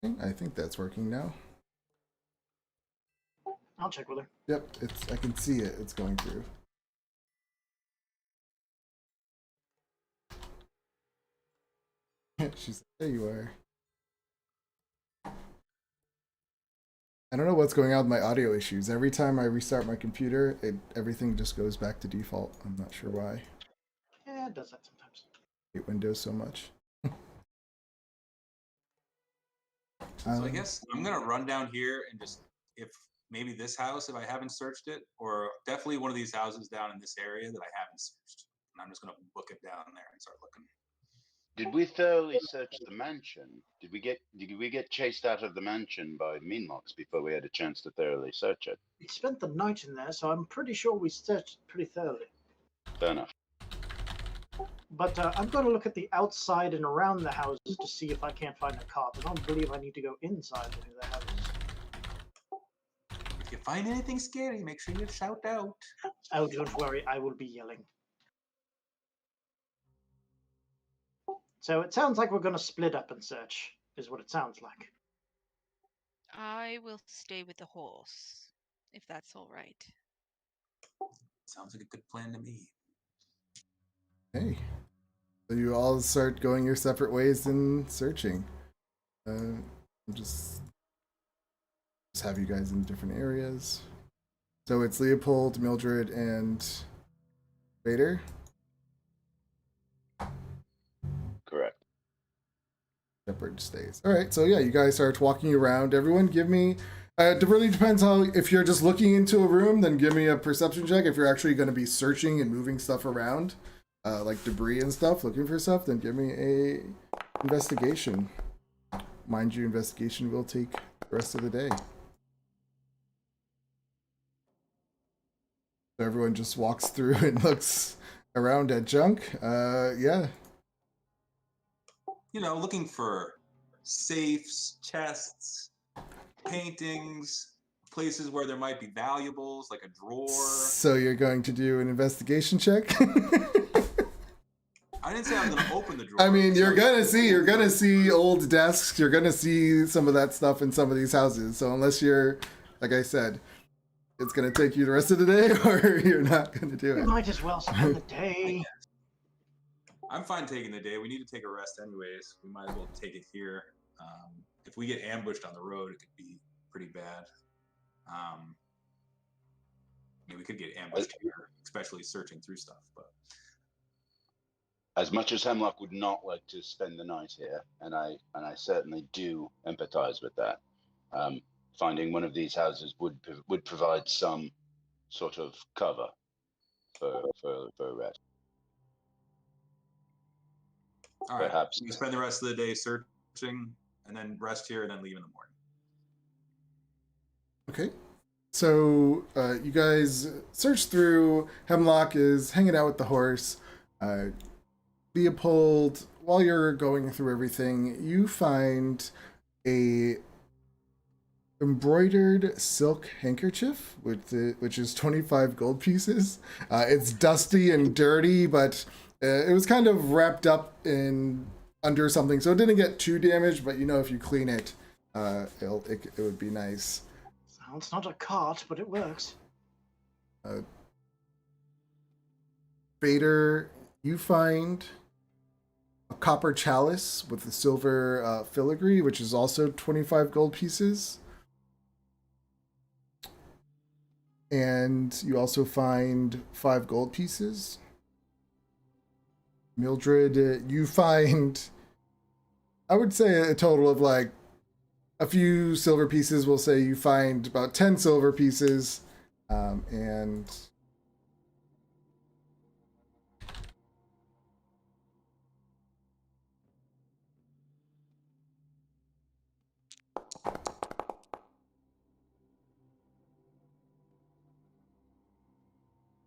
I think that's working now. I'll check with her. Yep, I can see it. It's going through. She's like, there you are. I don't know what's going on with my audio issues. Every time I restart my computer, everything just goes back to default. I'm not sure why. Yeah, it does that sometimes. I hate Windows so much. So I guess I'm gonna run down here and just, if maybe this house, if I haven't searched it, or definitely one of these houses down in this area that I haven't searched. And I'm just gonna book it down there and start looking. Did we thoroughly search the mansion? Did we get chased out of the mansion by Meanlocks before we had a chance to thoroughly search it? We spent the night in there, so I'm pretty sure we searched pretty thoroughly. Fair enough. But I'm going to look at the outside and around the houses to see if I can't find a cart. I don't believe I need to go inside any of the houses. If you find anything scary, make sure you shout out. Oh, don't worry, I will be yelling. So it sounds like we're going to split up and search, is what it sounds like. I will stay with the horse, if that's all right. Sounds like a good plan to me. Hey. So you all start going your separate ways in searching. Just have you guys in different areas. So it's Leopold, Mildred, and Vader. Correct. Shepard stays. All right, so yeah, you guys start walking around. Everyone, give me. It really depends how. If you're just looking into a room, then give me a perception check. If you're actually going to be searching and moving stuff around, like debris and stuff, looking for stuff, then give me a investigation. Mind you, investigation will take the rest of the day. So everyone just walks through and looks around at junk. Yeah. You know, looking for safes, chests, paintings, places where there might be valuables, like a drawer. So you're going to do an investigation check? I didn't say I was going to open the drawer. I mean, you're gonna see old desks. You're gonna see some of that stuff in some of these houses. So unless you're, like I said, it's gonna take you the rest of the day, or you're not gonna do We it. might as well spend the day. I'm fine taking the day. We need to take a rest anyways. We might as well take it here. If we get ambushed on the road, it could be pretty bad. I mean, we could get ambushed here, especially searching through stuff. But as much as Hemlock would not like to spend the night here, and I certainly do empathize with that, finding one of these houses would provide some sort of cover for a rest. all right, Perhaps we spend the rest of the day searching, and then rest here, and then leave in the morning. Okay. So you guys search through. Hemlock is hanging out with the horse. Leopold, while you're going through everything, you find a embroidered silk handkerchief, which is 25 gold pieces. It's dusty and dirty, but it was kind of wrapped up in under something, so it didn't get too damaged. But you know, if you clean it, it would be nice. Sounds not a cart, but it works. Vader, you find a copper chalice with a silver filigree, which is also 25 gold pieces. And you also find 5 gold pieces. Mildred, you find, I would say, a total of like a few silver pieces. We'll say you find about 10 silver pieces.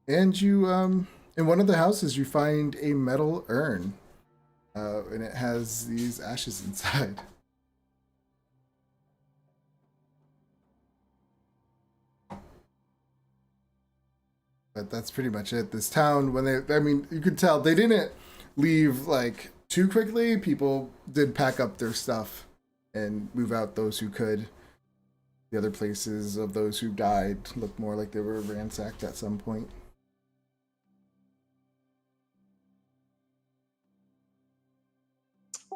And you, in one of the houses, you find a metal urn, and it has these ashes inside. But that's pretty much it. This town, I mean, you could tell they didn't leave like too quickly. People did pack up their stuff and move out those who could. The other places of those who died look more like they were ransacked at some point.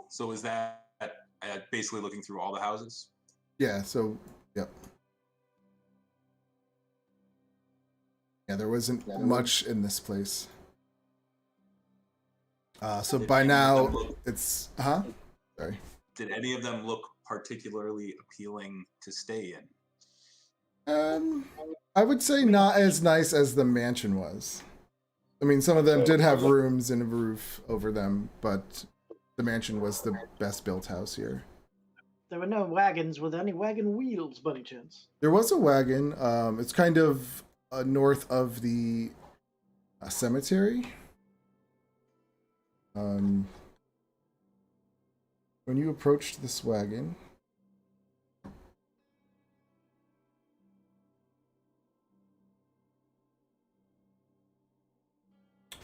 So is that basically looking through all the houses? Yeah, so, yep. Yeah, there wasn't much in this place. So Did by any of now, them look- it's... Sorry. Did any of them look particularly appealing to stay in? I would say not as nice as the mansion was. I mean, some of them did have rooms and a roof over them, but the mansion was the best built house here. There were no wagons. Were there any wagon wheels, by any chance? There was a wagon. It's kind of north of the cemetery. When you approached this wagon,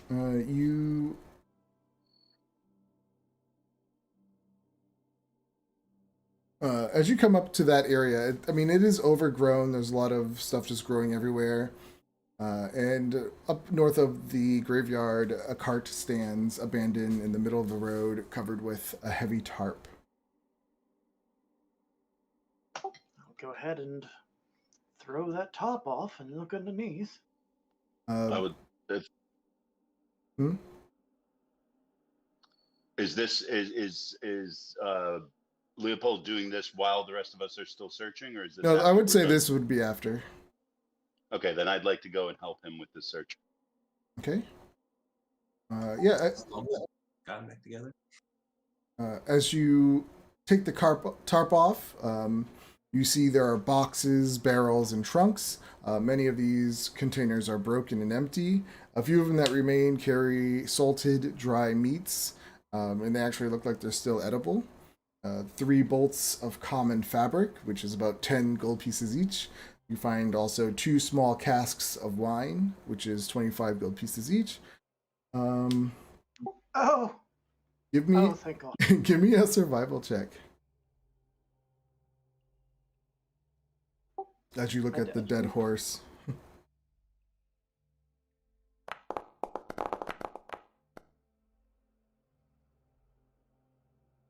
you as you come up to that area, I mean, it is overgrown. There's a lot of stuff just growing everywhere. And up north of the graveyard, a cart stands abandoned in the middle of the road, covered with a heavy tarp. I'll go ahead and throw that top off and look underneath. I would. Hmm? Is Leopold doing this while the rest of us are still searching, or is this? No, after I would we're say done? this would be after. Okay, then I'd like to go and help him with the search. Okay. Yeah. Got them back together. As you take the tarp off, you see there are boxes, barrels, and trunks. Many of these containers are broken and empty. A few of them that remain carry salted, dry meats, and they actually look like they're still edible. 3 bolts of common fabric, which is about 10 gold pieces each. You find also 2 small casks of wine, which is 25 gold pieces each. Oh, Give me thank God. give me a survival check. As you look at the dead horse.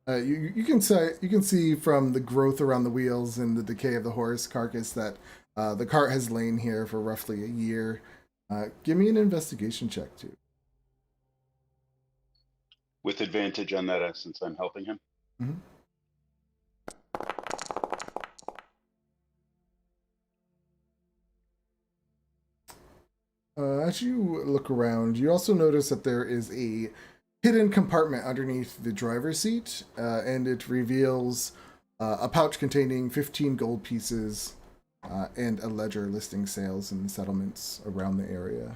You can see from the growth around the wheels and the decay of the horse carcass that the cart has lain here for roughly a year. Give me an investigation check too. With advantage on that, since I'm helping him. Mm-hmm. As you look around, you also notice that there is a hidden compartment underneath the driver's seat, and it reveals a pouch containing 15 gold pieces and a ledger listing sales and settlements around the area.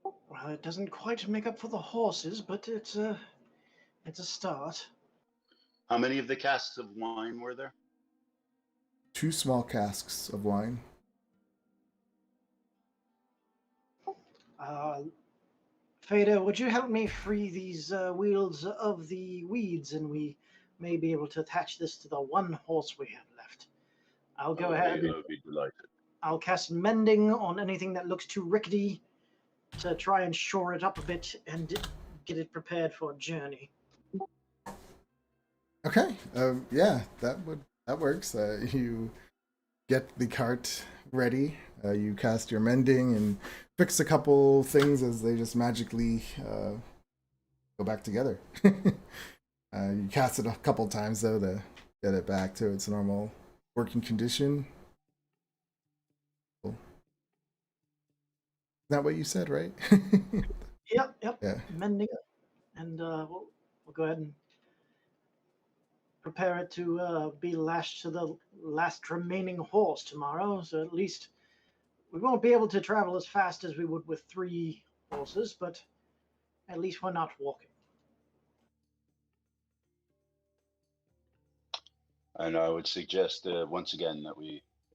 Well, it doesn't quite make up for the horses, but it's a start. How many of the casks of wine were there? 2 small casks of wine. Fada, would you help me free these wheels of the weeds, and we may be able to attach this to the one horse we have left? I'll go ahead. I would be delighted. I'll cast mending on anything that looks too rickety to try and shore it up a bit and get it prepared for a journey. Okay. Yeah, that works. You get the cart ready. You cast your mending and fix a couple things as they just magically go back together. You cast it a couple times though to get it back to its normal working condition. Cool. Is that what you said, right? Yep. Yeah. Mending it, and we'll go ahead and prepare it to be lashed to the last remaining horse tomorrow. So at least we won't be able to travel as fast as we would with 3 horses, but at least we're not walking. And I would suggest once again that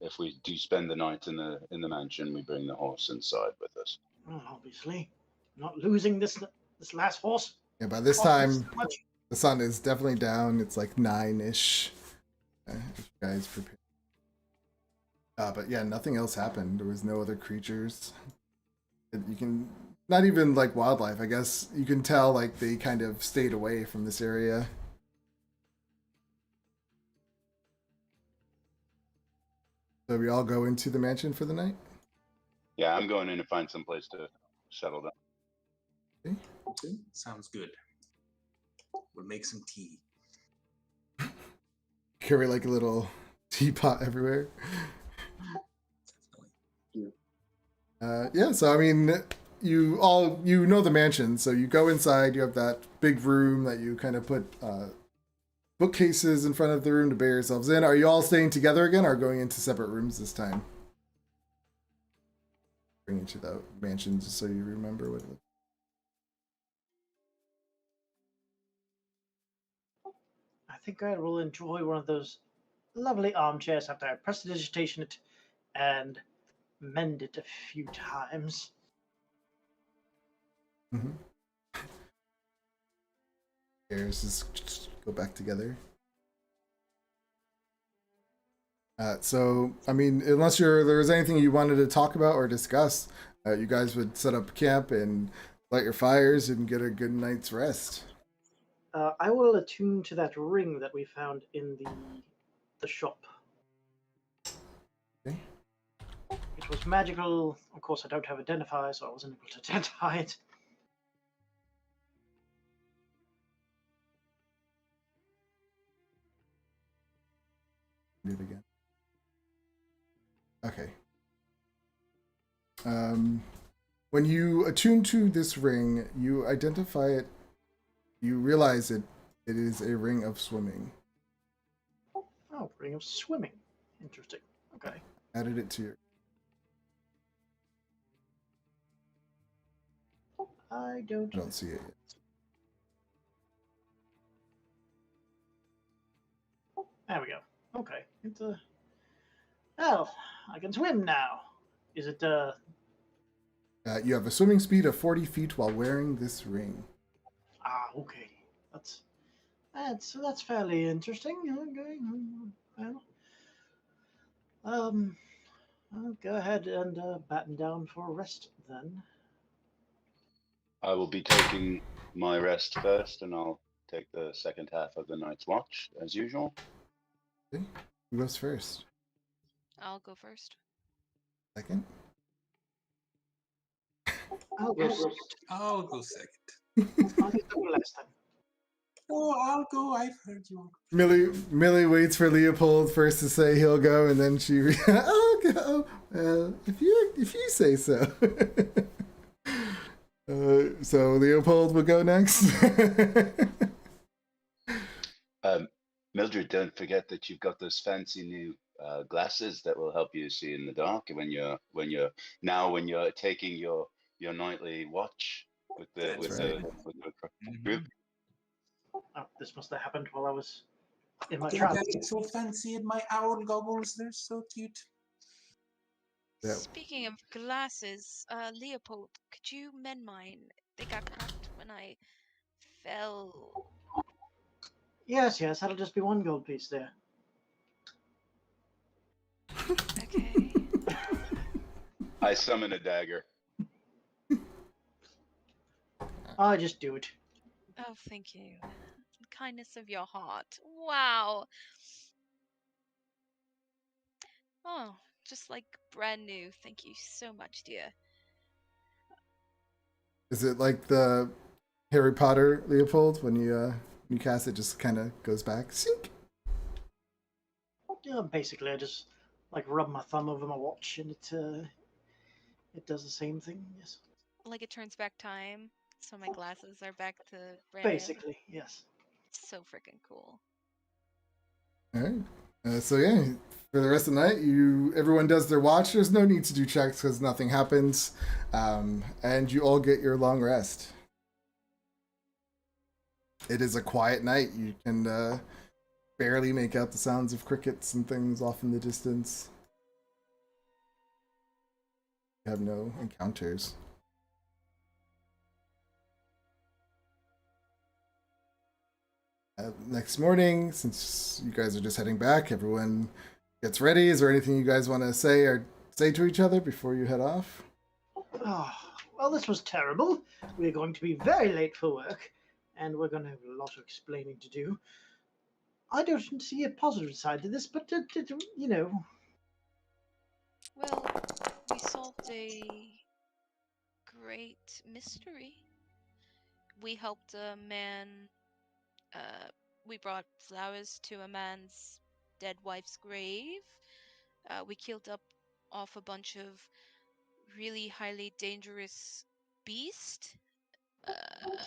if we do spend the night in the mansion, we bring the horse inside with us. Well, obviously, not losing this last horse. Yeah, by this Cost us time so much. the sun is definitely down. It's like 9-ish. If you guys prepare. But yeah, nothing else happened. There was no other creatures. You can not even like wildlife. I guess you can tell like they kind of stayed away from this area. So we all go into the mansion for the night. Yeah, I'm going in to find some place to settle down. Okay. Sounds good. We'll make some tea. Carry like a little teapot everywhere. Yeah, so I mean, you know the mansion, so you go inside. You have that big room that you kind of put bookcases in front of the room to bear yourselves in. Are you all staying together again, or going into separate rooms this time? Bring you to the mansion just so you remember what it looks. I think I will enjoy one of those lovely armchairs after I prestidigitation it and mend it a few times. Mm-hmm. Chairs just go back together. So, I mean, unless there was anything you wanted to talk about or discuss, you guys would set up camp and light your fires and get a good night's rest. I will attune to that ring that we found in the shop. Okay. It was magical. Of course, I don't have identifier, so I wasn't able to identify it. Do it again. Okay. When you attune to this ring, you identify it. You realize it is a ring of swimming. Oh, ring of swimming. Interesting. Okay. Added it to your. I don't See it yet. There we go. Okay. It's a. Well, I can swim now. Is it You have a swimming speed of 40 feet while wearing this ring. okay. That's fairly interesting. Okay. Well, I'll go ahead and batten down for a rest then. I will be taking my rest first, and I'll take the second half of the night's watch, as usual. Okay. Who goes first? I'll go first. Second? I'll go second. I'll go second. I'll get the last time. Oh, I'll go. I've heard you. Millie waits for Leopold first to say he'll go, and then she I'll go. Well, if you say so. So Leopold will go next. Mildred, don't forget that you've got those fancy new glasses that will help you see in the dark when you're taking your nightly watch with the group. Oh, this must have happened while I was in my They're travel. getting so fancy in my owl goggles. They're so cute. Yeah. Speaking of glasses, Leopold, could you mend mine? They got cracked when I fell. Yes, that'll just be one gold piece there. Okay. I summon a dagger. I'll just do it. Oh, thank you. Kindness of your heart. Wow. Oh, just like brand new. Thank you so much, dear. Is it like the Harry Potter Leopold when you cast it just kind of goes back? Sink. Yeah, basically, I just like rub my thumb over my watch, and it does the same thing. Yes. Like it turns back time, so my glasses are back to brand Basically, yes. new. So freaking cool. All right. So yeah, for the rest of the night, everyone does their watch. There's no need to do checks because nothing happens, and you all get your long rest. It is a quiet night. You can barely make out the sounds of crickets and things off in the distance. You have no encounters. Next morning, since you guys are just heading back, everyone gets ready. Is there anything you guys want to say to each other before you head off? Oh, well, this was terrible. We're going to be very late for work, and we're going to have a lot of explaining to do. I don't see a positive side to this, but, you know. Well, we solved a great mystery. We helped a man. We brought flowers to a man's dead wife's grave. We killed off a bunch of really highly dangerous beast.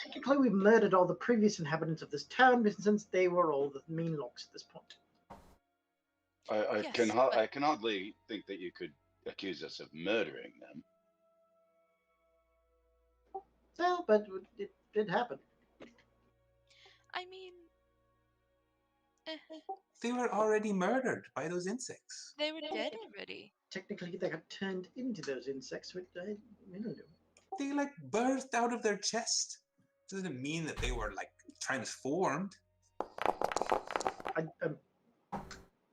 Technically, we've murdered all the previous inhabitants of this town since they were all the mean locks at this point. I Yes, can but- I can hardly think that you could accuse us of murdering them. Well, but it did happen. I mean, They were already murdered by those insects. they were dead already. Technically, they got turned into those insects, which I don't know. They like birthed out of their chest. Doesn't mean that they were like transformed.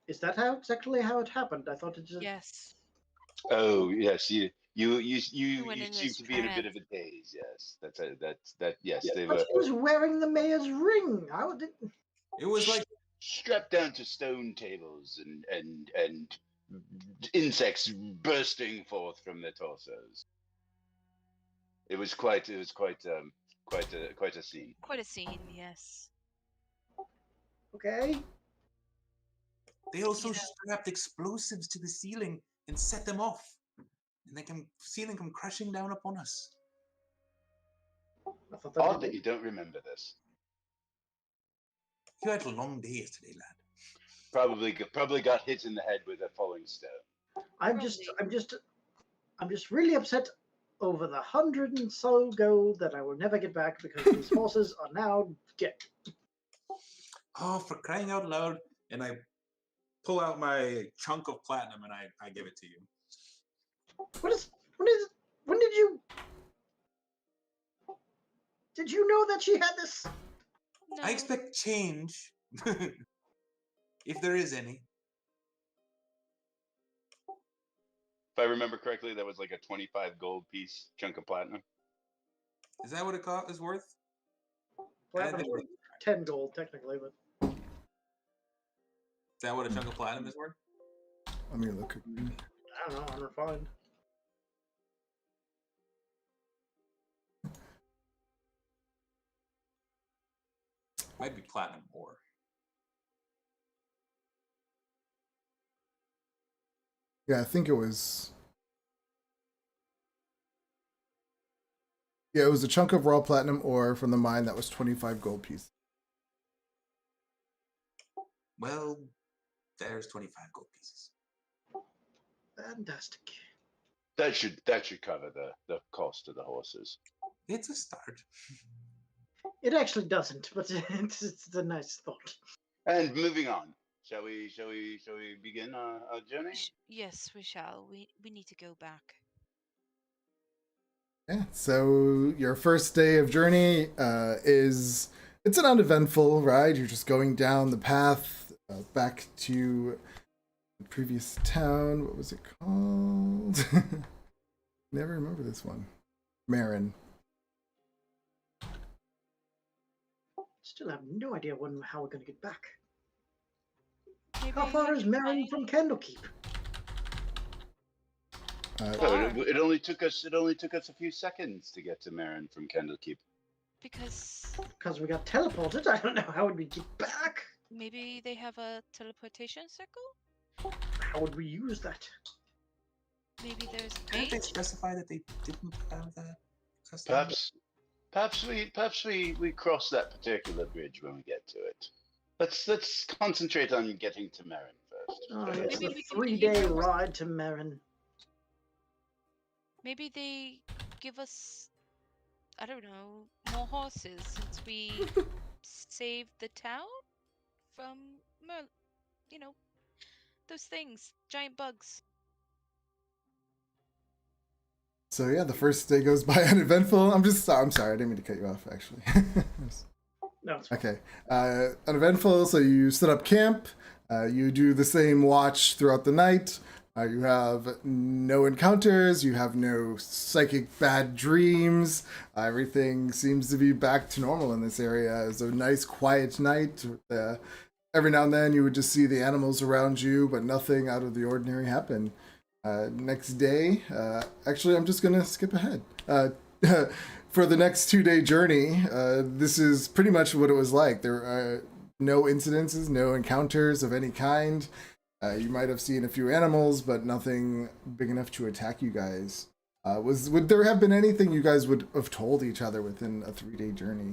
Is that exactly how it happened? I thought it just. Yes. Oh yes, you went in seem this to be in a bit of trance. a daze. Yes, that. Yes, they But were he was wearing the mayor's ring. How did? It was like strapped down to stone tables and insects bursting forth from their torsos. It was quite a scene. Quite a scene, yes. Okay. they also You know- strapped explosives to the ceiling and set them off. And the ceiling come crashing down upon us. I thought that. Odd that you don't remember this. You had long days today, lad. Probably got hit in the head with a falling stone. I'm just really upset over the 100 and so gold that I will never get back because these horses are now dead. Oh, for crying out loud. And I pull out my chunk of platinum and I give it to you. When did you know that she had this? No. I expect change. If there is any. If I remember correctly, that was like a 25 gold piece chunk of platinum. Is that what it is worth? Platinum think- was 10 gold technically, but Is that what a chunk of platinum is worth? Let me look. I don't know. I'm refined. Might be platinum ore. Yeah, I think it was. Yeah, it was a chunk of raw platinum ore from the mine that was 25 gold pieces. Well, there's 25 gold pieces. Fantastic. That should cover the cost of the horses. It's a start. It actually doesn't, but it's a nice thought. And moving on, shall we begin our journey? Yes, we shall. We need to go back. Yeah, so your first day of journey it's an uneventful ride. You're just going down the path back to the previous town. What was it called? Never remember this one. Marin. Still have no idea how we're going to get back. Maybe How far we is can Marin find- from Candlekeep? Oh, it only took us a few seconds to get to Marin from Candlekeep. Because Because we got teleported. I don't know how would we get back. maybe they have a teleportation circle? How would we use that? Maybe there's Can't they bait? specify that they didn't have that custom? Perhaps we cross that particular bridge when we get to it. Let's concentrate on getting to Marin first. Oh, shall we? it's Maybe the we can 3-day use- ride to Marin. Maybe they give us, I don't know, more horses since we saved the town from, those things, giant bugs. So yeah, the first day goes by uneventful. I'm sorry, I didn't mean to cut you off actually. No, it's fine. Okay. Uneventful. So you set up camp. You do the same watch throughout the night. You have no encounters. You have no psychic bad dreams. Everything seems to be back to normal in this area. It's a nice, quiet night. Every now and then you would just see the animals around you, but nothing out of the ordinary happened. Next day, actually, I'm just going to skip ahead. For the next 2-day journey, this is pretty much what it was like. There are no incidences, no encounters of any kind. You might have seen a few animals, but nothing big enough to attack you guys. Would there have been anything you guys would have told each other within a 3-day journey?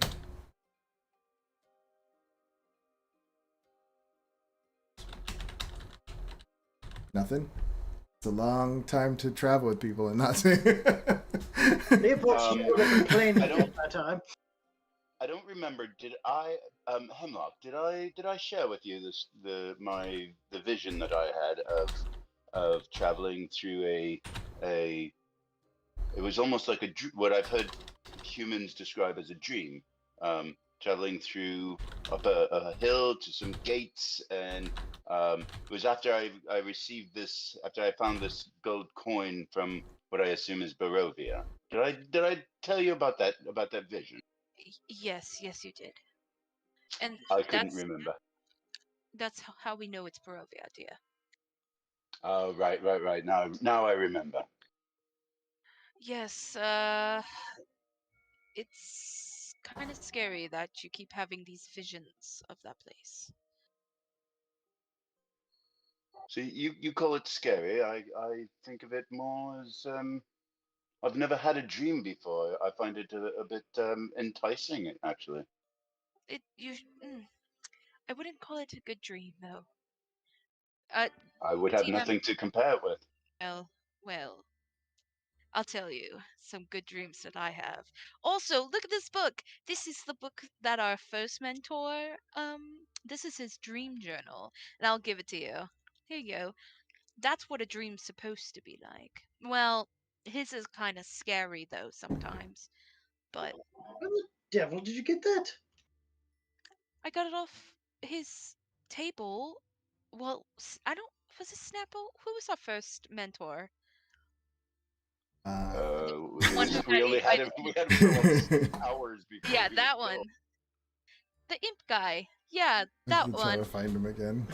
Thing. It's a long time to travel with people and not say. Leopold would have complained I don't- at that time. I don't remember. Did I, Hemlock? Did I share with you the vision that I had of traveling through a it was almost like what I've heard humans describe as a dream. Traveling through up a hill to some gates, and it was after I received this, after I found this gold coin from what I assume is Barovia. Did I tell you about that vision? Yes, you did. And I couldn't remember. That's how we know it's Barovia, dear. Oh, right. Now I remember. Yes, it's kind of scary that you keep having these visions of that place. So you call it scary. I think of it more as I've never had a dream before. I find it a bit enticing, actually. I wouldn't call it a good dream, though. I would have DM, nothing to compare it with. well, I'll tell you some good dreams that I have. Also, look at this book. This is the book that our first mentor, this is his dream journal, and I'll give it to you. Here you go. That's what a dream's supposed to be like. Well, his is kind of scary though sometimes, but Where the devil did you get that? I got it off his table. Well, I don't. Was it Snapple? Who was our first mentor? one who we got only ate by had the him. We imp. had him for like 6 hours before. Yeah, he that was one. killed. The imp guy. Yeah, that I'm trying one. to find him again.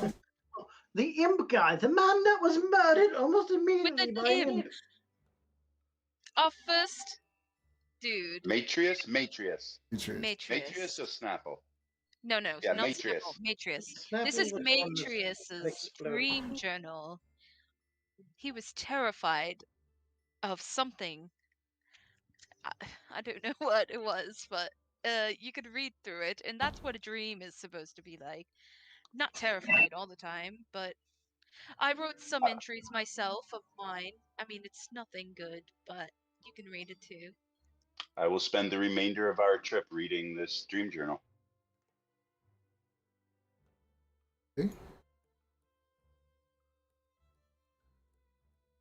The imp guy, the man that was murdered almost immediately an by an imp. imp. Our first dude. Matrius Matrius. or Snapple? No, Yeah, not Matrius. Snapple. Matrius. Snapple This is was the one that Matrius's exploded. dream journal. He was terrified of something. I don't know what it was, but you could read through it, and that's what a dream is supposed to be like. Not terrified all the time, but I wrote some entries myself of mine. I mean, it's nothing good, but you can read it too. I will spend the remainder of our trip reading this dream journal. Okay.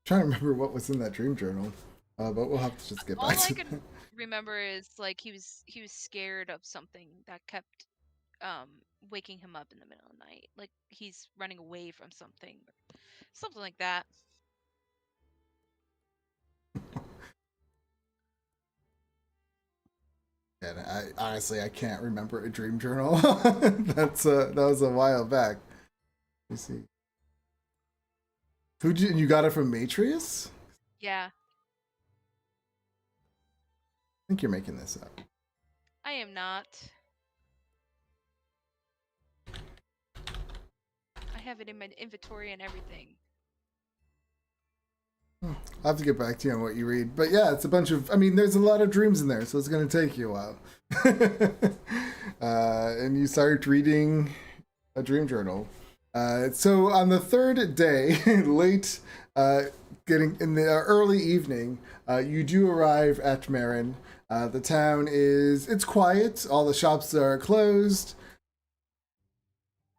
Trying to remember what was in that dream journal, but we'll have to just get All back I to can remember is like he was scared of something that kept waking him up in the middle of the night. Like he's running away from something like that. And I honestly I can't remember a dream journal. That was a while back. Let me see. You got it from Matrius? Yeah, I think you're making this up. I am not. I have it in my inventory and everything. I'll have to get back to you on what you read. But yeah, it's a bunch of, I mean, there's a lot of dreams in there, so it's going to take you a while. And you start reading a dream journal. So on the third day, late, getting in the early evening, you do arrive at Marin. The town it's quiet. All the shops are closed.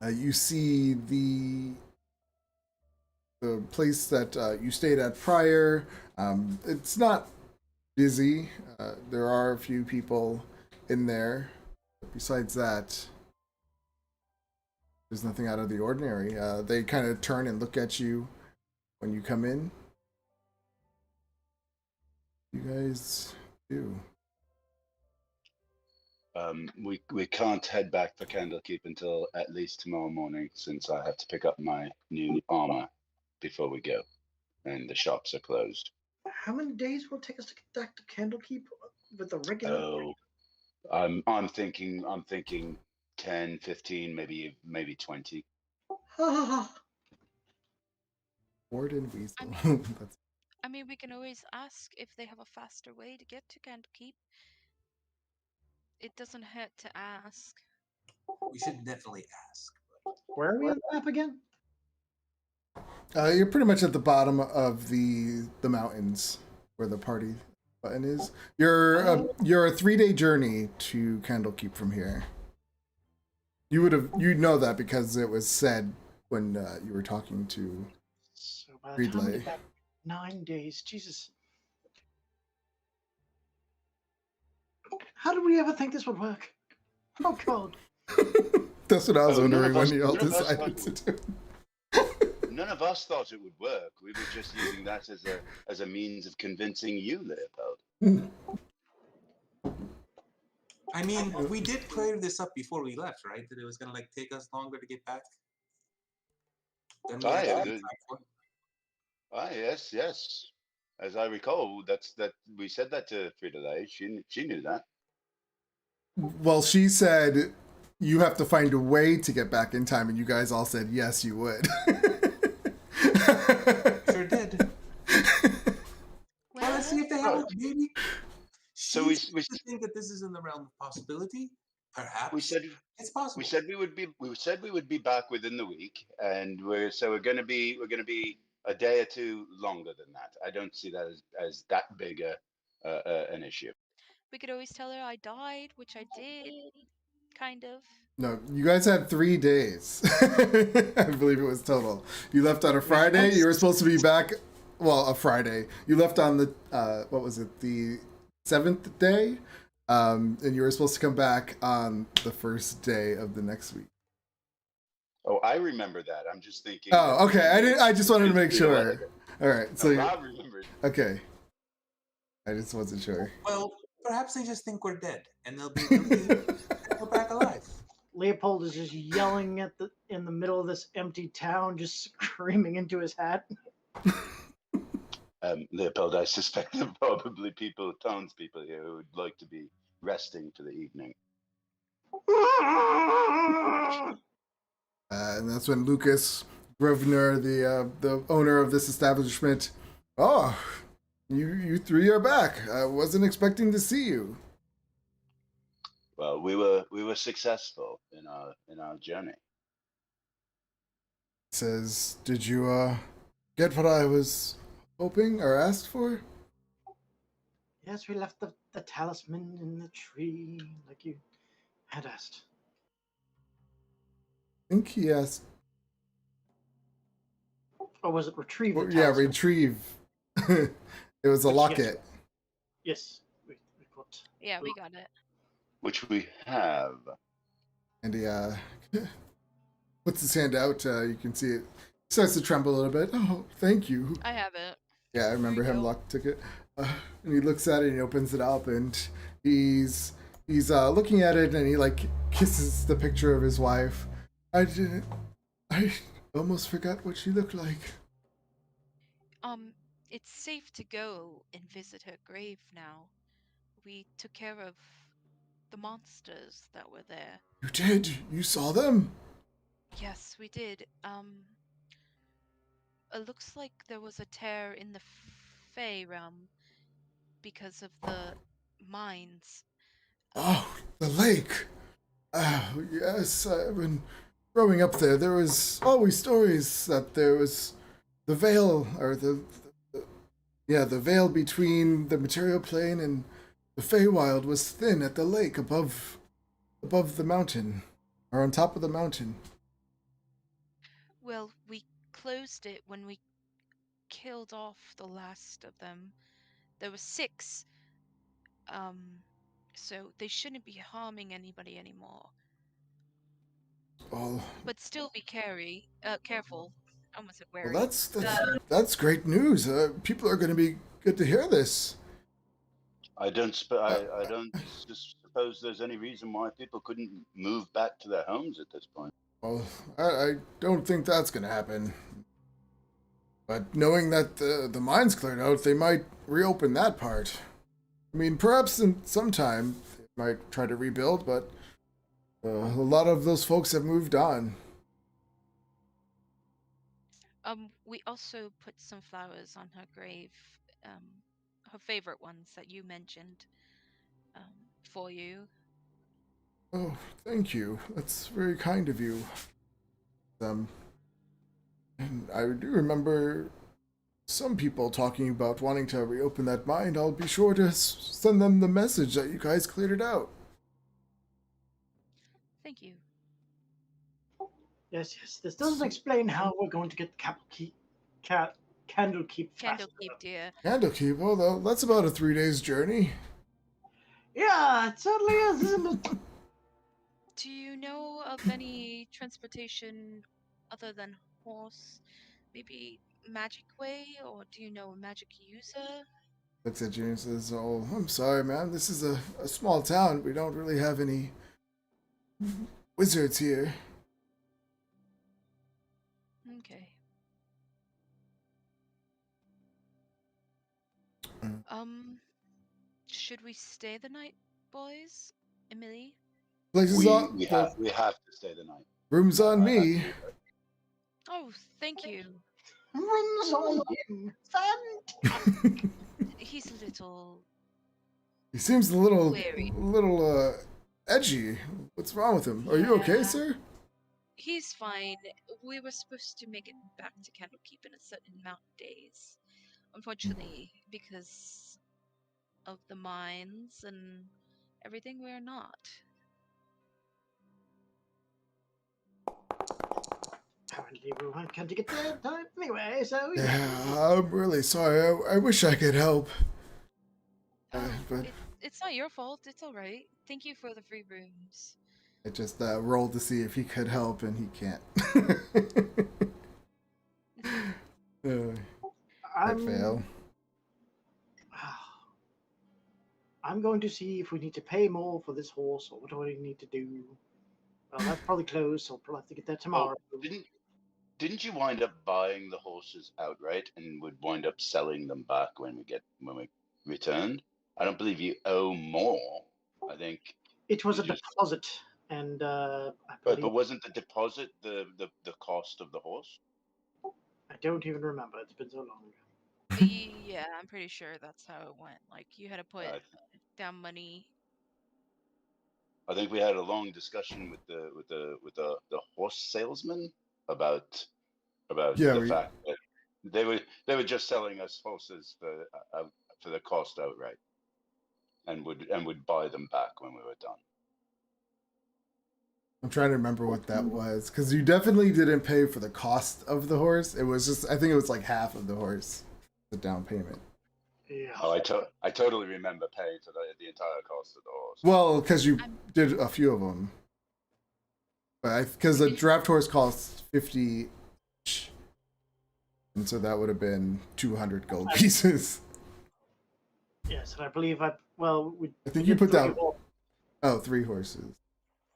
You see the place that you stayed at prior. It's not busy. There are a few people in there. besides that, there's nothing out of the ordinary. They kind of turn and look at you when you come in. You guys do. We can't head back for Candlekeep until at least tomorrow morning, since I have to pick up my new armor before we go, and the shops are closed. How many days will it take us to get back to Candlekeep with the regular? Oh, I'm thinking 10, 15, maybe 20. Warden Weasel. I mean- That's I mean, we can always ask if they have a faster way to get to Candlekeep. It doesn't hurt to ask. We should definitely ask. Where are we on the map again? you're pretty much at the bottom of the mountains where the party button is. You're a 3-day journey to Candlekeep from here. You know that because it was said when you were talking to. So by the time we Relay. get back, 9 days. Jesus. How did we ever think this would work? Oh God. That's what I was Oh, none wondering of when us- you all none of us decided thought- to do. None of us thought it would work. We were just using that as a means of convincing you, Leopold. I mean, we did clear this up before we left, right? That it was gonna like take us longer to get back. Than we Ah, actually yeah, had good. time for. Yes. As I recall, that we said that to Frida. She knew that. Well, she said you have to find a way to get back in time, and you guys all said yes, you would. Sure did. Well, let's see if they have Right. a maybe. So She we seems to think that this is in the realm of possibility. Perhaps we said it's possible. we said we would be back within the week, and we're going to be a day or two longer than that. I don't see that as that big an issue. We could always tell her I died, which I did, kind of. No, you guys had 3 days. I believe it was total. You left on a Friday. You were supposed to be back. Well, a Friday. You left on the what was it? The 7th day, and you were supposed to come back on the first day of the next week. Oh, I remember that. I'm just thinking. Oh, okay. I just wanted to make sure. All right. So I remember. okay. I just wasn't sure. Well, perhaps they just think we're dead, and they'll be relieved that we're back alive. Leopold is just yelling in the middle of this empty town, just screaming into his hat. Leopold, I suspect there are probably townspeople here who would like to be resting for the evening. And that's when Lucas Grosvenor, the owner of this establishment, oh, you 3 are back. I wasn't expecting to see you. Well, we were successful in our journey. Says, did you get what I was hoping or asked for? Yes, we left the talisman in the tree, like you had asked. I think he asked. Or was it retrieve the Well, yeah, talisman? retrieve. It was a Yes. locket. Yes, we got. Yeah, we got it. Which we have. And he puts his hand out. You can see it starts to tremble a little bit. Oh, thank you. I have it. Yeah, I remember There you go. Hemlock took it. And he looks at it and he opens it up and he's looking at it and he like kisses the picture of his wife. I almost forgot what she looked like. It's safe to go and visit her grave now. We took care of the monsters that were there. You did? You saw them? Yes, we did. It looks like there was a tear in the Fey realm because of the mines. Oh, the lake. Oh, yes. When growing up there, there was always stories that there was the veil, or the veil between the material plane and the Feywild was thin at the lake above the mountain, or on top of the mountain. Well, we closed it when we killed off the last of them. There were 6. so they shouldn't be harming anybody anymore. Oh, But still be careful. I almost said well, wary. that's great news. People are going to be good to hear this. I don't Uh, I don't suppose there's any reason why people couldn't move back to their homes at this point. well, I don't think that's going to happen. But knowing that the mine's cleared out, they might reopen that part. I mean, perhaps in some time they might try to rebuild, but a lot of those folks have moved on. We also put some flowers on her grave, um, her favorite ones that you mentioned, for you. Oh, thank you. That's very kind of you. Um, and I do remember some people talking about wanting to reopen that mine. I'll be sure to send them the message that you guys cleared it out. Thank you. Yes, yes. This doesn't explain how we're going to get Candlekeep fast. Candlekeep, dear. Candlekeep, well, that's about a 3 days journey. Yeah, it certainly is, isn't it? Do you know of any transportation other than horse? Maybe magic way, or do you know a magic user? Looks at you and says, oh, I'm sorry, man. This is a small town. We don't really have any wizards here. Okay. Mm. Should we stay the night, boys? Emily? Places on the We have to stay the night. rooms on me. Oh, thank you. Runs on him. Fantastic. He's a little He seems a little, Wary. edgy. What's wrong with him? Are you okay, Yeah. sir? He's fine. We were supposed to make it back to Candlekeep in a certain amount of days. Unfortunately, because of the mines and everything, we're not. Apparently, we weren't going to get there in time anyway, so yeah. Yeah, I'm really sorry. I wish I could help. But It's not your fault. It's all right. Thank you for the free rooms. I just rolled to see if he could help, and he can't. I fail. I'm going to see if we need to pay more for this horse, or what do we need to do? Well, that's probably closed, so we'll probably have to get there tomorrow. Didn't you wind up buying the horses outright and would wind up selling them back when we returned? I don't believe you owe more. I think It was a you just- deposit, and I but believe wasn't the deposit the cost of the horse? I don't even remember. It's been so long. Yeah, I'm pretty sure that's how it went. Like you had to put down money. I think we had a long discussion with the horse salesman about the fact that they were just selling us horses for the cost outright, and would buy them back when we were done. I'm trying to remember what that was, because you definitely didn't pay for the cost of the horse. It was just, I think it was like half of the horse, the down payment. Yeah. Oh, I totally remember paying for the entire cost of the horse. Well, because you did a few of them. But because the draft horse costs 50 each. And so that would have been 200 gold pieces. Yes, and I believe I think you put down 3 3 horses.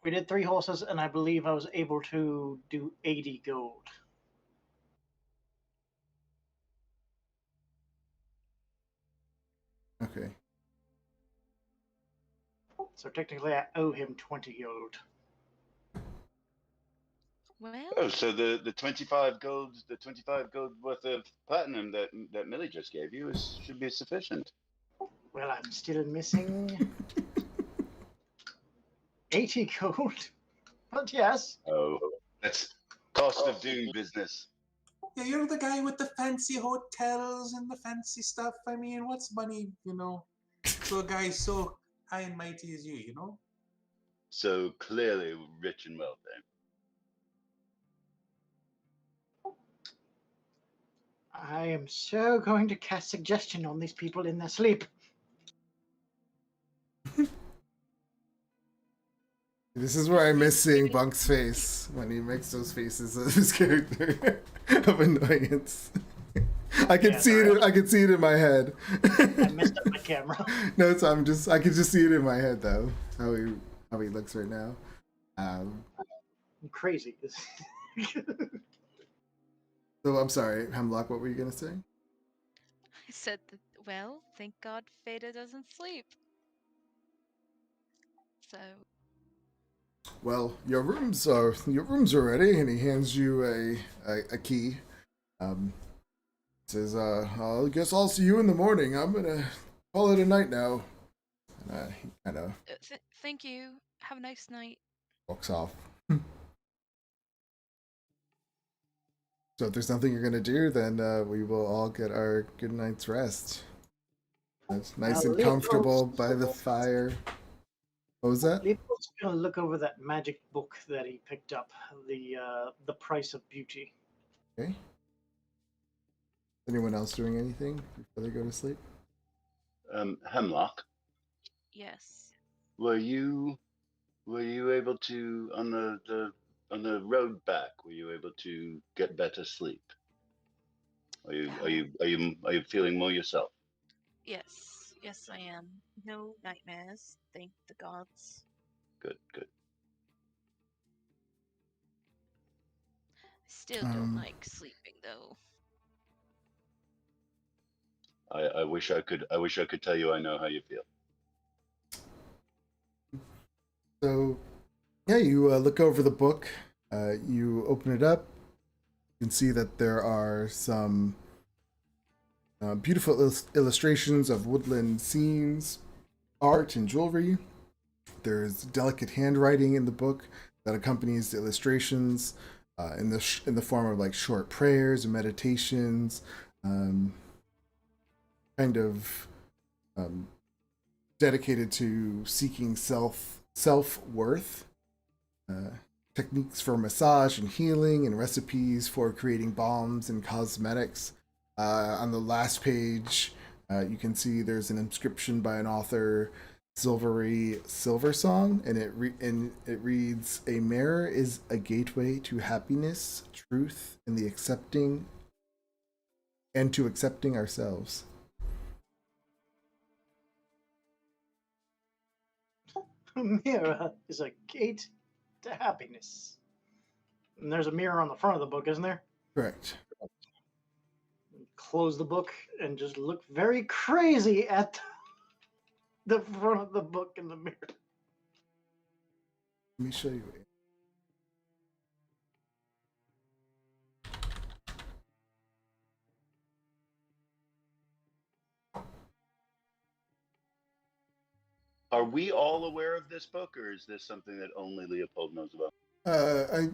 We did 3 horses, and I believe I was able to do 80 gold. Okay. So technically, I owe him 20 gold. Well, Oh, so the 25 gold worth of platinum that Millie just gave you should be sufficient. Well, I'm still missing 80 gold. But yes. Oh, that's cost of doing business. Yeah, you're the guy with the fancy hotels and the fancy stuff. I mean, what's money, to a guy so high and mighty as you? So clearly rich and wealthy. I am so going to cast suggestion on these people in their sleep. This is where I miss seeing Bunk's face when he makes those faces of his character of annoyance. I can see it. I can see it in my head. I messed up my camera. No, it's I can just see it in my head though. How he looks right now. I'm crazy. So I'm sorry, Hemlock. What were you gonna say? I said that, well, thank God Fada doesn't sleep. So, Well, your rooms are ready, and he hands you a key. Says, I guess I'll see you in the morning. I'm gonna call it a night now. And he kind of thank you. Have a nice night. walks off. So if there's nothing you're gonna do, then we will all get our good night's rest. It's nice and comfortable by the fire. What was that? Leopold's gonna look over that magic book that he picked up, the Price of Beauty. Okay. Anyone else doing anything before they go to sleep? Hemlock, Yes. were you able to on the road back? Were you able to get better sleep? Are you feeling more yourself? Yes. Yes, I am. No nightmares. Thank the gods. Good, good. Still don't like sleeping though. I wish I could tell you I know how you feel. So, yeah, you look over the book. You open it up. You can see that there are some beautiful illustrations of woodland scenes, art, and jewelry. There's delicate handwriting in the book that accompanies the illustrations in the form of like short prayers and meditations, kind of dedicated to seeking self-worth, techniques for massage and healing, and recipes for creating balms and cosmetics. On the last page, you can see there's an inscription by an author, Silvery Silversong, and it reads, "A mirror is a gateway to happiness, truth, and the accepting, and to accepting ourselves." A mirror is a gate to happiness. And there's a mirror on the front of the book, isn't there? Correct. Close the book and just look very crazy at the front of the book in the mirror. Let me show you. Are we all aware of this book, or is this something that only Leopold knows about? I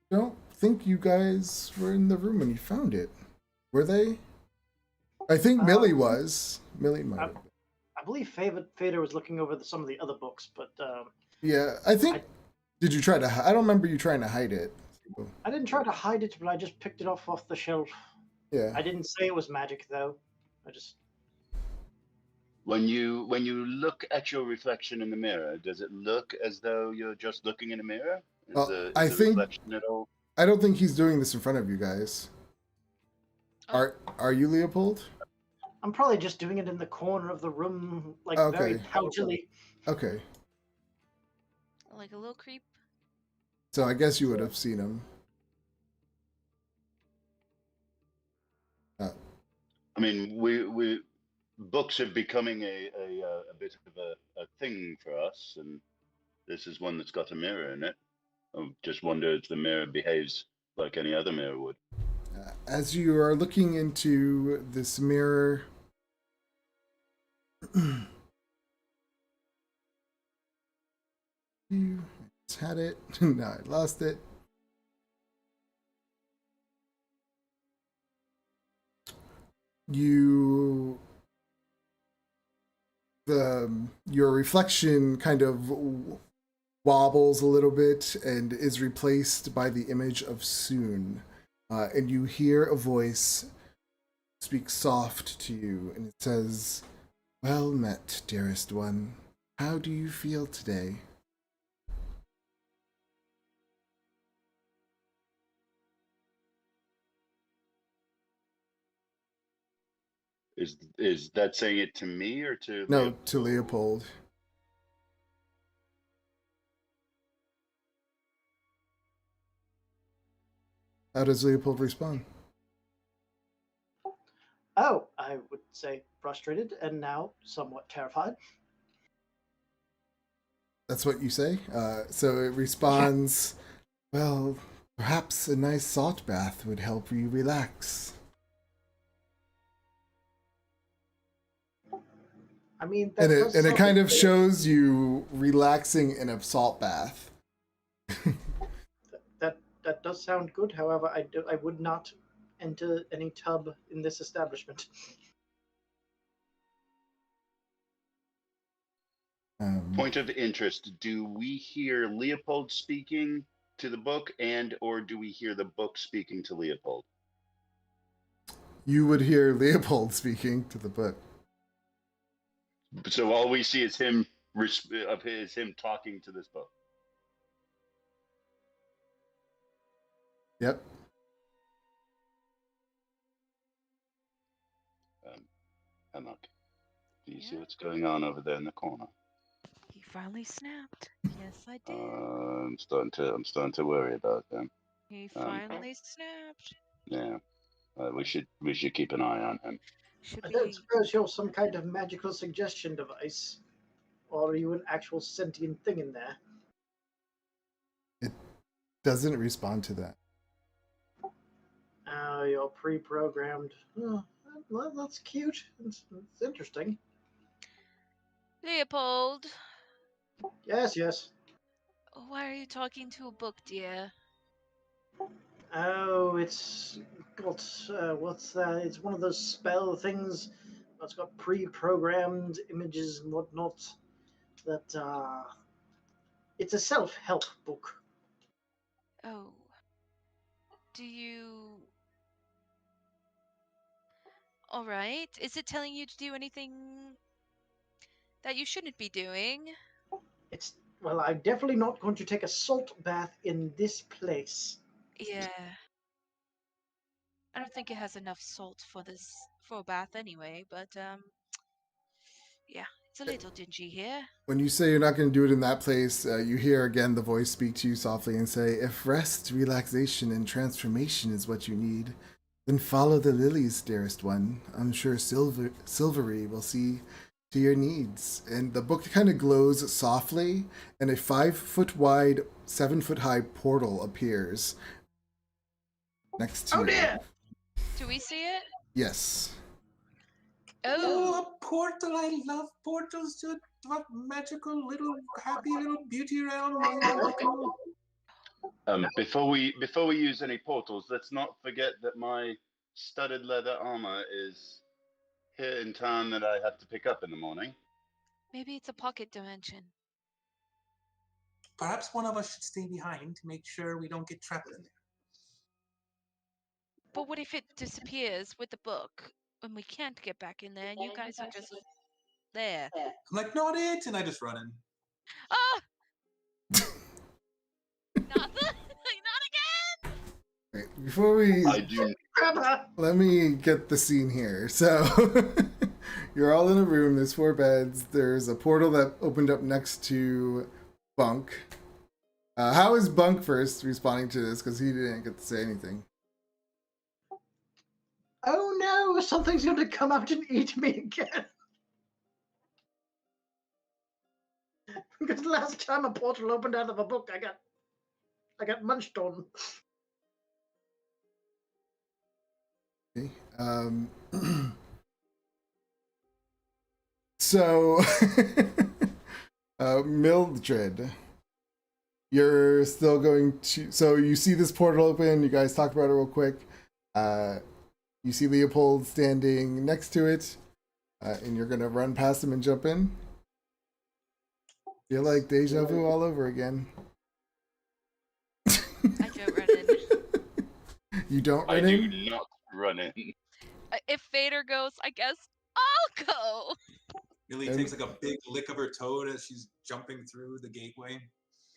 don't think you guys were in the room when you found it. Were they? I think Millie was. Millie might have been. I believe Fader was looking over some of the other books, but Yeah, I think. Did you try to? I don't remember you trying to hide it. So. I didn't try to hide it, but I just picked it off the shelf. Yeah. I didn't say it was magic, though. I just. When you look at your reflection in the mirror, does it look as though you're just looking in a mirror? I think. Reflection at all? I don't think he's doing this in front of you guys. Oh. Are you Leopold? I'm probably just doing it in the corner of the room, like very poutily. Okay. Like a little creep. So I guess you would have seen him. I mean, we books are becoming a bit of a thing for us, and this is one that's got a mirror in it. I just wonder if the mirror behaves like any other mirror would. As you are looking into this mirror, you had it. No, I lost it. Your reflection kind of wobbles a little bit and is replaced by the image of Soon. And you hear a voice speak soft to you, and it says, "Well met, dearest one. How do you feel today? Is that saying it to me or to No, Leopold? to Leopold. How does Leopold respond? Oh, I would say frustrated and now somewhat terrified. That's what you say? So it responds, well, perhaps a nice salt bath would help you relax. I mean, And that does it sound kind of good. shows you relaxing in a salt bath. That does sound good. However, I would not enter any tub in this establishment. Point of interest: do we hear Leopold speaking to the book, and or do we hear the book speaking to Leopold? You would hear Leopold speaking to the book. So all we see is him talking to this book. Yep. Hemlock, do you see Yeah. what's going on over there in the corner? He finally snapped. Yes, I did. I'm starting to worry about them. He finally snapped. Yeah, we should keep an eye on him. Should I don't we? suppose you're some kind of magical suggestion device, or are you an actual sentient thing in there? It doesn't respond to that. Oh, you're pre-programmed. Oh, well, that's cute. It's interesting. Leopold, Yes. why are you talking to a book, dear? Oh, it's got what's that? It's one of those spell things. It's got pre-programmed images and whatnot. That it's a self-help book. Oh. Do you... Alright. Is it telling you to do anything that you shouldn't be doing? It's well, I'm definitely not going to take a salt bath in this place. Yeah. I don't think it has enough salt for a bath anyway, but yeah, it's a little dingy here. When you say you're not going to do it in that place, you hear again the voice speak to you softly and say, if rest, relaxation, and transformation is what you need, then follow the lilies, dearest one. I'm sure Silvery will see to your needs. And the book kind of glows softly, and a 5-foot wide, 7-foot high portal appears next to Oh you. dear! Do we see it? Yes. Oh, a portal! I love portals. What magical little happy little beauty realm. Before we use any portals, let's not forget that my studded leather armor is here in town that I have to pick up in the morning. maybe it's a pocket dimension. Perhaps one of us should stay behind to make sure we don't get trapped in there. But what if it disappears with the book and we can't get back in there and you guys are just there? I'm like, not it, and I just run in. Ah! Not again! Right, before we... I do. Grab her! Let me get the scene here. So, you're all in a room. There's 4 beds. There's a portal that opened up next to Bunk. How is Bunk first responding to this? Because he didn't get to say anything. Oh no! Something's going to come out and eat me again. Because last time a portal opened out of a book, I got munched on. Okay. So, Mildred, you're still going to... So you see this portal open. You guys talk about it real quick. You see Leopold standing next to it. And you're going to run past him and jump in. Feel like deja vu all over again. I don't run in. You don't I run do in? not run in. If Vader goes, I guess I'll go. Millie takes like a big lick of her toad as she's jumping through the gateway.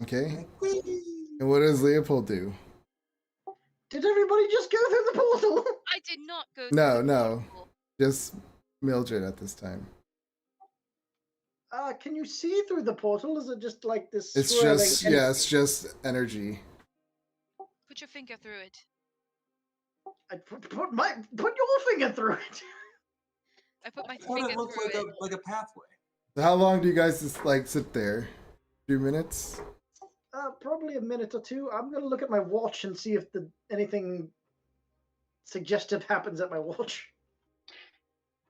Okay. Like, whee! And what does Leopold do? Did everybody just go through the portal? I did not go. No, through the no. portal. Just Mildred at this time. Can you see through the portal? Is it just like this? It's swirling just it's just energy. Put your finger through it. Put your finger through it. I put my I thought finger it looked through it. like a pathway. So how long do you guys just like sit there? 2 minutes? Probably a minute or two. I'm gonna look at my watch and see if anything suggestive happens at my watch.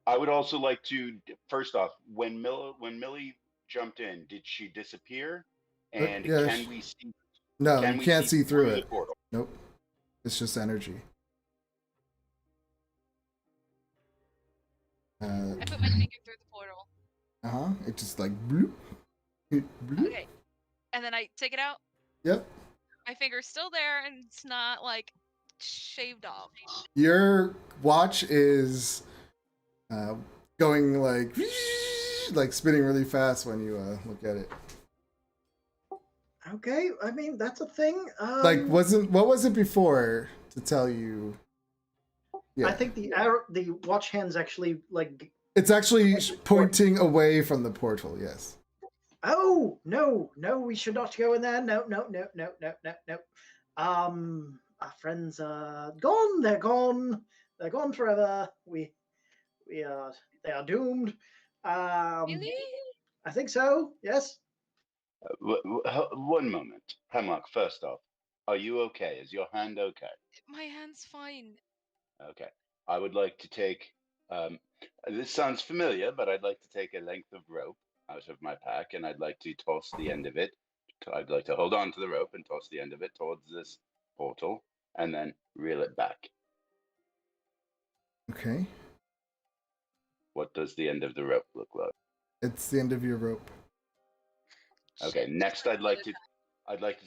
I would also like to, first off, when Millie jumped in, did she disappear? And yeah, can we see? No, Can you we can't see through the it. portal? Nope. It's just energy. I put my finger through the portal. It just like bloop. Bloop. Okay. And then I take it out. Yep. My finger's still there, and it's not like shaved off. Your watch is going like spinning really fast when you look at it. Okay, I mean that's a thing. Like what was it before to tell you? Yeah. I think the watch hand's actually like. It's actually pointing away from the portal. Yes. Oh no, we should not go in there. No. Our friends are gone. They're gone. They're gone forever. They are doomed. Really? I think so. Yes. One moment. Hemlock, first off, are you okay? Is your hand okay? My hand's fine. Okay. I would like to take, this sounds familiar, but I'd like to take a length of rope out of my pack, and I'd like to toss the end of it. I'd like to hold on to the rope and toss the end of it towards this portal, and then reel it back. Okay. What does the end of the rope look like? It's the end of your rope. Okay. Shit. Next, I'd like to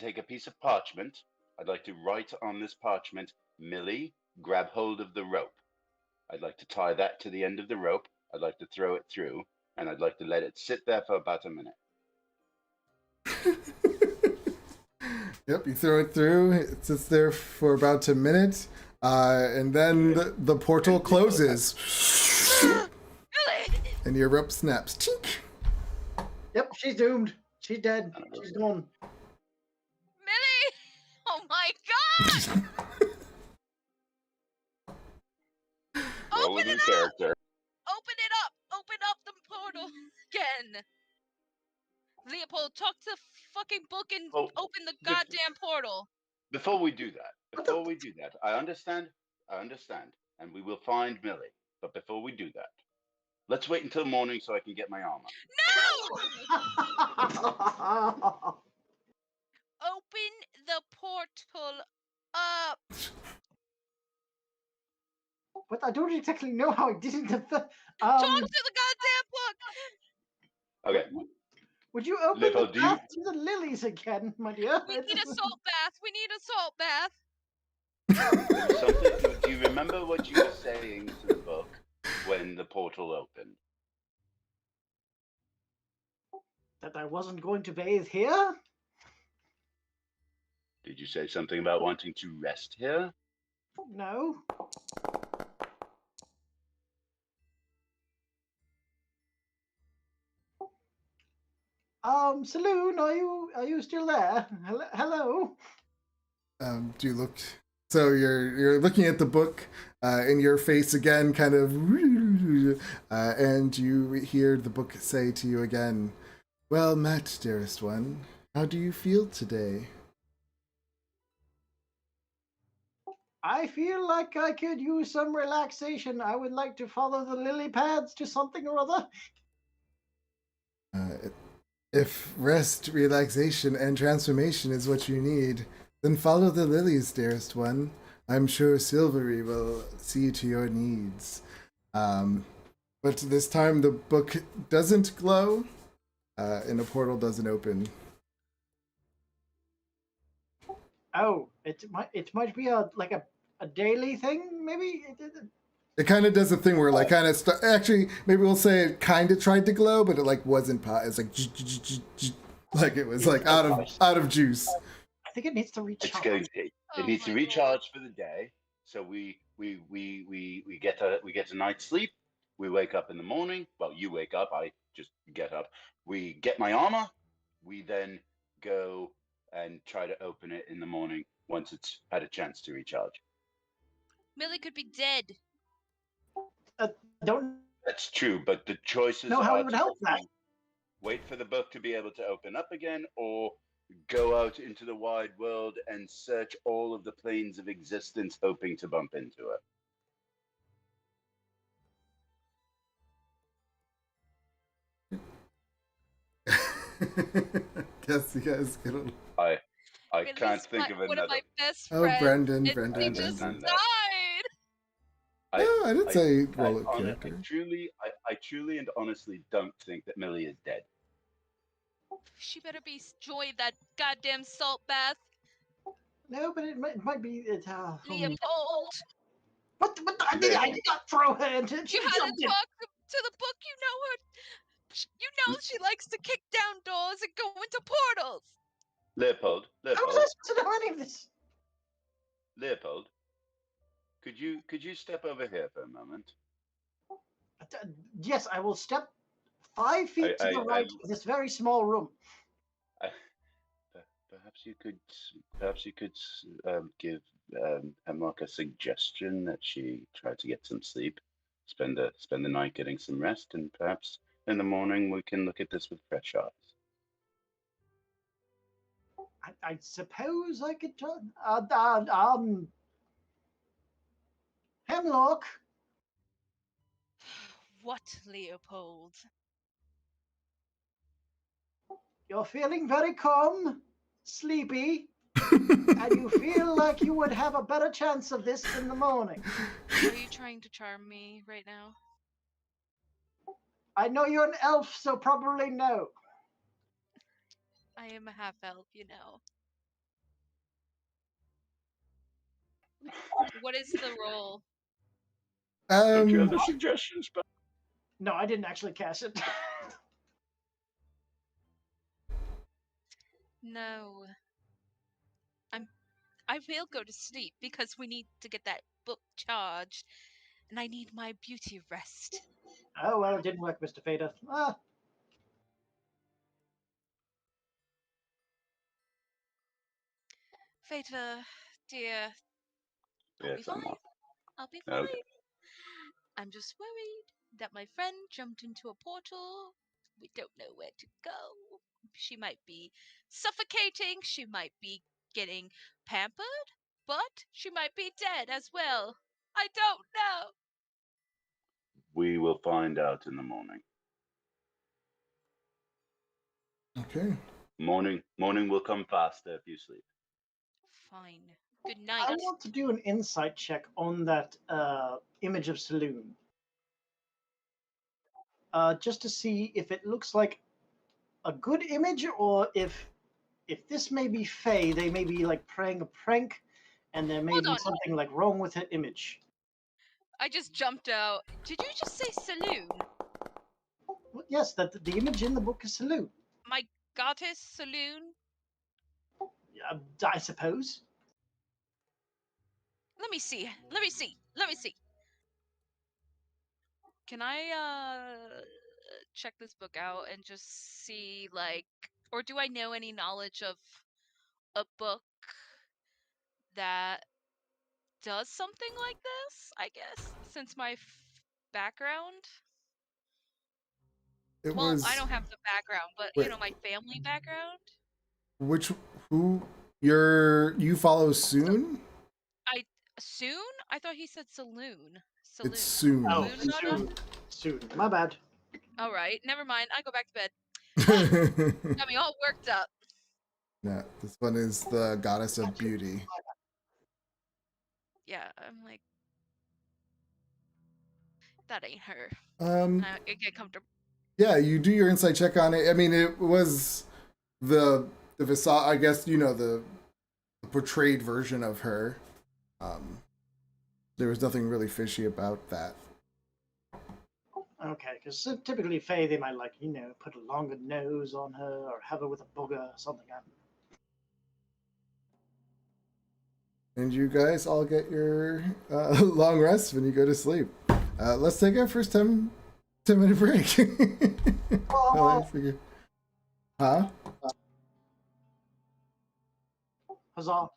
take a piece of parchment. I'd like to write on this parchment, Millie, grab hold of the rope. I'd like to tie that to the end of the rope. I'd like to throw it through, and I'd like to let it sit there for about a minute. Yep, you throw it through. It sits there for about a minute, and then the portal closes, and your rope snaps. Chink. Yep, she's doomed. She's dead. She's gone. Millie! Oh my god! Roll Open a it new up! character. Open it up! Open up the portal again! Leopold, talk to the fucking book and Oh, open the goddamn portal. Before we do that, I understand, and we will find Millie. But before we do that, let's wait until morning so I can get my armor. No! Open the portal up. But I don't exactly know how I did it. Talk to the goddamn book. Okay. Would you open Leopold, the bath to the lilies again, my dear? We need a salt bath. We need a salt bath. Do you remember what you were saying to the book when the portal opened? That I wasn't going to bathe here? Did you say something about wanting to rest here? No. Saloon, are you still there? Hello? Do you look? So you're looking at the book, in your face again, kind of, and you hear the book say to you again, "Well met, dearest one. How do you feel today?" I feel like I could use some relaxation. I would like to follow the lily pads to something or other. If rest, relaxation, and transformation is what you need, then follow the lilies, dearest one. I'm sure Silvery will see to your needs. But this time the book doesn't glow, and the portal doesn't open. Oh, it might be a daily thing, maybe. It kind of does a thing where like kind of actually maybe we'll say it kind of tried to glow, but it like wasn't pot. It's like like it was like out of juice. I think it needs to It's recharge. going to. It Oh needs to my recharge for the day. So we get a night's sleep. We wake up in the morning. Well, you wake up. I just get up. We get my armor. We then go and try to open it in the morning once it's had a chance to recharge. Millie could be dead. Don't That's true, but the choices know how are it would to help that. wait for the book to be able to open up again, or go out into the wide world and search all of the planes of existence, hoping to bump into it. Guess you guys get a... I Millie's can't think of one of another. my best Oh, friends. Brendan, and Brendan, she I just Brendan. understand that. died. No, I didn't say roll a I character. truly and honestly don't think that Millie is dead. She better be enjoying that goddamn salt bath. No, but it might be it. Leopold, But I did not throw her into it. She you had to jumped in. talk to the book. You know her. You know she likes to kick down doors and go into portals. Leopold, How was I supposed to know any of this? Leopold, could you step over here for a moment? Yes, I will step 5 feet to the right of this very small room. Perhaps you could give Hemlock a suggestion that she try to get some sleep, spend the night getting some rest, and perhaps in the morning we can look at this with fresh eyes. I suppose I could try. Hemlock. What, Leopold? You're feeling very calm, sleepy, and you feel like you would have a better chance of this in the morning. Are you trying to charm me right now? I know you're an elf, so probably no. I am a half elf, you know. What is the role? Don't you have a suggestion spell? No, I didn't actually cast it. No. I will go to sleep because we need to get that book charged, and I need my beauty rest. Oh, well, it didn't work, Mr. Fader. Feta, dear, I'll be Yes, fine. Hemlock. I'll be fine. Okay. I'm just worried that my friend jumped into a portal. We don't know where to go. She might be suffocating. She might be getting pampered, but she might be dead as well. I don't know. We will find out in the morning. Okay. Morning will come faster if you sleep. Fine. Good night. I want to do an insight check on that image of Saloon. Just to see if it looks like a good image, or if this may be Fae, they may be like playing a prank, and there may Hold be on. something like wrong with that image. I just jumped out. Did you just say saloon? Well, yes, that the image in the book is Saloon. My goddess saloon? I suppose. Let me see. Let me see. Let me see. Can I check this book out and just see, like, or do I know any knowledge of a book that does something like this? I guess since my background. It Well, was I don't have the background, but Wait. you know, my family background. who you follow soon? Soon? I thought he said saloon. It's soon. Oh, Saloon, not soon. Soon. My bad. All right, never mind. I go back to bed. Got me all worked up. No, this one is the goddess of beauty. Yeah, I'm like, that ain't her. I get comfortable. Yeah, you do your insight check on it. I mean, it was the facade. I guess you know the portrayed version of her. There was nothing really fishy about that. Okay, because typically Fae, they might like, put a longer nose on her or have her with a booger or something. And you guys all get your long rest when you go to sleep. Let's take our first 10-minute break. Oh. Huh? Huzzah.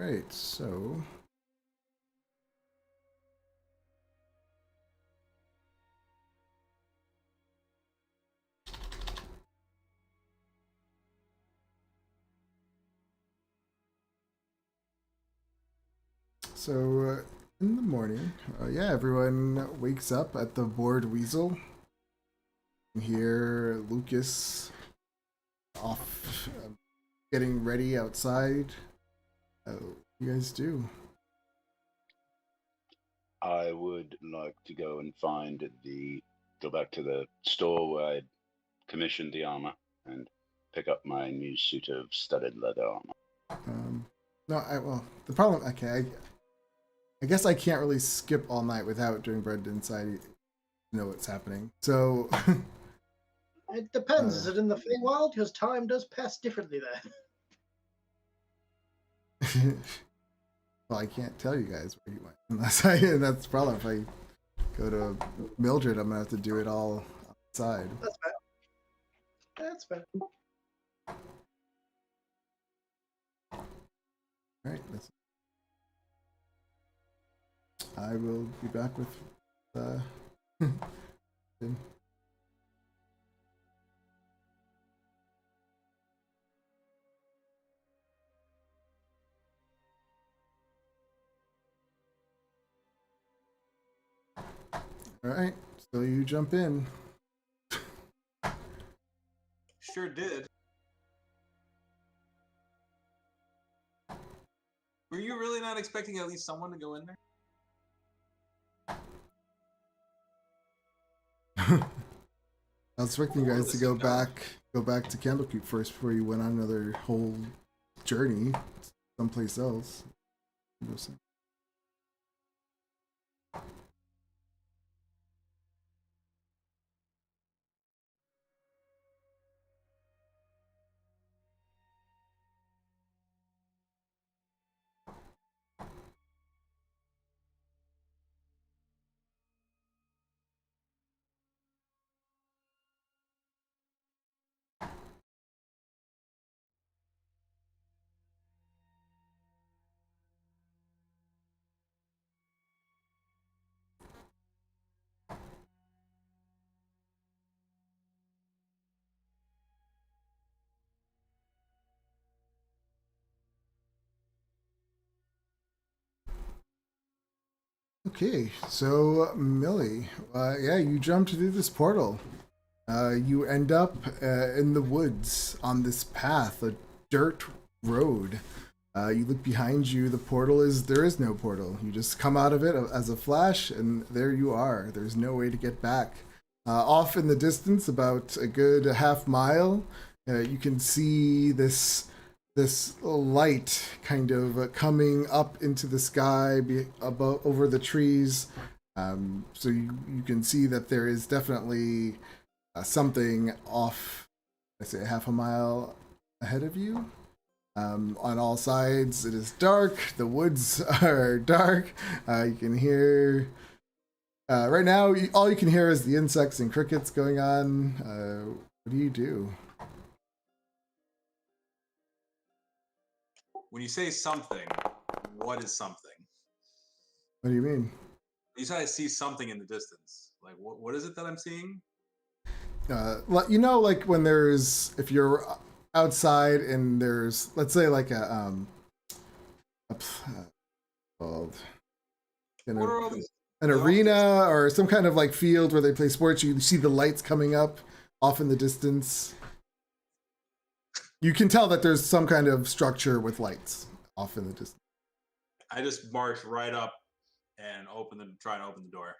Right, so in the morning, yeah, everyone wakes up at the board weasel. You hear Lucas off getting ready outside. What do you guys do? I would like to go and go back to the store where I commissioned the armor and pick up my new suit of studded leather armor. No, well, the problem, okay, I guess I can't really skip all night without doing Brendan's side. You know what's happening. So It depends. Is it in the Feywild? Because time does pass differently there. well, I can't tell you guys where he went unless that's the problem. If I go to Mildred, I'm gonna have to do it all outside. That's fair. That's fair. All right, I will be back with Tim. All right, so you jump in. Sure did. Were you really not expecting at least someone to go in there? I was expecting you guys to go back to Candlekeep first before you went on another whole journey someplace else. Okay, so Millie, yeah, you jumped through this portal. You end up in the woods on this path, a dirt road. You look behind you. There is no portal. You just come out of it as a flash, and there you are. There's no way to get back. Off in the distance, about a good half mile, you can see this light kind of coming up into the sky above over the trees. So you can see that there is definitely something off, I say, half a mile ahead of you. On all sides, it is dark. The woods are dark. You can hear right now. All you can hear is the insects and crickets going on. What do you do? When you say something, what is something? What do you mean? You said I see something in the distance. Like, what is it that I'm seeing? You know, like when if you're outside and there's, let's say, like called an arena or some kind of like field where they play sports. You see the lights coming up off in the distance. You can tell that there's some kind of structure with lights off in the distance. I just marched right up and try and open the door.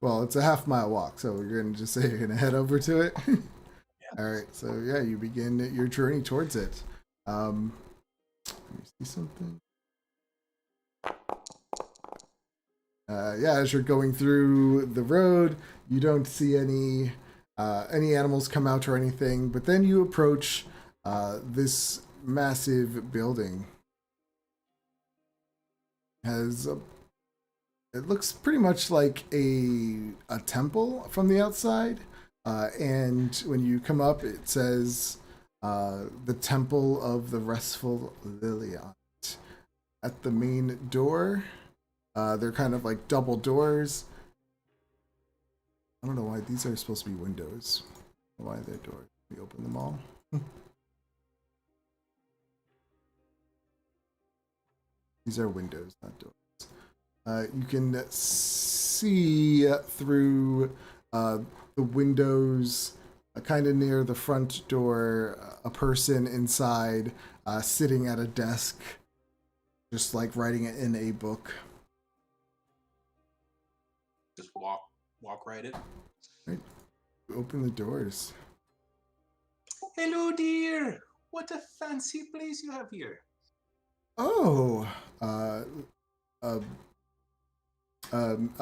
Well, it's a half-mile walk, so you're going to just say you're going to head over to it? Yeah. All right, so yeah, you begin your journey towards it. Let me see something. Yeah, as you're going through the road, you don't see any animals come out or anything, but then you approach this massive building. It looks pretty much like a temple from the outside, and when you come up, it says the Temple of the Restful Lily on it. at the main door. They're kind of like double doors. I don't know why these are supposed to be windows. Why they're doors? We open them all. These are windows, not doors. You can see through the windows, kind of near the front door, a person inside sitting at a desk, just like writing it in a book. Just walk right in. Right. Open the doors. Hello, dear. What a fancy place you have here. Oh, a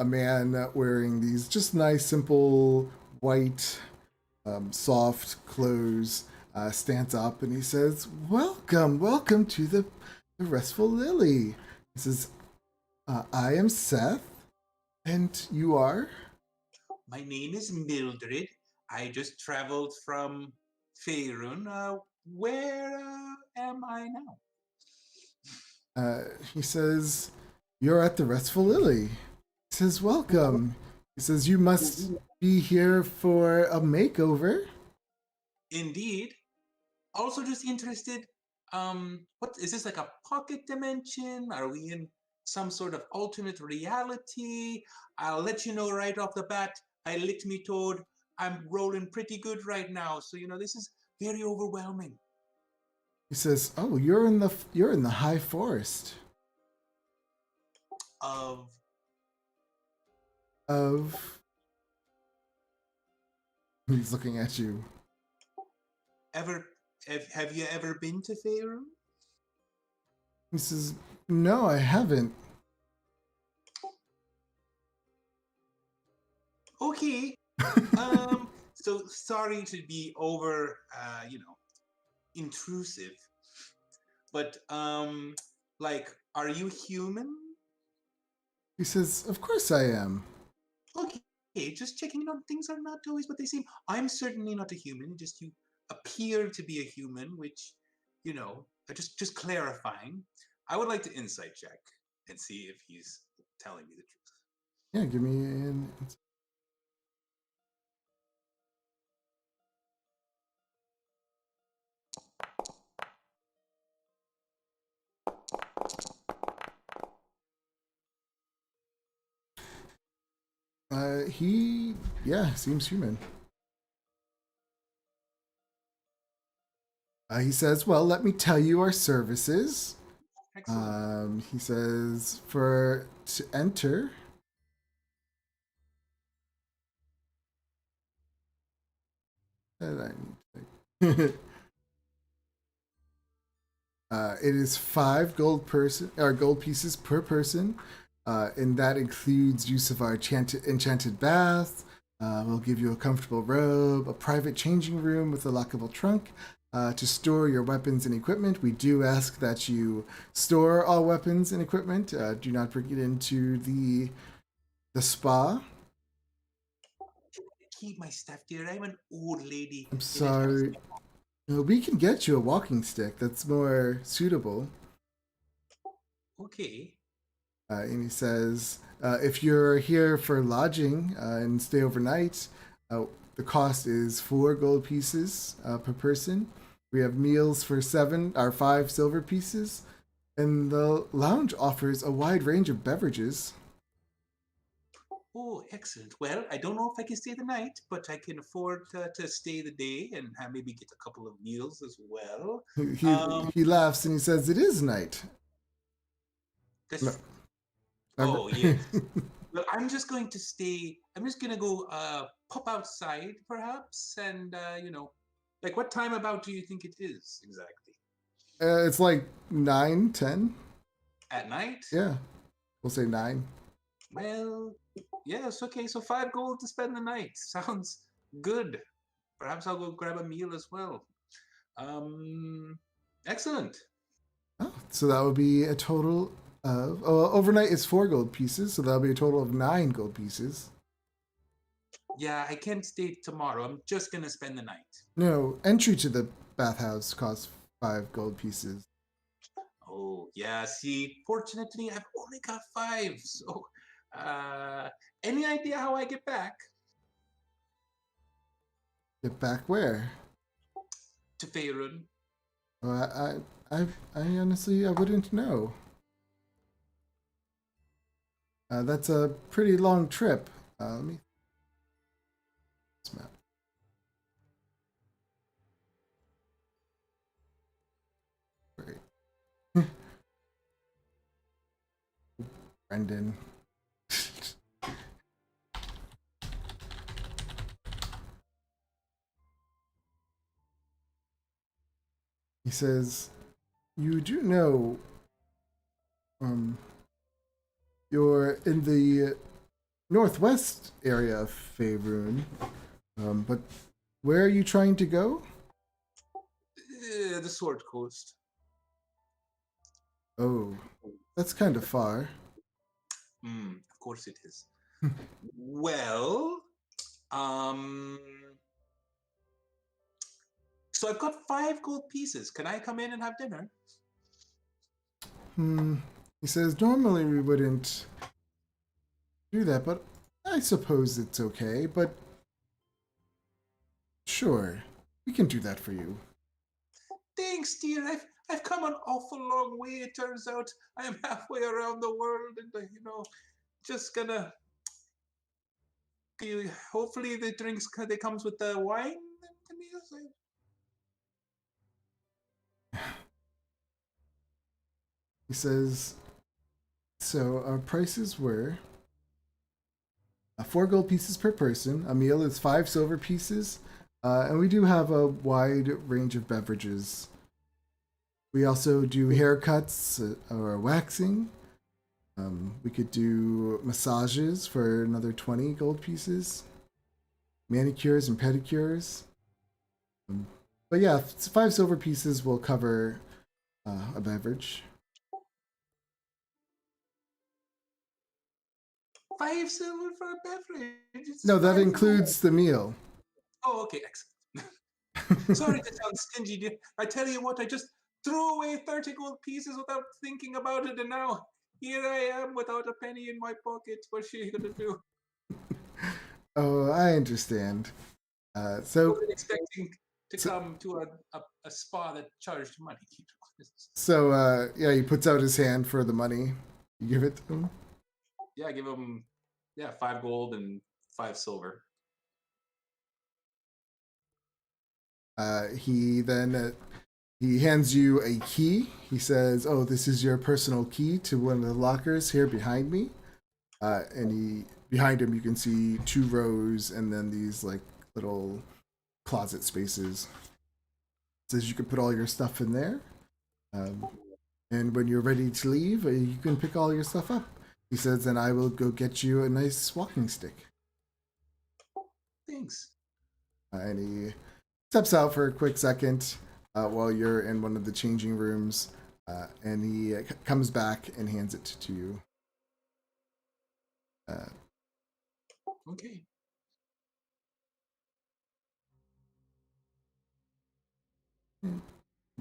man wearing these just nice, simple, white, soft clothes stands up and he says, welcome to the Restful Lily. He says, I am Seth, and you are? My name is Mildred. I just traveled from Faerun. Where am I now? He says, you're at the Restful Lily. He says, welcome. He says, you must be here for a makeover. Indeed. Also just interested, what is this, like a pocket dimension? Are we in some sort of alternate reality? I'll let you know right off the bat, I licked me toad. I'm rolling pretty good right now. So, this is very overwhelming. He says, oh, you're in the high forest. Of He's looking at you. have you ever been to Faerun? He says, no, I haven't. Okay. So sorry to be over, intrusive, but like, are you human? He says, of course I am. Okay, just checking. Things are not always what they seem. I'm certainly not a human. Just you appear to be a human, which, just clarifying. I would like to insight check and see if he's telling me the truth. Yeah, give me an. He seems human. He says, well, let me tell you our services. Excellent. He says, to enter. It is 5 gold pieces per person, and that includes use of our enchanted bath. We'll give you a comfortable robe, a private changing room with a lockable trunk to store your weapons and equipment. We do ask that you store all weapons and equipment. Do not bring it into the spa. Keep my stuff, dear. I'm an old lady. I'm sorry. We can get you a walking stick that's more suitable. Okay. And he says, if you're here for lodging and stay overnight, the cost is 4 gold pieces per person. We have meals for 5 silver pieces, and the lounge offers a wide range of beverages. Oh, excellent. Well, I don't know if I can stay the night, but I can afford to stay the day and maybe get a couple of meals as well. He laughs and he says, it is night. This, No. oh, yes. Well, I'm just going to stay. I'm just going to go pop outside, perhaps, and, like, what time about do you think it is exactly? It's like 9, 10. At night? Yeah, we'll say 9. Well, yes, okay, so 5 gold to spend the night. Sounds good. Perhaps I'll go grab a meal as well. Excellent. Oh, so that would be a total of overnight is 4 gold pieces, so that'll be a total of 9 gold pieces. Yeah, I can't stay tomorrow. I'm just gonna spend the night. No, entry to the bathhouse costs 5 gold pieces. Oh, yeah. See, fortunately, I've only got 5. So, any idea how I get back Get back where? to Faerun? I honestly, I wouldn't know. That's a pretty long trip. Let me. This map. Great. Brendan. He says, "You do know, you're in the northwest area of Faerun, but where are you trying to go?" The Sword Coast. Oh, that's kind of far. Of course it is. Well, um, so I've got 5 gold pieces. Can I come in and have dinner? He says, "Normally we wouldn't do that, but I suppose it's okay, but sure, we can do that for you." Thanks, dear. I've come an awful long way. It turns out I am halfway around the world, and just gonna. Hopefully, the drinks they comes with the wine. The meals. He says, "So our prices were 4 gold pieces per person. A meal is 5 silver pieces, and we do have a wide range of beverages. We also do haircuts or waxing. We could do massages for another 20 gold pieces, manicures and pedicures. But yeah, 5 silver pieces will cover a beverage." 5 silver for a beverage. It's No, that 5 includes the meal. Oh, okay, excellent. Sorry to sound stingy, dear. I tell you what, I just threw away 30 gold pieces without thinking about it, and now here I am without a penny in my pocket. What's she gonna do? Oh, I understand. I So wasn't expecting to so, come to a spa that charged money. yeah, he puts out his hand for the money. You give it to him. Yeah, give him 5 gold and 5 silver. He then he hands you a key. He says, "Oh, this is your personal key to one of the lockers here behind me." And behind him you can see 2 rows and then these like little closet spaces. It says you can put all your stuff in there. And when you're ready to leave, you can pick all your stuff up. He says, "And I will go get you a nice walking stick." Thanks. And he steps out for a quick second while you're in one of the changing rooms, and he comes back and hands it to you. Okay.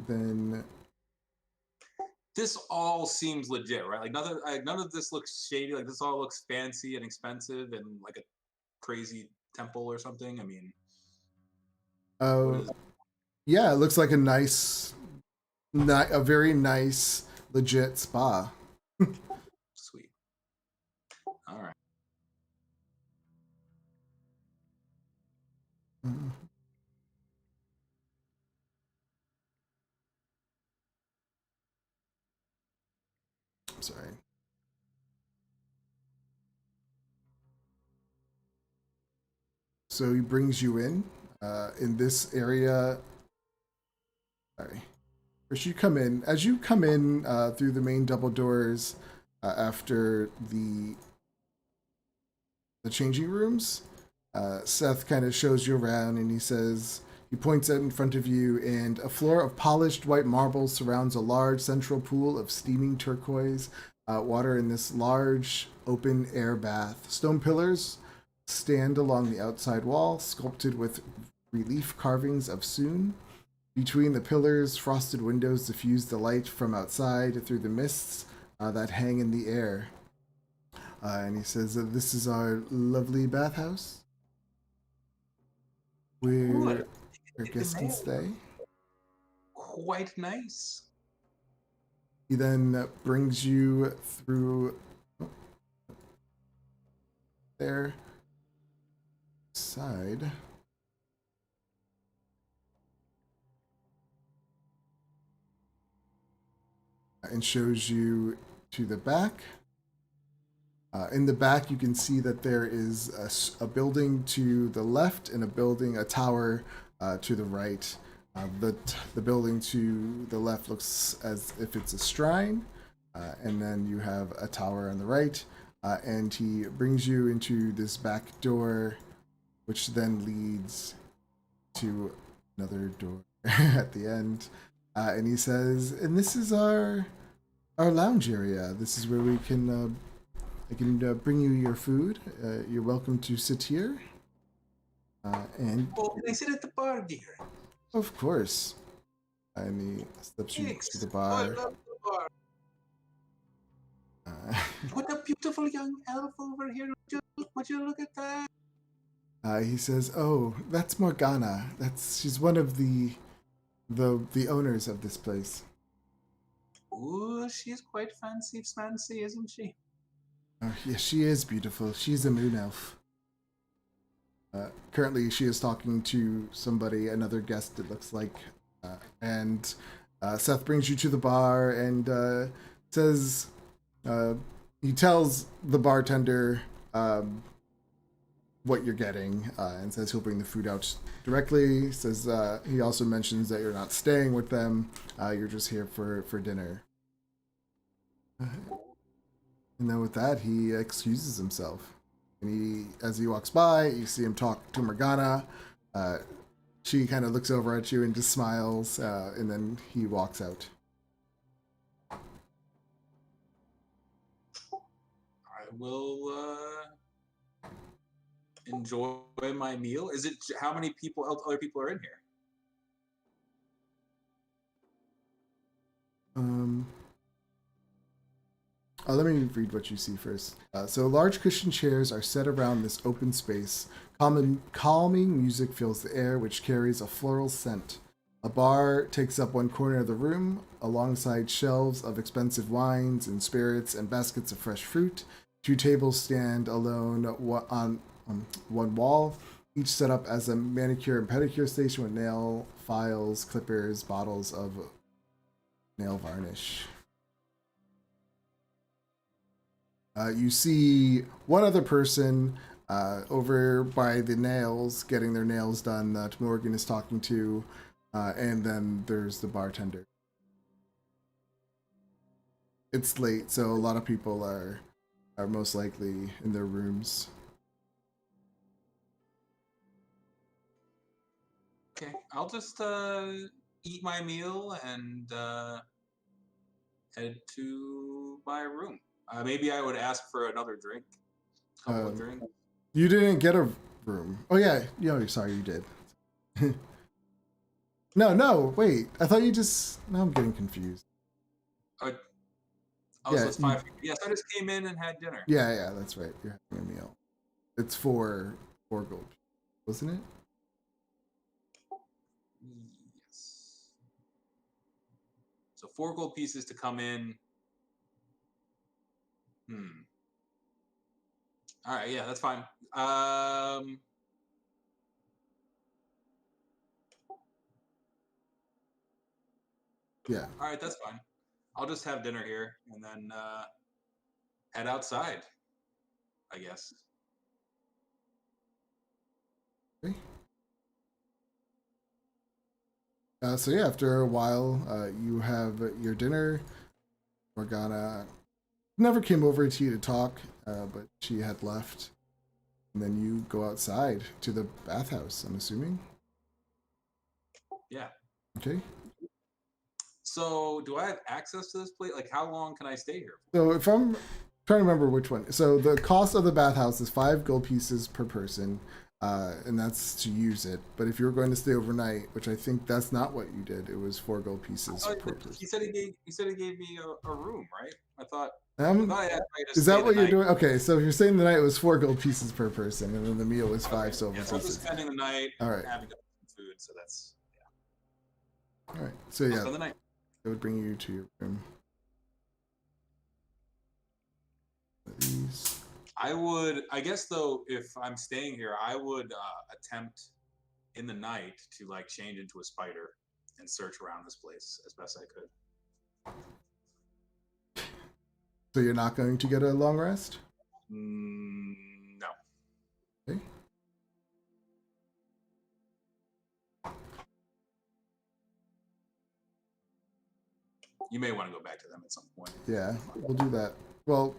Then This all seems legit, right? Like none of this looks shady. Like this all looks fancy and expensive and like a crazy temple or something. I mean, what is? yeah, it looks like a very nice, legit spa. Sweet. All right. Sorry. So he brings you in this area. Sorry. As you come in through the main double doors after the changing rooms, Seth kind of shows you around and he points out in front of you, and a floor of polished white marble surrounds a large central pool of steaming turquoise water in this large open air bath. Stone pillars stand along the outside wall, sculpted with relief carvings of Soon. Between the pillars, frosted windows diffuse the light from outside through the mists that hang in the air. And he says that this is our lovely bathhouse where our guests can stay. Quite nice. He then brings you through their side. And shows you to the back. In the back, you can see that there is a building to the left and a tower to the right. The building to the left looks as if it's a shrine, and then you have a tower on the right. And he brings you into this back door, which then leads to another door at the end. And he says, and this is our lounge area. This is where we can I can bring you your food. You're welcome to sit here. And can I sit at the bar, dear? Of course. And he steps you to the I bar. love the bar. What a beautiful young elf over here. Would you look at that? He says, "Oh, that's Morgana. She's one of the owners of this place." Ooh, she's quite fancy, isn't she? Yes, she is beautiful. She's a moon elf. Currently, she is talking to somebody, another guest, it looks like. And Seth brings you to the bar and says, he tells the bartender what you're getting and says he'll bring the food out directly. Says he also mentions that you're not staying with them. You're just here for dinner. And then with that, he excuses himself. And as he walks by, you see him talk to Morgana. She kind of looks over at you and just smiles, and then he walks out. I will enjoy my meal. Is it how many other people are in here? Let me read what you see first. So large cushioned chairs are set around this open space. Calming music fills the air, which carries a floral scent. A bar takes up one corner of the room, alongside shelves of expensive wines and spirits and baskets of fresh fruit. Two tables stand alone on one wall, each set up as a manicure and pedicure station with nail files, clippers, bottles of nail varnish. You see one other person over by the nails, getting their nails done, that Morgan is talking to, and then there's the bartender. It's late, so a lot of people are most likely in their rooms. Okay, I'll just eat my meal and head to my room. Maybe I would ask for another drink. A couple of drinks. You didn't get a room. Oh yeah, sorry, you did. No, wait. I thought you just. Now I'm getting confused. So Yeah, it's 5. Yes, I just came in and had dinner. Yeah, that's right. You're having a meal. It's 4 gold, wasn't it? Yes. So 4 gold pieces to come in. All right, yeah, that's fine. Yeah. All right, that's fine. I'll just have dinner here and then head outside, I guess. Okay. So yeah, after a while, you have your dinner. Morgana never came over to you to talk, but she had left. And then you go outside to the bathhouse, I'm assuming? Yeah. Okay. So do I have access to this place? Like, how long can I stay here? So if I'm trying to remember which one. So the cost of the bathhouse is 5 gold pieces per person. and that's to use it. But if you were going to stay overnight, which I think that's not what you did, it was 4 gold pieces Oh, per he person. said he gave me a room, right? I thought I had to Is stay that the what you're night. doing? Okay, so if you're saying the night, it was 4 gold pieces per person, and then the meal was 5 silver Yeah, so I'm just pieces. spending the night All and right. having some food, so that's All right. So I'll yeah, spend the night. it would bring you to your room. These. I guess though, if I'm staying here, I would attempt in the night to like change into a spider and search around this place as best I could. So you're not going to get a long rest? No. Okay. You may want to go back to them at some point. Yeah, we'll do that. Well,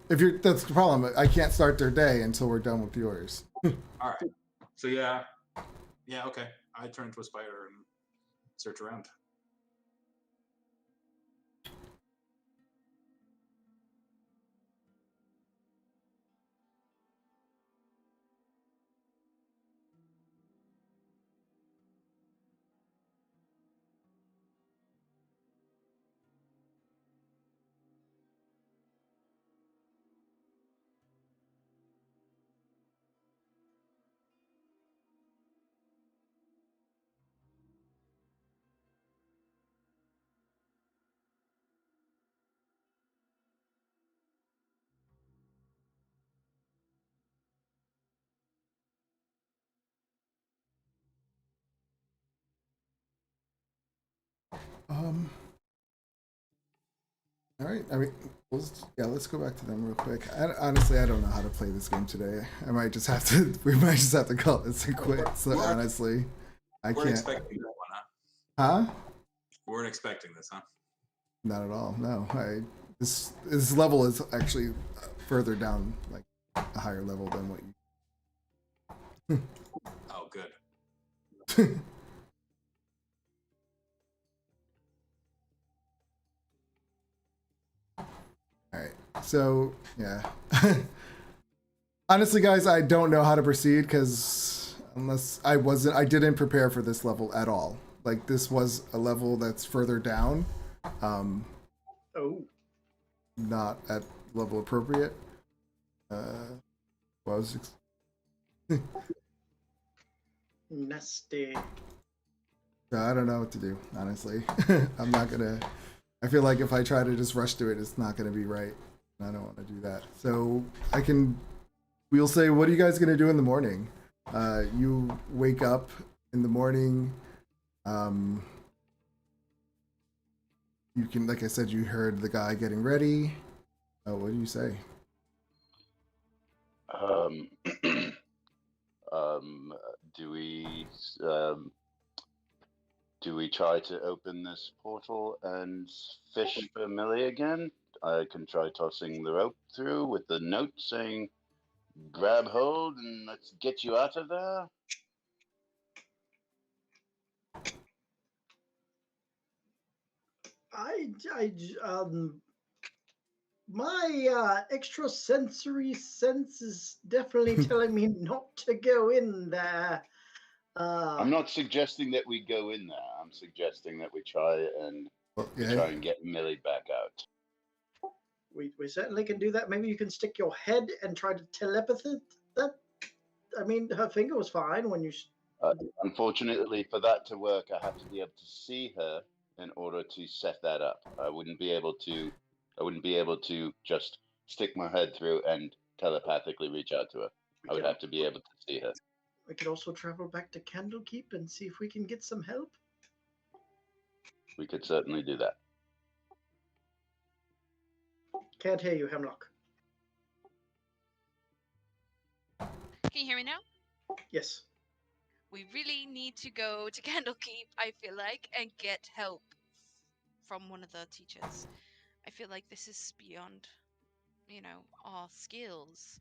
if you're, that's the problem. I can't start their day until we're done with yours. All right. So yeah, okay. I turn into a spider and search around. All right. I mean, let's go back to them real quick. Honestly, I don't know how to play this game today. I might just have to. We might just have to call this a quit. So honestly, I We're can't. expecting that one, huh? Huh? We weren't expecting this, huh? Not at all. No. This level is actually further down, like a higher level than what you. Oh, good. All right. So yeah. Honestly, guys, I don't know how to proceed because I didn't prepare for this level at all. Like this was a level that's further down, Oh, not at level appropriate. nasty. So I don't know what to do. Honestly, I'm not gonna. I feel like if I try to just rush through it, it's not gonna be right. I don't want to do that. So we'll say, what are you guys gonna do in the morning? You wake up in the morning. You can, like I said, you heard the guy getting ready. What do you say? Do we try to open this portal and fish for Millie again? I can try tossing the rope through with the note saying, "Grab hold and let's get you out of there." My extrasensory sense is definitely telling me not to go in there. I'm not suggesting that we go in there. I'm suggesting that we try and get Millie back out. We certainly can do that. Maybe you can stick your head and try to telepathy that. I mean, her finger was fine when you. Unfortunately, for that to work, I have to be able to see her in order to set that up. I wouldn't be able to just stick my head through and telepathically reach out to her. I would have to be able to see her. We could also travel back to Candlekeep and see if we can get some help. We could certainly do that. Can't hear you, Hemlock. Can you hear me now? Yes. We really need to go to Candlekeep, I feel like, and get help from one of the teachers. I feel like this is beyond, our skills.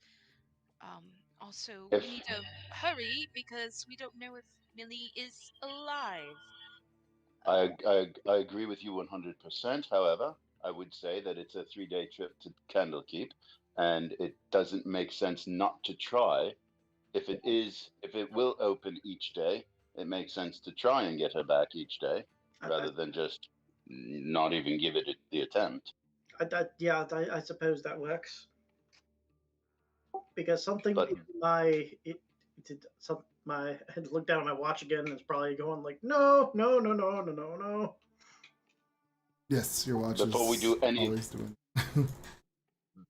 Also, we need to hurry because we don't know if Millie is alive. I agree with you 100%. However, I would say that it's a 3-day trip to Candlekeep, and it doesn't make sense not to try if it will open each day, it makes sense to try and get her back each day rather than just not even give it the attempt. I suppose that works. Because something But- in my I had to look down at my watch again and it's probably going like no. Yes, your watch Before we is do any- always doing.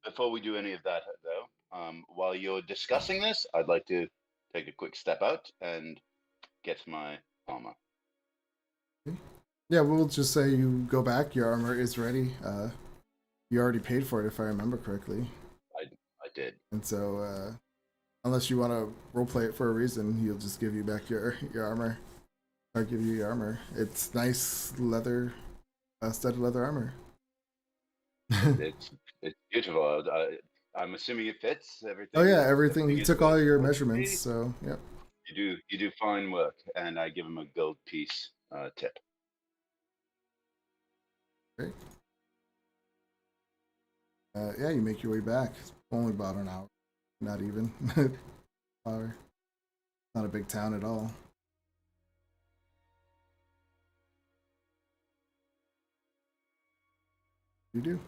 Before we do any of that, though, while you're discussing this, I'd like to take a quick step out and get my armor. Yeah, we'll just say you go back. Your armor is ready. You already paid for it, if I remember correctly. I did. And so, unless you want to roleplay it for a reason, he'll just give you back your armor, or give you your armor. It's nice leather, studded leather armor. It's beautiful. I'm assuming it fits everything. Oh yeah, everything. He is took all what your it would measurements, be. so yep. You do fine work, and I give him a gold piece tip. Great. Yeah, you make your way back. It's only about an hour, not even. Hour. Not a big town at all. You do.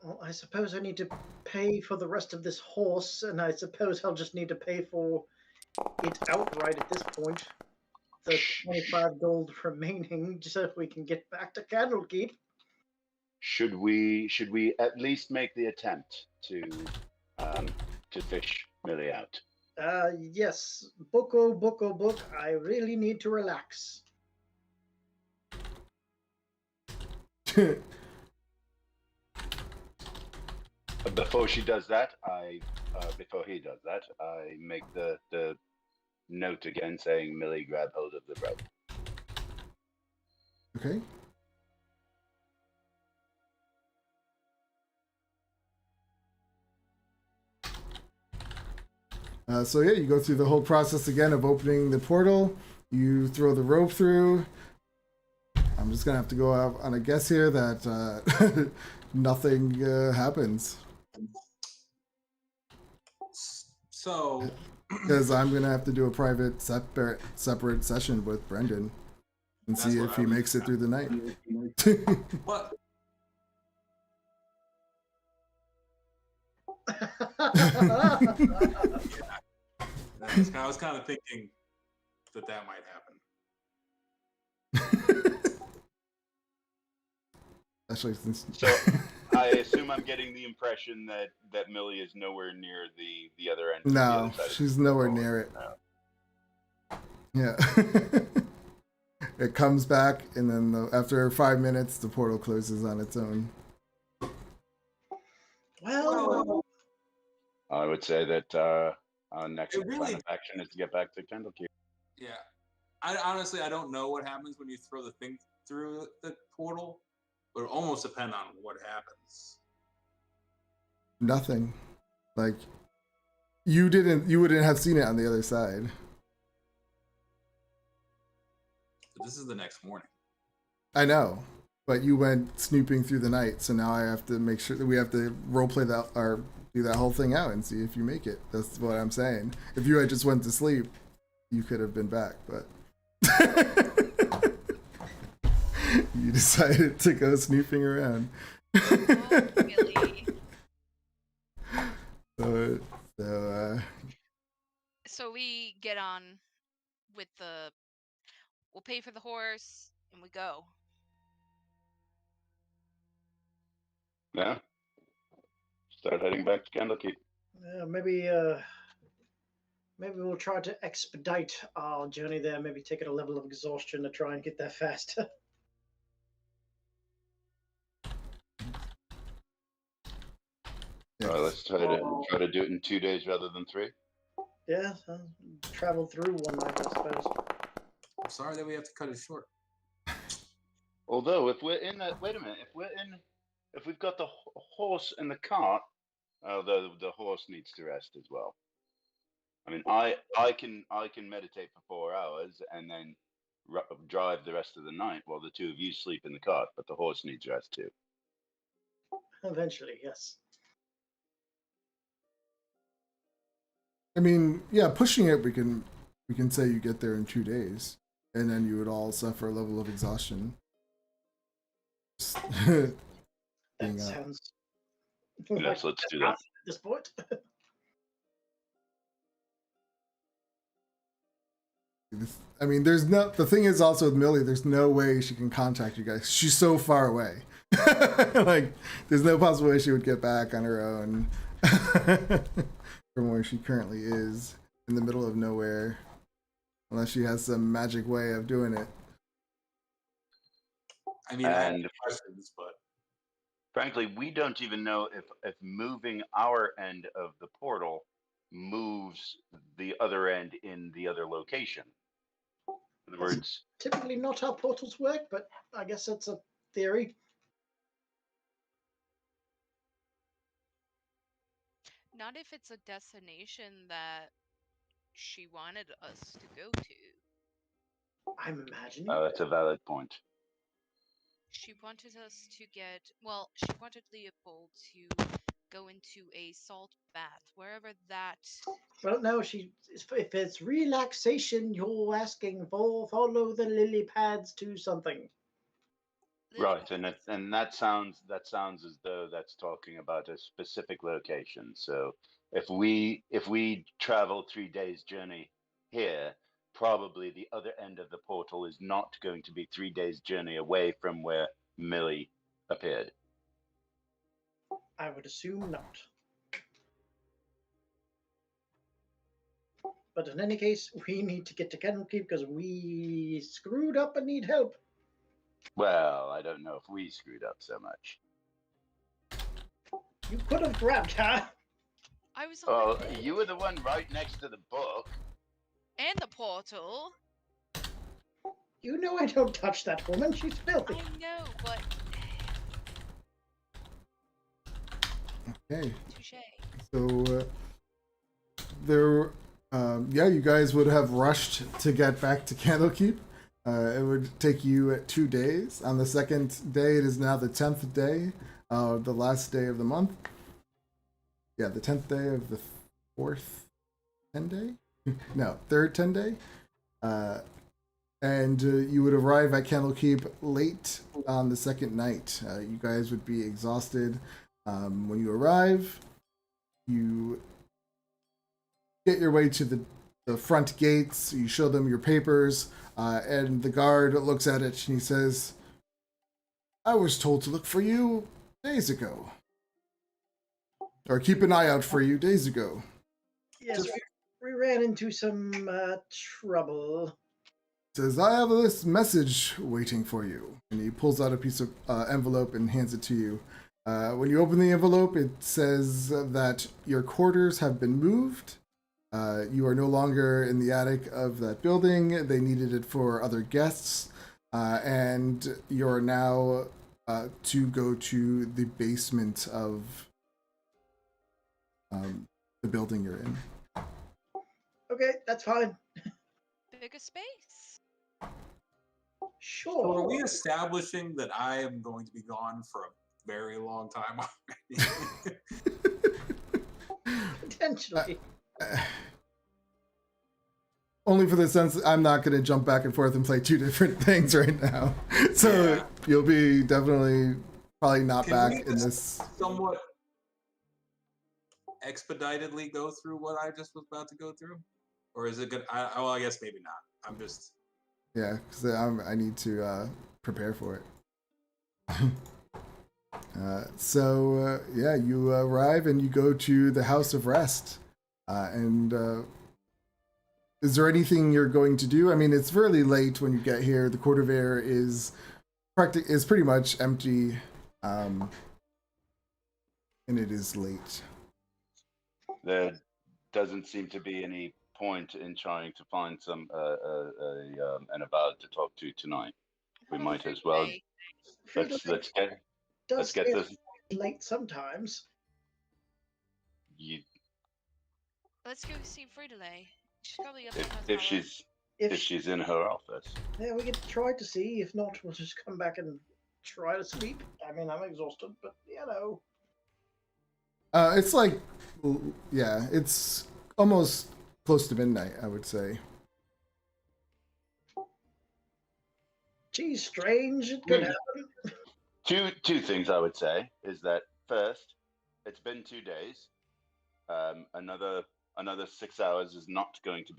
Well, I suppose I need to pay for the rest of this horse, and I suppose I'll just need to pay for it outright at this point. The 25 gold remaining, just so we can get back to Candlekeep. Should we at least make the attempt to fish Millie out? Yes. Book. I really need to relax. Before she does that, before he does that, I make the note again saying, "Millie, grab hold of the rope." Okay. So yeah, you go through the whole process again of opening the portal. You throw the rope through. I'm just gonna have to go out on a guess here that nothing happens. So, Because I'm gonna have to do a private separate session with Brendan and That's see what if I he was makes it through the night. what? I was kind of thinking that might happen. Especially since So I assume I'm getting the impression that Millie is nowhere near the other end. no, the other side of she's the nowhere portal. near it. No. Yeah. It comes back, and then after 5 minutes, the portal closes on its own. Well, I would say that our next It really- plan of action is to get back to Candlekeep. Yeah. I don't know what happens when you throw the thing through the portal, but it almost depend on what happens. Nothing. Like you wouldn't have seen it on the other side. But this is the next morning. I know, but you went snooping through the night, so now I have to make sure that we have to roleplay that or do that whole thing out and see if you make it. That's what I'm saying. If you had just went to sleep, you could have been back, but you decided to go snooping around. Oh, really? So we get on with we'll pay for the horse and we go. Yeah. Start heading back to Candlekeep. maybe we'll try to expedite our journey there. Maybe take it a level of exhaustion to try and get there faster. All right, let's try to do it in 2 days rather than 3. Yeah, travel through one night, I suppose. I'm sorry that we have to cut it short. Although, if we're in that, wait a minute, if we've got the horse and the cart, the horse needs to rest as well. I mean, I can meditate for 4 hours and then drive the rest of the night while the two of you sleep in the cart, but the horse needs rest too. Eventually, yes. I mean, yeah, pushing it, we can say you get there in 2 days, and then you would all suffer a level of exhaustion. That Being up. sounds Yes, let's do that. at this point. I mean, the thing is also with Millie, there's no way she can contact you guys. She's so far away. Like, there's no possible way she would get back on her own from where she currently is in the middle of nowhere, unless she has some magic way of doing it. I mean, I have And questions, but frankly, we don't even know if moving our end of the portal moves the other end in the other location. In other words, Typically not how portals work, but I guess that's a theory. Not if it's a destination that she wanted us to go to. I'm imagining. that's a valid point. She wanted us to get, well, she wanted Leopold to go into a salt bath, wherever that. Well, no, if it's relaxation you're asking for, follow the lily pads to something. Right, and that sounds as though that's talking about a specific location. So if we travel 3 days journey here, probably the other end of the portal is not going to be 3 days journey away from where Millie appeared. I would assume not. But in any case, we need to get to Candlekeep because we screwed up and need help. Well, I don't know if we screwed up so much. You could have grabbed her. I was on Oh, the bed. you were the one right next to the book. And the portal. You know I don't touch that woman. She's filthy. I know, but Okay. touche. So you guys would have rushed to get back to Candlekeep. It would take you 2 days. On the second day, it is now the 10th day, the last day of the month. Yeah, the 10th day of the fourth 10 day? No, third 10 day. And you would arrive at Candlekeep late on the second night. You guys would be exhausted. When you arrive, you get your way to the front gates. You show them your papers, and the guard looks at it and he says, "I was told to look for you days ago, or keep an eye out for you days ago." Yes, we ran into some trouble. Says, "I have this message waiting for you," and he pulls out a piece of envelope and hands it to you. When you open the envelope, it says that your quarters have been moved. You are no longer in the attic of that building. They needed it for other guests. And you're now to go to the basement of the building you're in. Okay, that's fine. Bigger space. Sure. So are we establishing that I am going to be gone for a very long time already? Potentially. Only for the sense I'm not going to jump back and forth and play two different things right now. So Yeah. you'll be definitely probably not Can back we in just this. somewhat expeditedly go through what I just was about to go through? Or is it good? Well, I guess maybe not. I'm just... Yeah, because I need to prepare for it. You arrive and you go to the House of Rest. Is there anything you're going to do? I mean, it's really late when you get here. The Court of Air is pretty much empty, and it is late. There doesn't seem to be any point in trying to find an about to talk to tonight. We might as well. Let's get this. Late sometimes. Let's go see Frida-Lay. She's probably up in her If tower. she's in her office. Yeah, we could try to see. If not, we'll just come back and try to sleep. I mean, I'm exhausted, but you know. It's like, yeah, it's almost close to midnight, I would say. Geez, strange. It could happen. Two things I would say is that first, it's been 2 days. Another 6 hours is not going to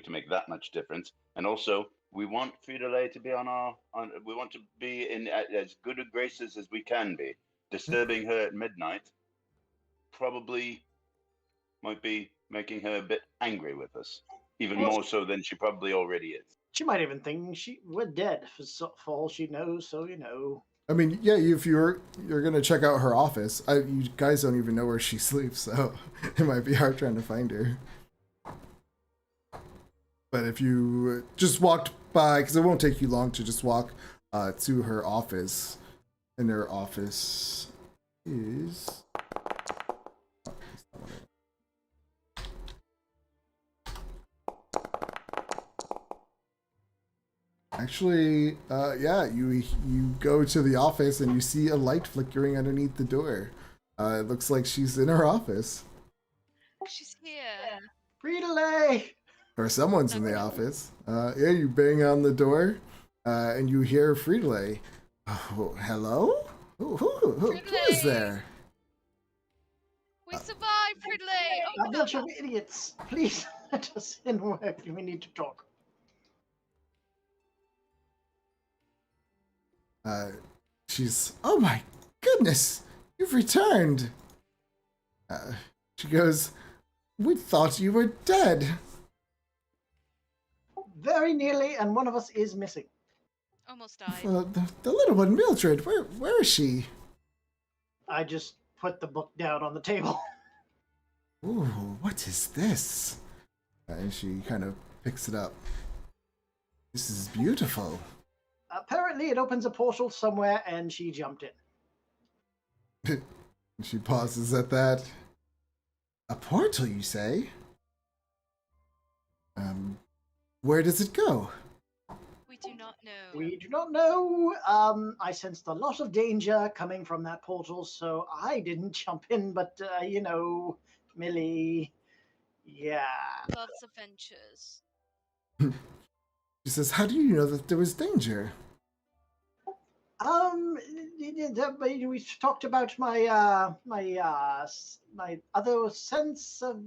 make that much difference. And also, we want Frida to be we want to be in as good a graces as we can be. Disturbing her at midnight probably might be making her a bit angry with us, even more so than she probably already is. She might even think we're dead for all she knows. So I mean, yeah, if you're gonna check out her office, you guys don't even know where she sleeps, so it might be hard trying to find her. But if you just walked by, because it won't take you long to just walk to her office, and her office is. Actually, yeah, you go to the office and you see a light flickering underneath the door. It looks like she's in her office. She's here. Frida! Or someone's in the office. Yeah, you bang on the door, and you hear Frida. Oh, hello? Who is there? We survived, Fridley! A bunch of idiots. Please let us in where we need to talk. She's, oh my goodness, you've returned. She goes, we thought you were dead. Very nearly, and one of us is missing. Almost died. The little one, Mildred, where is she? I just put the book down on the table. Ooh, what is this? And she kind of picks it up. This is beautiful. Apparently, it opens a portal somewhere, and she jumped in. She pauses at that. A portal, you say? Where does it go? We do not know. We do not know. I sensed a lot of danger coming from that portal, so I didn't jump in, but, Millie, yeah. Loves adventures. She says, how do you know that there was danger? We talked about my my other sense of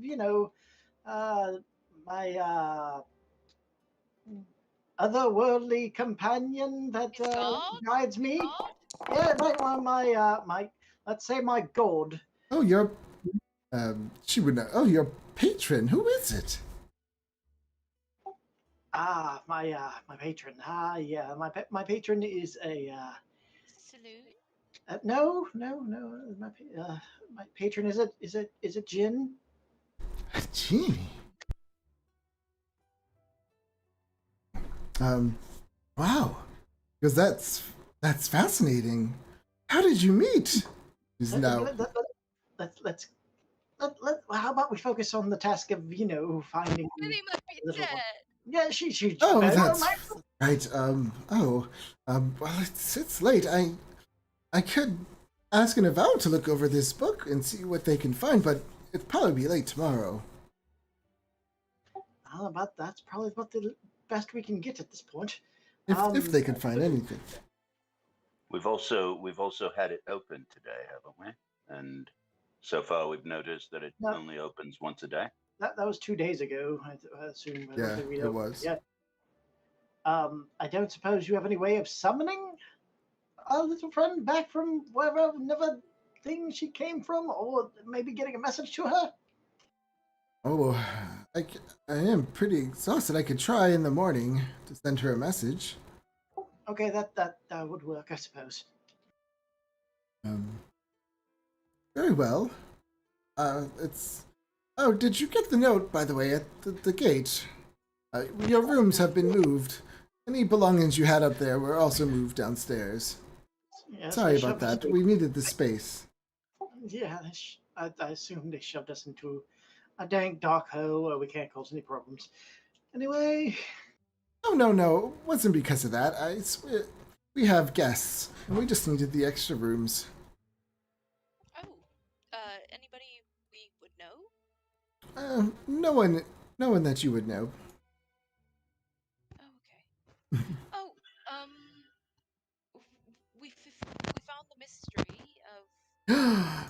my otherworldly companion that guides me. Yeah, my let's say my god. Oh, your she would know. Oh, your patron. Who is it? My patron. Yeah, my patron is a Saloon? no. My patron is it Jin? A genie. Wow. Because that's fascinating. How did you meet? She's now. Let's how about we focus on the task of finding. Millie might be dead. Yeah, she. Oh, that's right. Well, it's late. I could ask an Avowed to look over this book and see what they can find, but it'd probably be late tomorrow. That's probably about the best we can get at this point. If they could find anything. We've also had it open today, haven't we? And so far we've noticed that it only opens once a day. That was 2 days ago, I assume. Yeah, it was. Yeah. I don't suppose you have any way of summoning our little friend back from wherever thing she came from, or maybe getting a message to her? Oh, I am pretty exhausted. I could try in the morning to send her a message. Okay, that would work, I suppose. Very well. Oh, did you get the note, by the way, at the gate? Your rooms have been moved. Any belongings you had up there were also moved downstairs. Yes, Sorry about that. We needed the space. Yeah, I assume they shoved us into a dank dark hole where we can't cause any problems. Anyway... Oh, no. It wasn't because of that. We have guests, and we just needed the extra rooms. Oh, anybody we would know? No one that you would know. Oh, okay. Oh, we found the mystery of.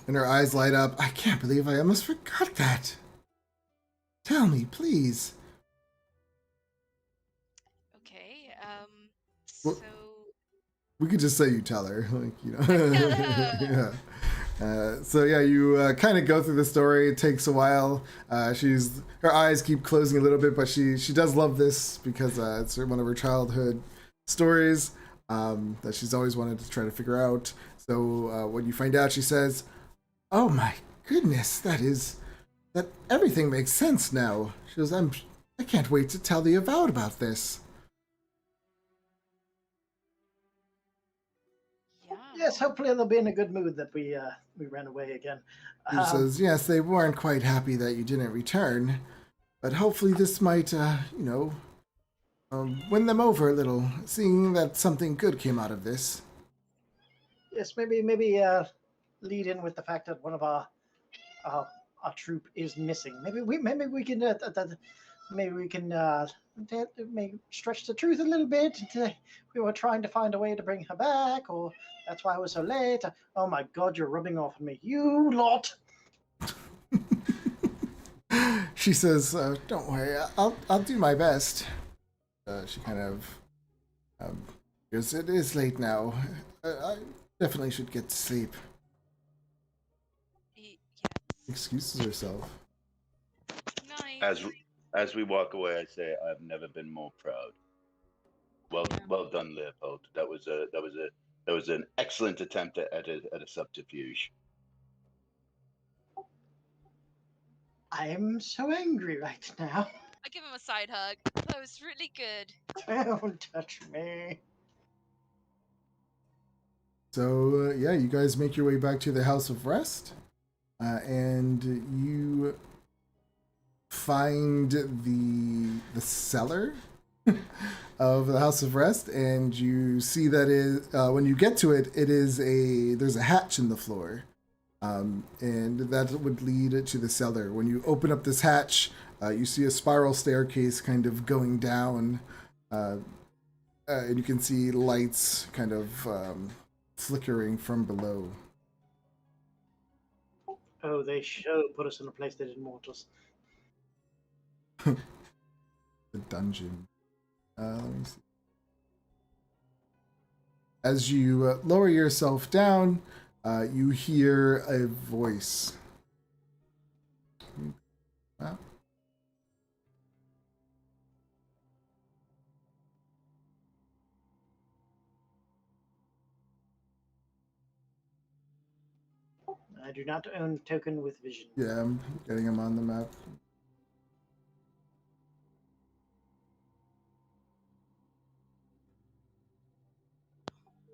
And her eyes light up. I can't believe I almost forgot that. Tell me, please. Okay. Well, So. we could just say you tell her, like, you know. Yeah. So yeah, you kind of go through the story. It takes a while. Her eyes keep closing a little bit, but she does love this because it's one of her childhood stories that she's always wanted to try to figure out. So when you find out, she says, "Oh my goodness, that everything makes sense now." She goes, I can't wait to tell the Avowed about this." Yeah. Yes, hopefully they'll be in a good mood that we ran away again. She says, "Yes, they weren't quite happy that you didn't return, but hopefully this might, win them over a little, seeing that something good came out of this." Yes, maybe lead in with the fact that one of our troop is missing. Maybe we can maybe we can maybe stretch the truth a little bit. We were trying to find a way to bring her back, or that's why it was so late. Oh my God, you're rubbing off on me, you lot. She says, "Don't worry, I'll do my best." She kind of goes, "It is late now. I definitely should get to sleep." Yes. Excuses herself. Nice. As we walk away, I say, "I've never been more proud." Well done, Leopold. That was an excellent attempt at a subterfuge. I'm so angry right now. I give him a side hug. That was really good. Don't touch me. So yeah, you guys make your way back to the House of Rest, and you find the cellar of the House of Rest, and you see that when you get to it, there's a hatch in the floor, and that would lead to the cellar. When you open up this hatch, you see a spiral staircase kind of going down, and you can see lights kind of flickering from below. Oh, they put us in a place they didn't want us. The dungeon. Let me see. As you lower yourself down, you hear a voice. Wow. I do not own token with vision. Yeah, I'm getting him on the map.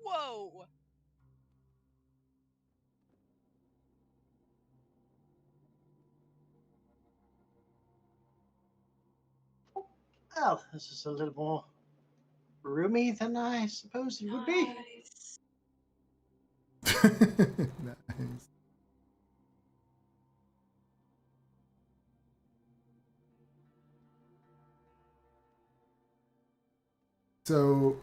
Whoa. Well, this is a little more roomy than I suppose it would be. Nice. Nice. So,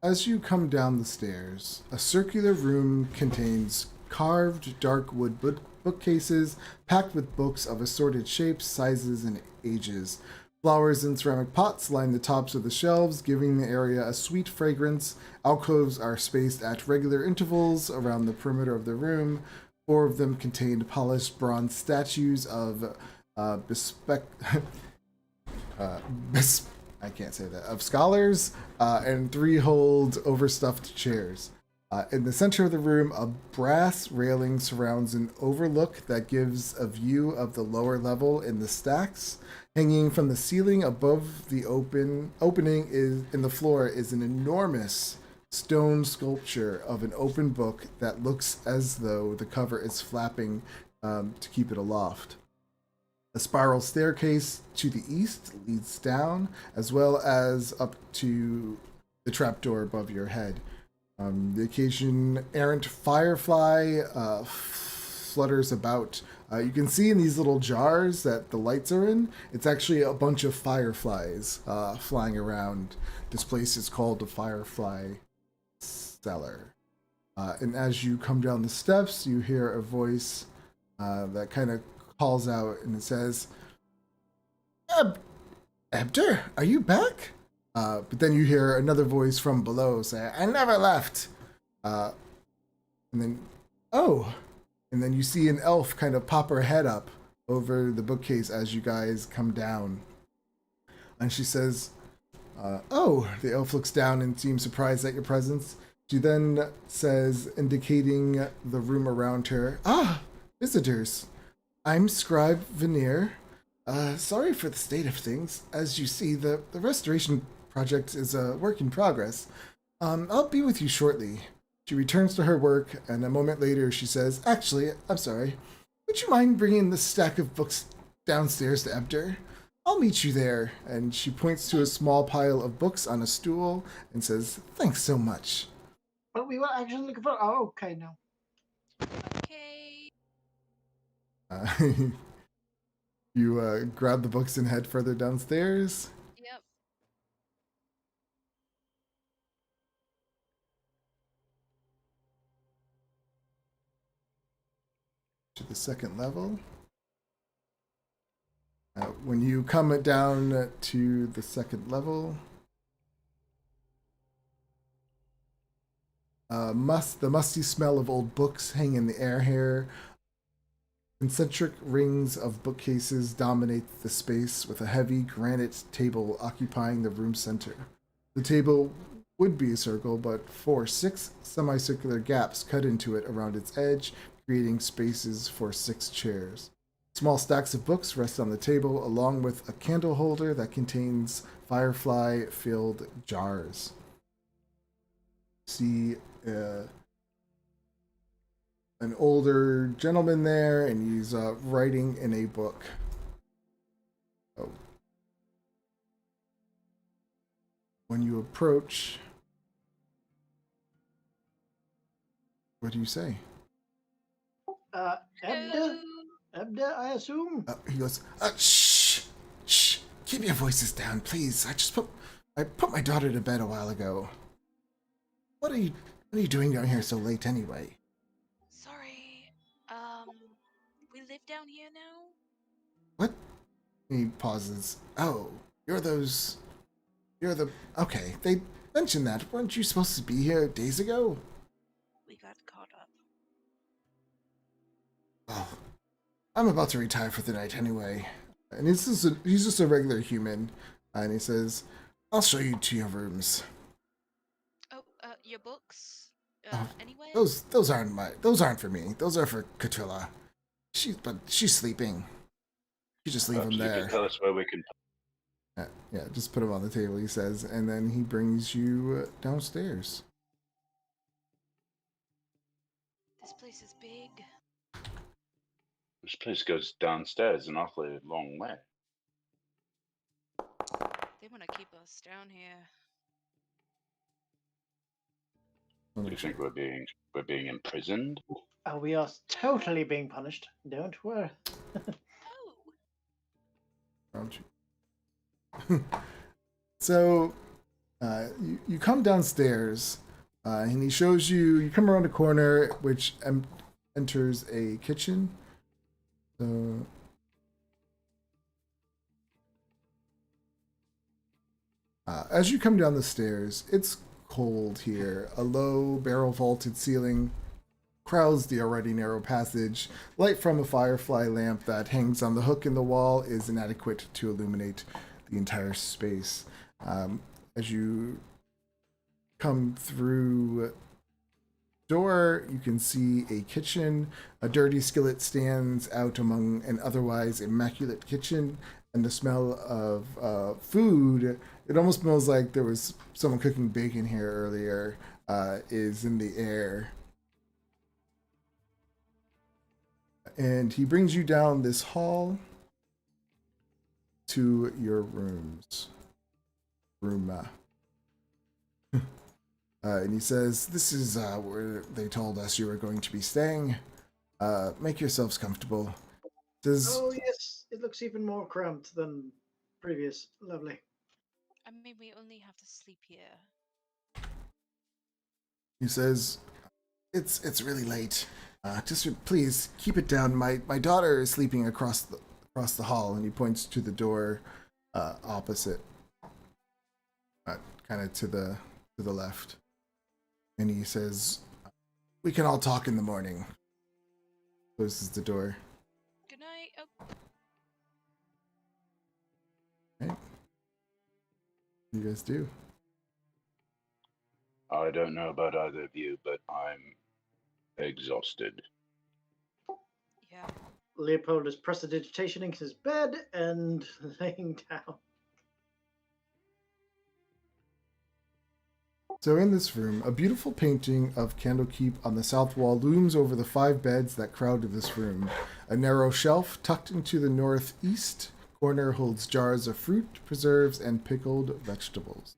as you come down the stairs, a circular room contains carved dark wood bookcases packed with books of assorted shapes, sizes, and ages. Flowers in ceramic pots line the tops of the shelves, giving the area a sweet fragrance. Alcoves are spaced at regular intervals around the perimeter of the room. 4 of them contained polished bronze statues of I can't say that, of scholars, and 3 hold overstuffed chairs. In the center of the room, a brass railing surrounds an overlook that gives a view of the lower level in the stacks. Hanging from the ceiling above the opening in the floor is an enormous stone sculpture of an open book that looks as though the cover is flapping to keep it aloft. A spiral staircase to the east leads down, as well as up to the trapdoor above your head. The occasion errant firefly flutters about You can see in these little jars that the lights are in, it's actually a bunch of fireflies flying around. This place is called the Firefly Cellar. And as you come down the steps, you hear a voice that kind of calls out and it says, Ebder, are you back? But then you hear another voice from below say, I never left. And then, oh. And then you see an elf kind of pop her head up over the bookcase as you guys come down. And she says, oh, the elf looks down and seems surprised at your presence. She then says, indicating the room around her, visitors. I'm Scribe Veneer. Sorry for the state of things. As you see, the restoration project is a work in progress. I'll be with you shortly. She returns to her work, and a moment later she says, actually, I'm sorry. Would you mind bringing the stack of books downstairs to Ebder? I'll meet you there. And she points to a small pile of books on a stool and says, thanks so much. But we were actually looking for. Oh, okay, no. Okay. You grab the books and head further downstairs. Yep. To the second level. When you come down to the second level, the musty smell of old books hang in the air here. Concentric rings of bookcases dominate the space, with a heavy granite table occupying the room's center. The table would be a circle, but 6 semicircular gaps cut into it around its edge, creating spaces for 6 chairs. Small stacks of books rest on the table, along with a candle holder that contains firefly-filled jars. See an older gentleman there, and he's writing in a book. Oh. When you approach, what do you say? Ebda? Ebda, I assume? He goes, shh, shh, keep your voices down, please. I put my daughter to bed a while ago. What are you doing down here so late anyway? Sorry. We live down here now? What? He pauses. Oh, okay, they mentioned that. Weren't you supposed to be here days ago? We got caught up. Well, I'm about to retire for the night anyway. And he's just a regular human. And he says, I'll show you to your rooms. Oh, your books? Anyway? Those aren't for me. Those are for Catilla. She's sleeping. You just leave them You there. can tell us where we can. Yeah, just put them on the table, he says, and then he brings you downstairs. This place is big. This place goes downstairs an awfully long way. They want to keep us down here. Do you think we're being imprisoned? Oh, we are totally being punished. Don't worry. Oh! So, you come downstairs, and he shows you come around a corner, which enters a kitchen. So, as you come down the stairs, it's cold here. A low, barrel-vaulted ceiling crowds the already narrow passage. Light from a firefly lamp that hangs on the hook in the wall is inadequate to illuminate the entire space. As you come through door, you can see a kitchen. A dirty skillet stands out among an otherwise immaculate kitchen, and the smell of food, it almost smells like there was someone cooking bacon here earlier, is in the air. And he brings you down this hall to your rooms. And he says, this is where they told us you were going to be staying. Make yourselves comfortable. Says, Oh yes, it looks even more cramped than previous. Lovely. I mean, we only have to sleep here. he says, it's really late. Please keep it down. My daughter is sleeping across the hall, and he points to the door opposite, kind of to the left. And he says, "We can all talk in the morning." Closes the door. Good night. Oh, Right? What do you guys do? I don't know about either of you, but I'm exhausted. yeah. Leopold is prestidigitating his bed and laying down. So in this room, a beautiful painting of Candlekeep on the south wall looms over the 5 beds that crowd this room. A narrow shelf tucked into the northeast corner holds jars of fruit, preserves, and pickled vegetables.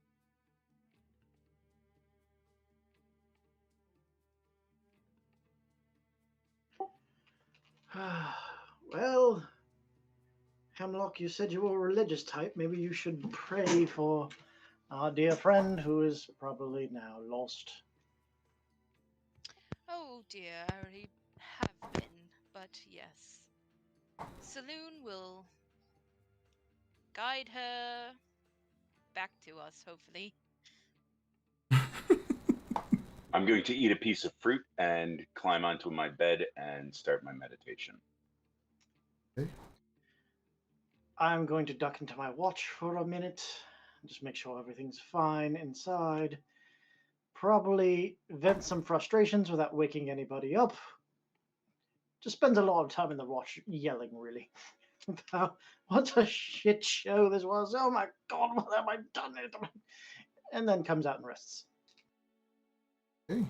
Well, Hemlock, you said you were a religious type. Maybe you should pray for our dear friend who is probably now lost. Oh dear, I already have been, but yes. Saloon will guide her back to us, hopefully. I'm going to eat a piece of fruit and climb onto my bed and start my meditation. Okay. I'm going to duck into my watch for a minute, just make sure everything's fine inside. Probably vent some frustrations without waking anybody up. Just spend a lot of time in the watch yelling, really, about what a shit show this was. Oh my god, what have I done? And then comes out and rests. Okay.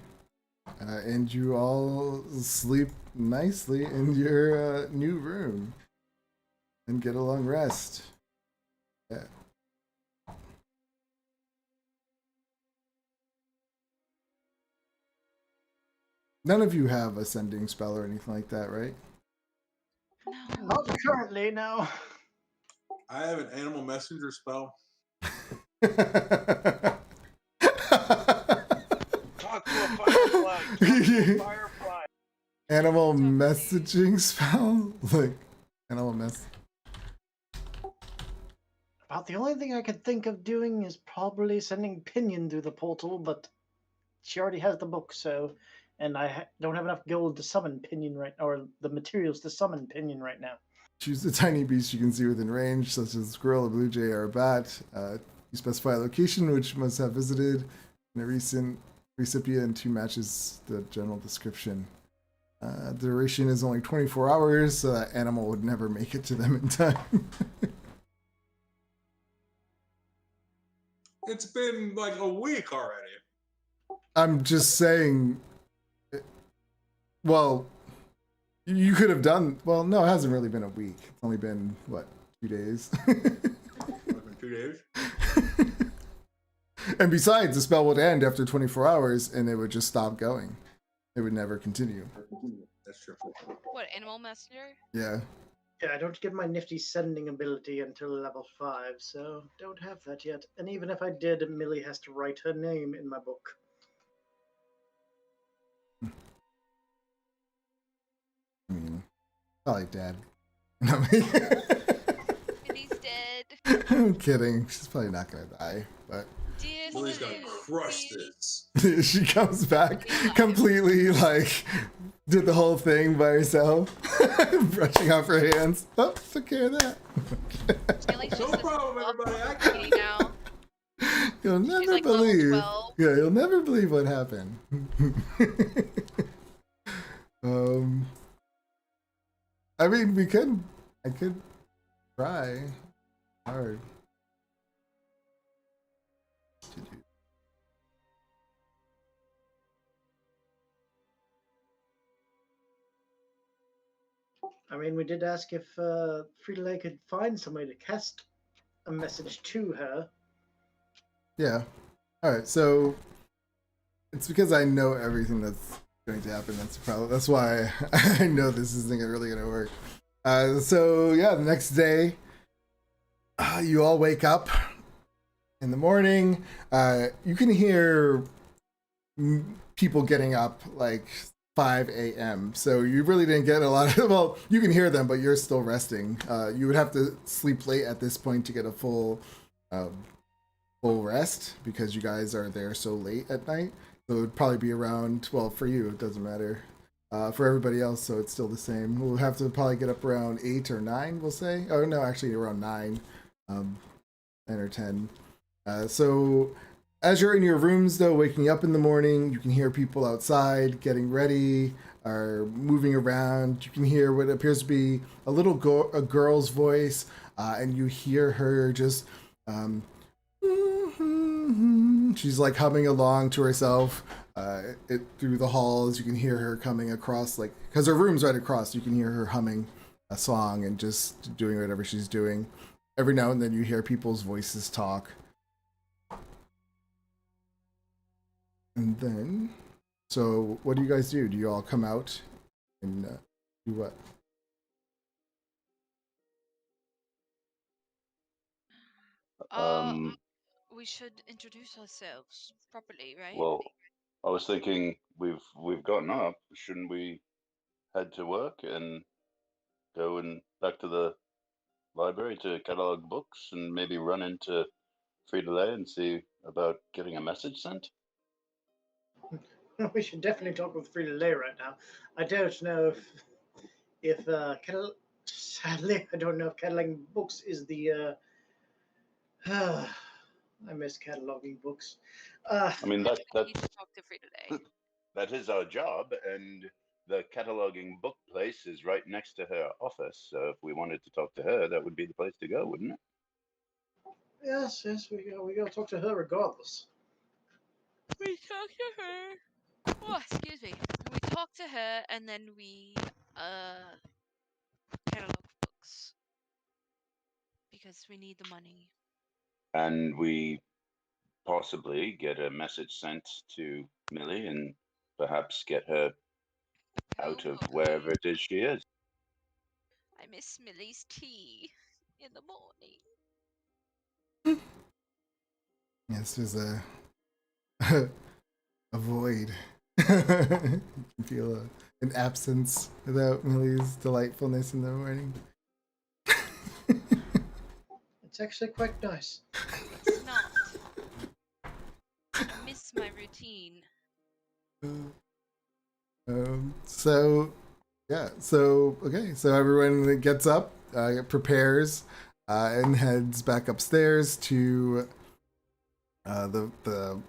And you all sleep nicely in your new room and get a long rest. Yeah. None of you have ascending spell or anything like that, right? No. Not currently, no. I have an animal messenger spell. Talk to a firefly. Talk to a firefly. Animal Talk to me. messaging spell? Like, animal mess. About the only thing I could think of doing is probably sending Pinion through the portal, but she already has the book, so. And I don't have enough gold to summon Pinion right or the materials to summon Pinion right now. Choose a tiny beast you can see within range, such as a squirrel, a blue jay, or a bat. You specify a location which must have visited in a recent recipient who matches the general description. The duration is only 24 hours, so that animal would never make it to them in time. It's been like a week already. I'm just saying. Well, you could have done. Well, no, it hasn't really been a week. It's only been, what, 2 days? It's been 2 days. And besides, the spell would end after 24 hours and it would just stop going. It would never continue. That's true. What, animal messenger? Yeah. Yeah, I don't get my nifty sending ability until level 5, so don't have that yet. And even if I did, Millie has to write her name in my book. I mean, probably dead. I mean, And he's dead. I'm kidding. She's probably not gonna die, but Dear Lily's gonna Saloon, crush please. this. she comes back completely like did the whole thing by herself, brushing off her hands. Oh, took care of that. Millie's No just this problem, up everybody. I lady now. You'll never like level believe. 12. Yeah, you'll never believe what happened. I mean, I could try hard to do. I mean, we did ask if Frida could find somebody to cast a message to her. Yeah. All right. So it's because I know everything that's going to happen. That's the problem. That's why I know this isn't really going to work. So yeah, the next day, you all wake up in the morning. You can hear people getting up like 5 a.m. So you really didn't get a lot of, well, you can hear them, but you're still resting. You would have to sleep late at this point to get a full rest because you guys are there so late at night. So it would probably be around, well, for you, it doesn't matter. For everybody else, so it's still the same. We'll have to probably get up around 8 or 9, we'll say. Oh, no, actually around 9, 9 or 10. So as you're in your rooms, though, waking up in the morning, you can hear people outside getting ready or moving around. You can hear what appears to be a girl's voice, and you hear her just she's like humming along to herself through the halls. You can hear her coming across, like, because her room's right across. You can hear her humming a song and just doing whatever she's doing. Every now and then you hear people's voices talk. And then, so what do you guys do? Do you all come out and do what? We should introduce ourselves properly, right? Well, I was thinking we've gotten up. Shouldn't we head to work and go and back to the library to catalog books and maybe run into Frida and see about getting a message sent? We should definitely talk with Frida Lay right now. I don't know if sadly, I don't know if cataloging books is the I miss cataloging books. I mean, We need to talk to Frida Lay. that is our job, and the cataloging book place is right next to her office. So if we wanted to talk to her, that would be the place to go, wouldn't it? Yes, we gotta talk to her regardless. We talk to her. Oh, excuse me. We talk to her and then we catalog books because we need the money. And we possibly get a message sent to Millie and perhaps get her out of wherever it is she is. I miss Millie's tea in the morning. Yes, there's a void. You can feel an absence without Millie's delightfulness in the morning. It's actually quite nice. It's not. I miss my routine. So yeah, so okay, so everyone gets up, prepares, and heads back upstairs to the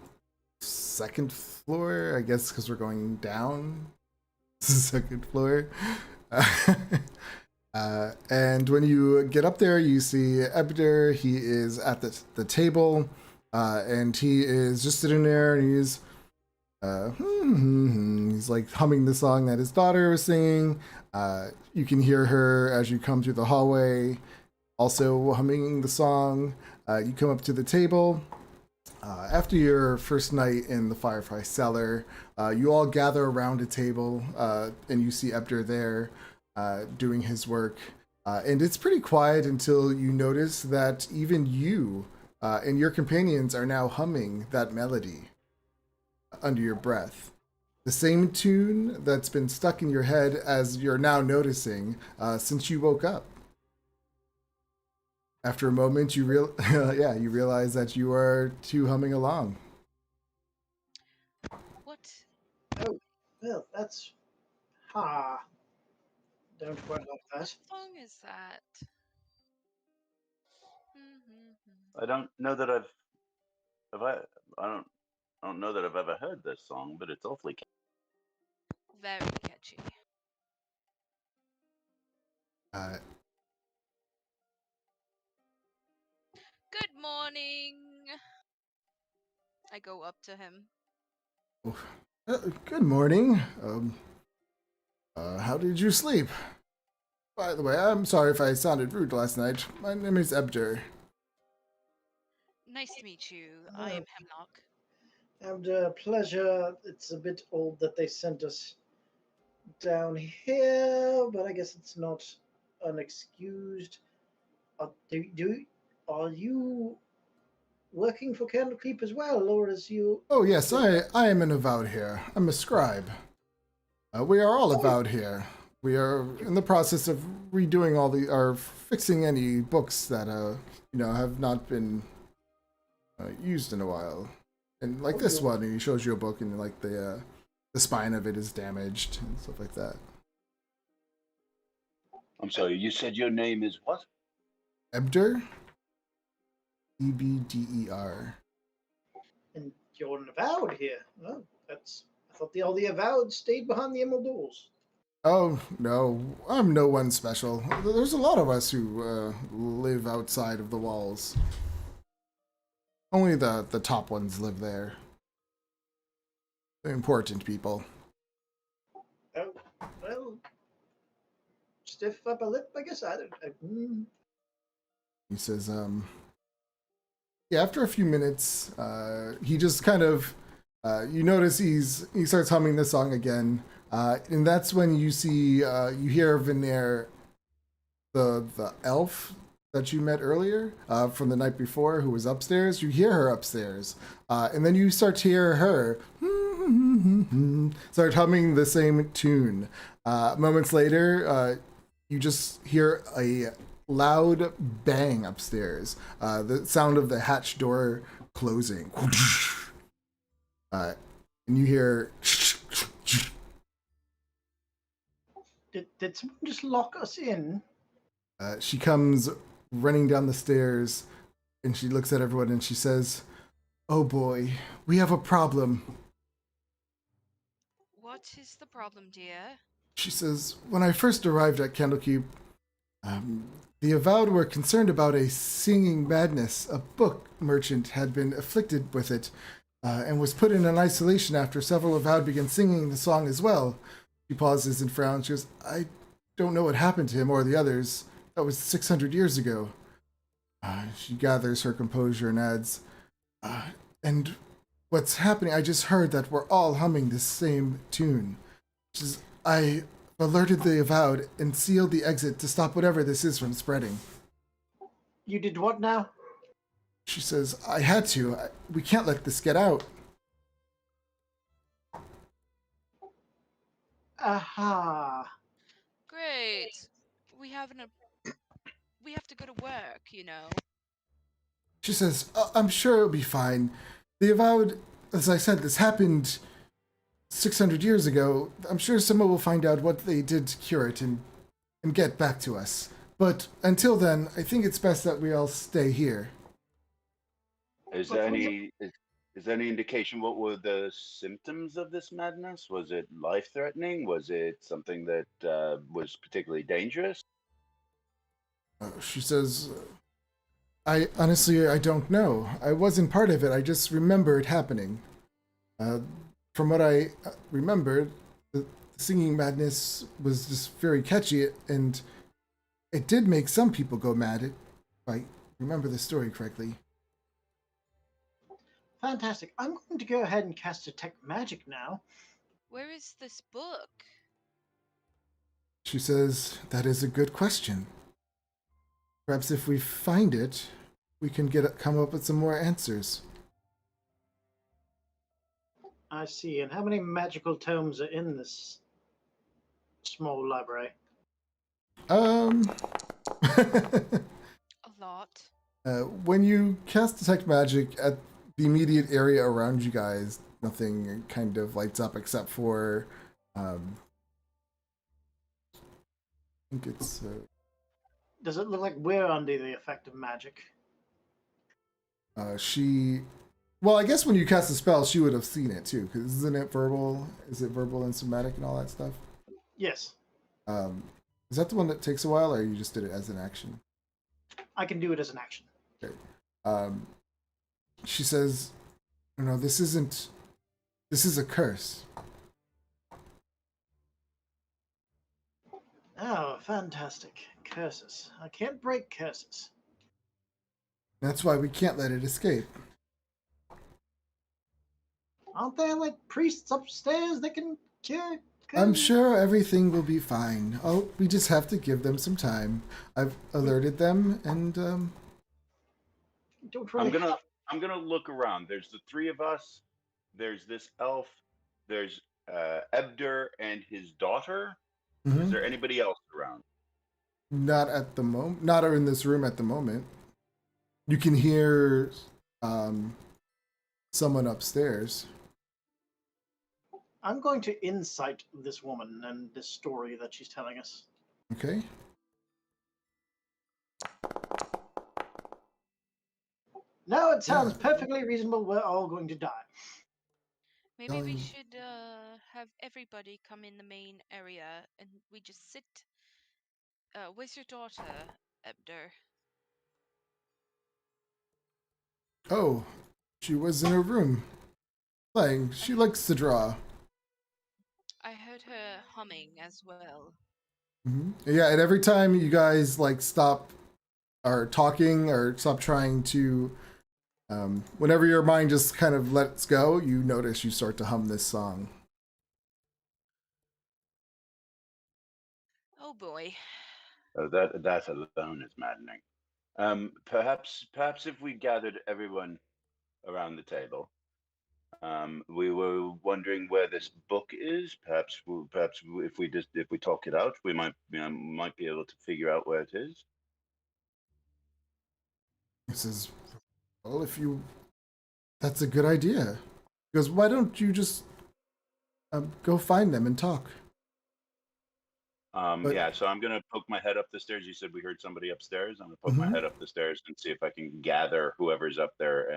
second floor, I guess, because we're going down. Second floor. And when you get up there, you see Ebder. He is at the table, and he is just sitting there, and he's like humming the song that his daughter was singing. You can hear her as you come through the hallway, also humming the song. You come up to the table. After your first night in the Firefly Cellar, you all gather around a table, and you see Ebder there doing his work. And it's pretty quiet until you notice that even you and your companions are now humming that melody under your breath. The same tune that's been stuck in your head as you're now noticing since you woke up. After a moment, you realize that you are two humming along. What? Oh, well, that's don't quite like that. What song is that? I don't know that I've have I don't know that I've ever heard this song, but it's awfully Very catchy. Good morning. I go up to him. Good morning. How did you sleep? By the way, I'm sorry if I sounded rude last night. My name is Ebder. Nice to meet you. I am Hemlock. And pleasure. It's a bit old that they sent us down here, but I guess it's not unexcused. Are you working for Candlekeep as well, or is you? Oh yes, I am an avowed here. I'm a scribe. We are all avowed here. We are in the process of redoing or fixing any books that have not been used in a while. And like this one, and he shows you a book, and like the spine of it is damaged and stuff like that. I'm sorry, you said your name is what? Ebder? Ebder. And you're an avowed here. Oh, I thought all the avowed stayed behind the emerald doors. Oh, no, I'm no one special. There's a lot of us who live outside of the walls. Only the top ones live there. The important people. Oh, well, stiff upper lip, I guess. He says, yeah, after a few minutes, he just kind of, you notice he starts humming the song again. And that's when you see, you hear Veneer, the elf that you met earlier from the night before, who was upstairs. You hear her upstairs. And then you start to hear her start humming the same tune. Moments later, you just hear a loud bang upstairs. The sound of the hatch door closing. And you hear... Did someone just lock us in? She comes running down the stairs, and she looks at everyone and she says, "Oh boy, we have a problem." What is the problem, dear? She says, "When I first arrived at Candlekeep, the Avowed were concerned about a singing madness. A book merchant had been afflicted with it, and was put in an isolation after several Avowed began singing the song as well." She pauses and frowns. She goes, "I don't know what happened to him or the others. That was 600 years ago." She gathers her composure and adds, "And what's happening, I just heard that we're all humming the same tune. She says, I alerted the Avowed and sealed the exit to stop whatever this is from spreading." You did what now? She says, "I had to. We can't let this get out." Aha. Great. We have to go to work, you know. She says, "I'm sure it'll be fine. The Avowed, as I said, this happened 600 years ago. I'm sure someone will find out what they did to cure it and get back to us. But until then, I think it's best that we all stay here." Is there any indication what were the symptoms of this madness? Was it life-threatening? Was it something that was particularly dangerous? She says, I don't know. I wasn't part of it. I just remember it happening. From what I remembered, the singing madness was just very catchy, and it did make some people go mad, if I remember the story correctly. Fantastic. I'm going to go ahead and cast Detect Magic now. Where is this book? She says, "That is a good question. Perhaps if we find it, we can come up with some more answers." I see. And how many magical tomes are in this small library? A lot. When you cast Detect Magic at the immediate area around you guys, nothing kind of lights up except for, I think it's... Does it look like we're under the effect of magic? Well, I guess when you cast a spell, she would have seen it too, because isn't it verbal? Is it verbal and somatic and all that stuff? Yes. Is that the one that takes a while, or you just did it as an action? I can do it as an action. Okay. She says, "No, this is a curse." Oh, fantastic. Curses. I can't break curses. That's why we can't let it escape. Aren't there, like, priests upstairs that can cure I'm sure everything will be fine. Oh, we just have to give them some time. I've alerted them, and Don't really. I'm gonna look around. There's the three of us. There's this elf. There's Ebder and his daughter. Is there anybody else around? not at the moment. Not in this room at the moment. You can hear someone upstairs. I'm going to insight this woman and this story that she's telling us. Okay. No, it sounds Yeah. perfectly reasonable. We're all going to die. Maybe we Going- should have everybody come in the main area and we just sit. Where's your daughter, Ebder? Oh, she was in her room playing. She likes to draw. I heard her humming as well. Yeah, and every time you guys like stop or talking or stop trying to, whenever your mind just kind of lets go, you notice you start to hum this song. Oh boy. Oh, that alone is maddening. Perhaps if we gathered everyone around the table, we were wondering where this book is. Perhaps if we talk it out, we might be able to figure out where it is. He says, "Well, that's a good idea." He goes, "Why don't you just go find them and talk?" But- Yeah, so I'm gonna poke my head up the stairs. You said we heard somebody upstairs. I'm gonna poke my head up the stairs and see if I can gather whoever's up there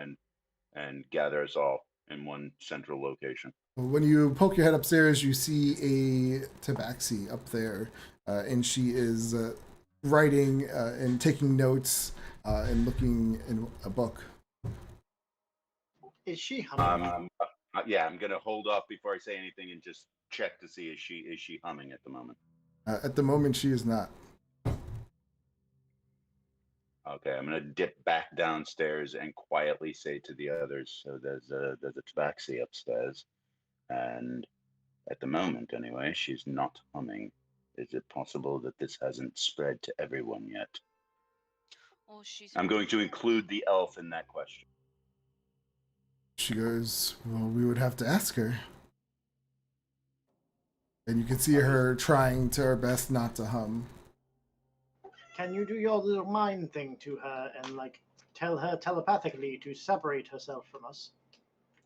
and gather us all in one central location. When you poke your head upstairs, you see a tabaxi up there, and she is writing and taking notes and looking in a book. Is she humming? Yeah, I'm gonna hold off before I say anything and just check to see is she humming at the moment. At the moment, she is not. Okay, I'm gonna dip back downstairs and quietly say to the others, so there's a tabaxi upstairs, and at the moment anyway, she's not humming. Is it possible that this hasn't spread to everyone yet? Or she's. I'm going to include the elf in that question. She goes, "Well, we would have to ask her." And you can see her trying to her best not to hum. Can you do your little mind thing to her and like tell her telepathically to separate herself from us?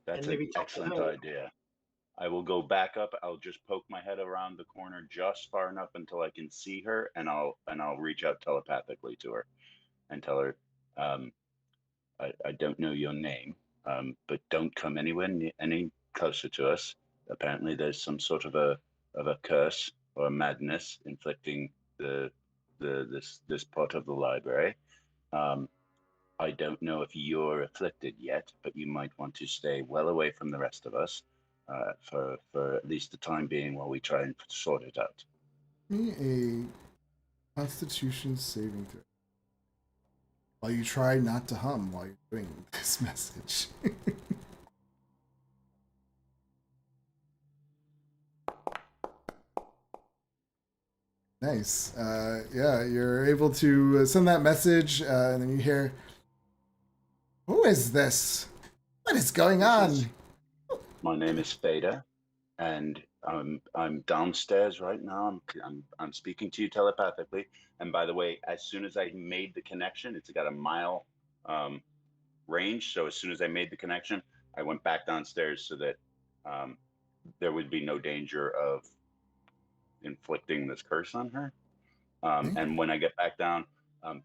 That's And an maybe talk to excellent her. idea. I will go back up. I'll just poke my head around the corner just far enough until I can see her, and I'll reach out telepathically to her and tell her, I don't know your name, but don't come any closer to us. Apparently, there's some sort of a curse or a madness inflicting this part of the library. I don't know if you're afflicted yet, but you might want to stay well away from the rest of us for at least the time being while we try and sort it out. Give me a Constitution saving throw. While you try not to hum while you're doing this message. Nice. Yeah, you're able to send that message, and then you hear, "Who is this? What is going on?" My name is Fada, and I'm downstairs right now. I'm speaking to you telepathically. And by the way, as soon as I made the connection, it's got a mile range. So as soon as I made the connection, I went back downstairs so that there would be no danger of inflicting this curse on her. And when I get back down,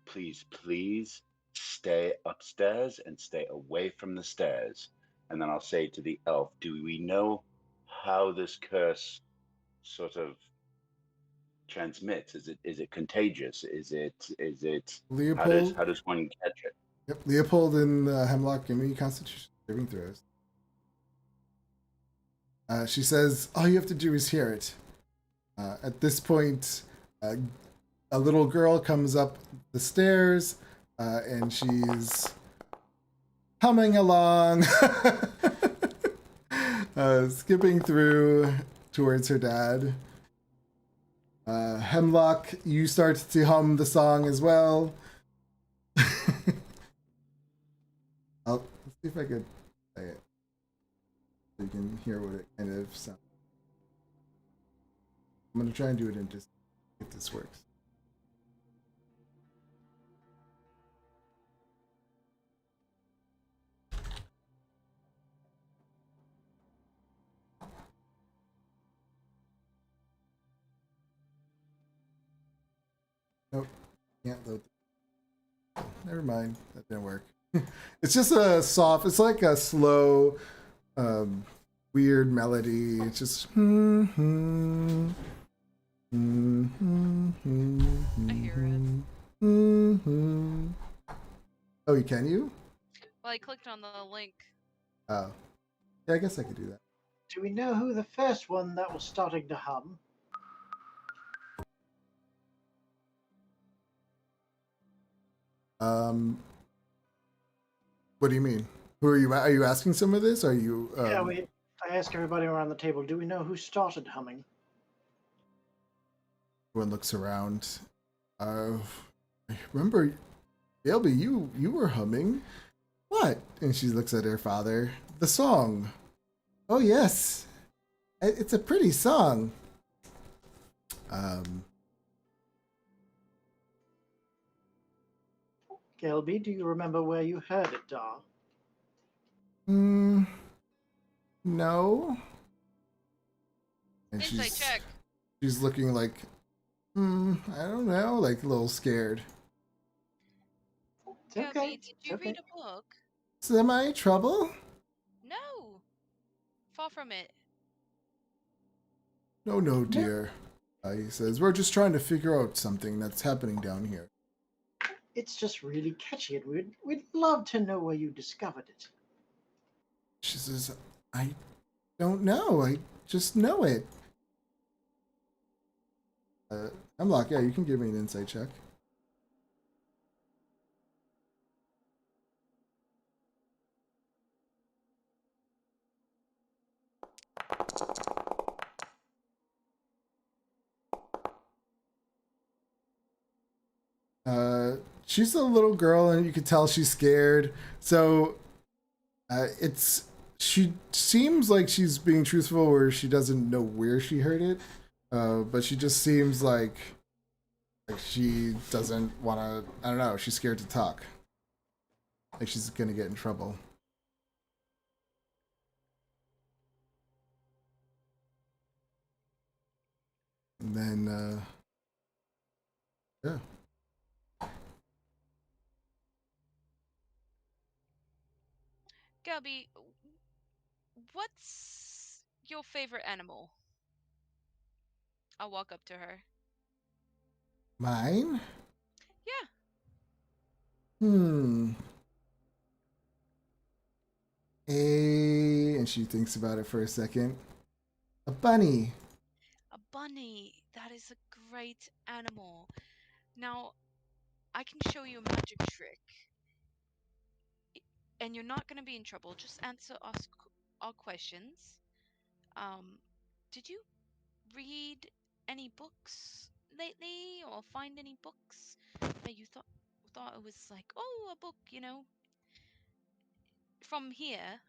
please stay upstairs and stay away from the stairs. And then I'll say to the elf, do we know how this curse sort of transmits? Is it contagious? Is it Leopold. how does one catch it? Yep, Leopold and Hemlock, give me Constitution saving throws. She says, "All you have to do is hear it." At this point, a little girl comes up the stairs, and she's humming along, skipping through towards her dad. Hemlock, you start to hum the song as well. Let's see if I could play it so you can hear what it kind of sounds. I'm gonna try and do it in just if this works. Nope, can't load. Never mind, that didn't work. It's just a soft, it's like a slow, weird melody. It's just. I hear it. Oh, can you? Well, I clicked on the link. Oh, yeah, I guess I could do that. Do we know who the first one that was starting to hum? What do you mean? Who are you? Are you asking some of this? Are you? Yeah, I asked everybody around the table, do we know who started humming? Everyone looks around. I remember, Yelby, you were humming. What? And she looks at her father. The song. Oh yes, it's a pretty song. Gelby, do you remember where you heard it, Dar? No. And Insight check. she's looking like, I don't know, like a little scared. It's okay. Did you read a book? Semi trouble? No. Far from it. No, dear. He says, we're just trying to figure out something that's happening down here. It's just really catchy, and we'd love to know where you discovered it. She says, I don't know. I just know it. Hemlock, yeah, you can give me an insight check. She's a little girl and you can tell she's scared. So she seems like she's being truthful where she doesn't know where she heard it. But she just seems like she doesn't want to, I don't know, she's scared to talk. Like she's going to get in trouble. And then, yeah. Gabby, what's your favorite animal? I'll walk up to her. Mine? Yeah. And she thinks about it for a second. A bunny. A bunny. That is a great animal. Now, I can show you a magic trick. And you're not going to be in trouble. Just answer us our questions. Did you read any books lately or find any books that you thought it was like, oh, a book, from here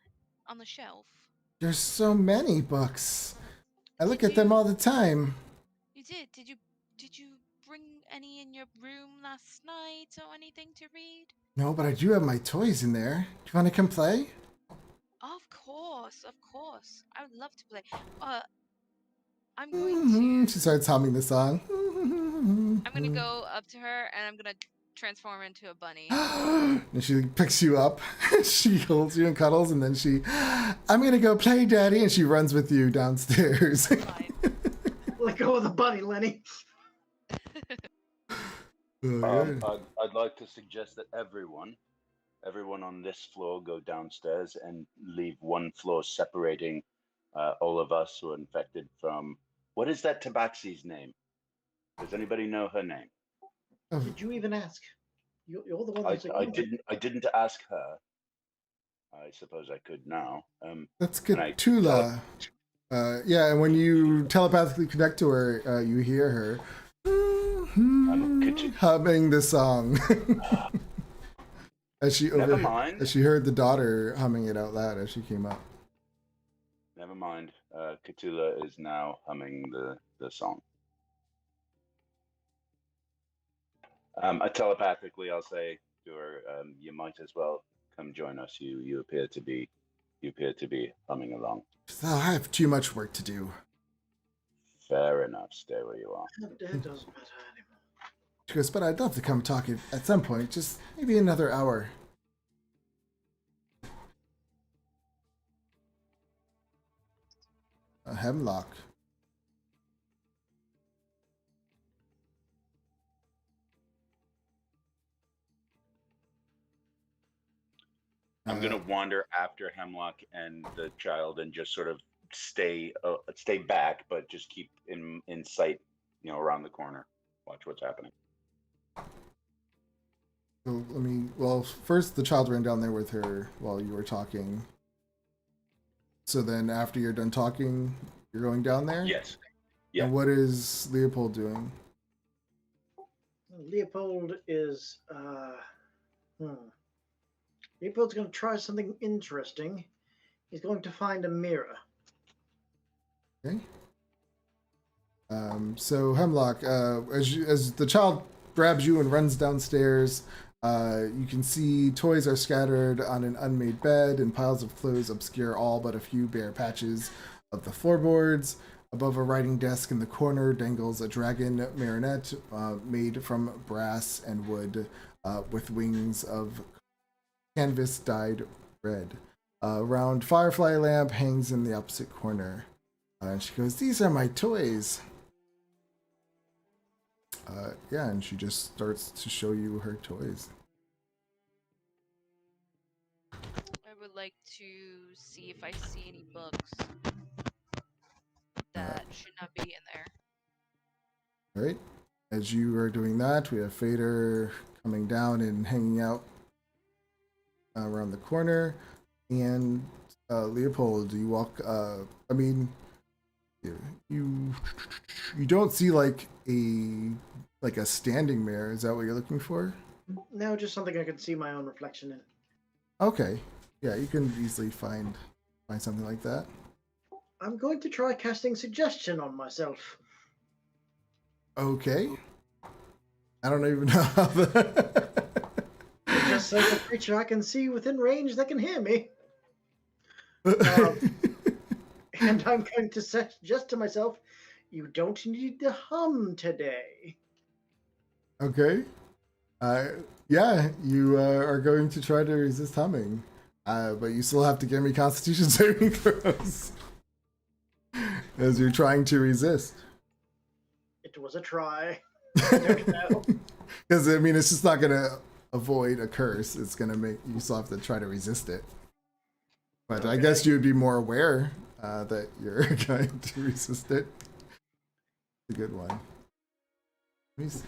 on the shelf? There's so many books. I look at them all the time. You did? Did you bring any in your room last night or anything to read? No, but I do have my toys in there. Do you want to come play? Of course. I would love to play. I'm going to... She starts humming the song. I'm going to go up to her and I'm going to transform into a bunny. And she picks you up. She holds you and cuddles, and then I'm going to go play, Daddy. And she runs with you downstairs. Let go of the bunny, Lenny. I'd like to suggest that everyone on this floor go downstairs and leave one floor separating all of us who are infected from, what is that tabaxi's name? Does anybody know her name? Did you even ask? You're the one that's I didn't ask her. I suppose I could now. Let's get Tula. Yeah, and when you telepathically connect to her, you hear her humming the song. as Never mind. she heard the daughter humming it out loud as she came up. Never mind. Cthulhu is now humming the song. Telepathically, I'll say to her, "You might as well come join us. You appear to be humming along." Oh, I have too much work to do. Fair enough. Stay where you are. It doesn't matter anymore. She goes, but I'd love to come talk at some point, just maybe another hour. A hemlock. I'm gonna wander after Hemlock and the child and just sort of stay back, but just keep in sight, around the corner. Watch what's happening. So well, first the child ran down there with her while you were talking. So then after you're done talking, you're going down there? Yes. Yeah. And what is Leopold doing? Leopold is Leopold's going to try something interesting. He's going to find a mirror. Okay. So Hemlock, as the child grabs you and runs downstairs, you can see toys are scattered on an unmade bed, and piles of clothes obscure all but a few bare patches of the floorboards. Above a writing desk in the corner dangles a dragon marionette made from brass and wood, with wings of canvas dyed red. A round firefly lamp hangs in the opposite corner. And she goes, "These are my toys." Yeah, and she just starts to show you her toys. I would like to see if I see any books that should not be in there. All right. As you are doing that, we have Fader coming down and hanging out around the corner. And Leopold, you walk. You don't see like a standing mirror. Is that what you're looking for? No, just something I can see my own reflection in. Okay. Yeah, you can easily find something like that. I'm going to try casting suggestion on myself. Okay. I don't even know how that... It just says a creature I can see within range that can hear me. And I'm going to suggest to myself, you don't need to hum today. Okay. Yeah, you are going to try to resist humming. But you still have to give me Constitution saving throws. As you're trying to resist. It was a try. I don't know. Because, it's just not going to avoid a curse. It's going to make you still have to try to resist it. But okay. I guess you would be more aware that you're going to resist it. It's a good one. Let me see.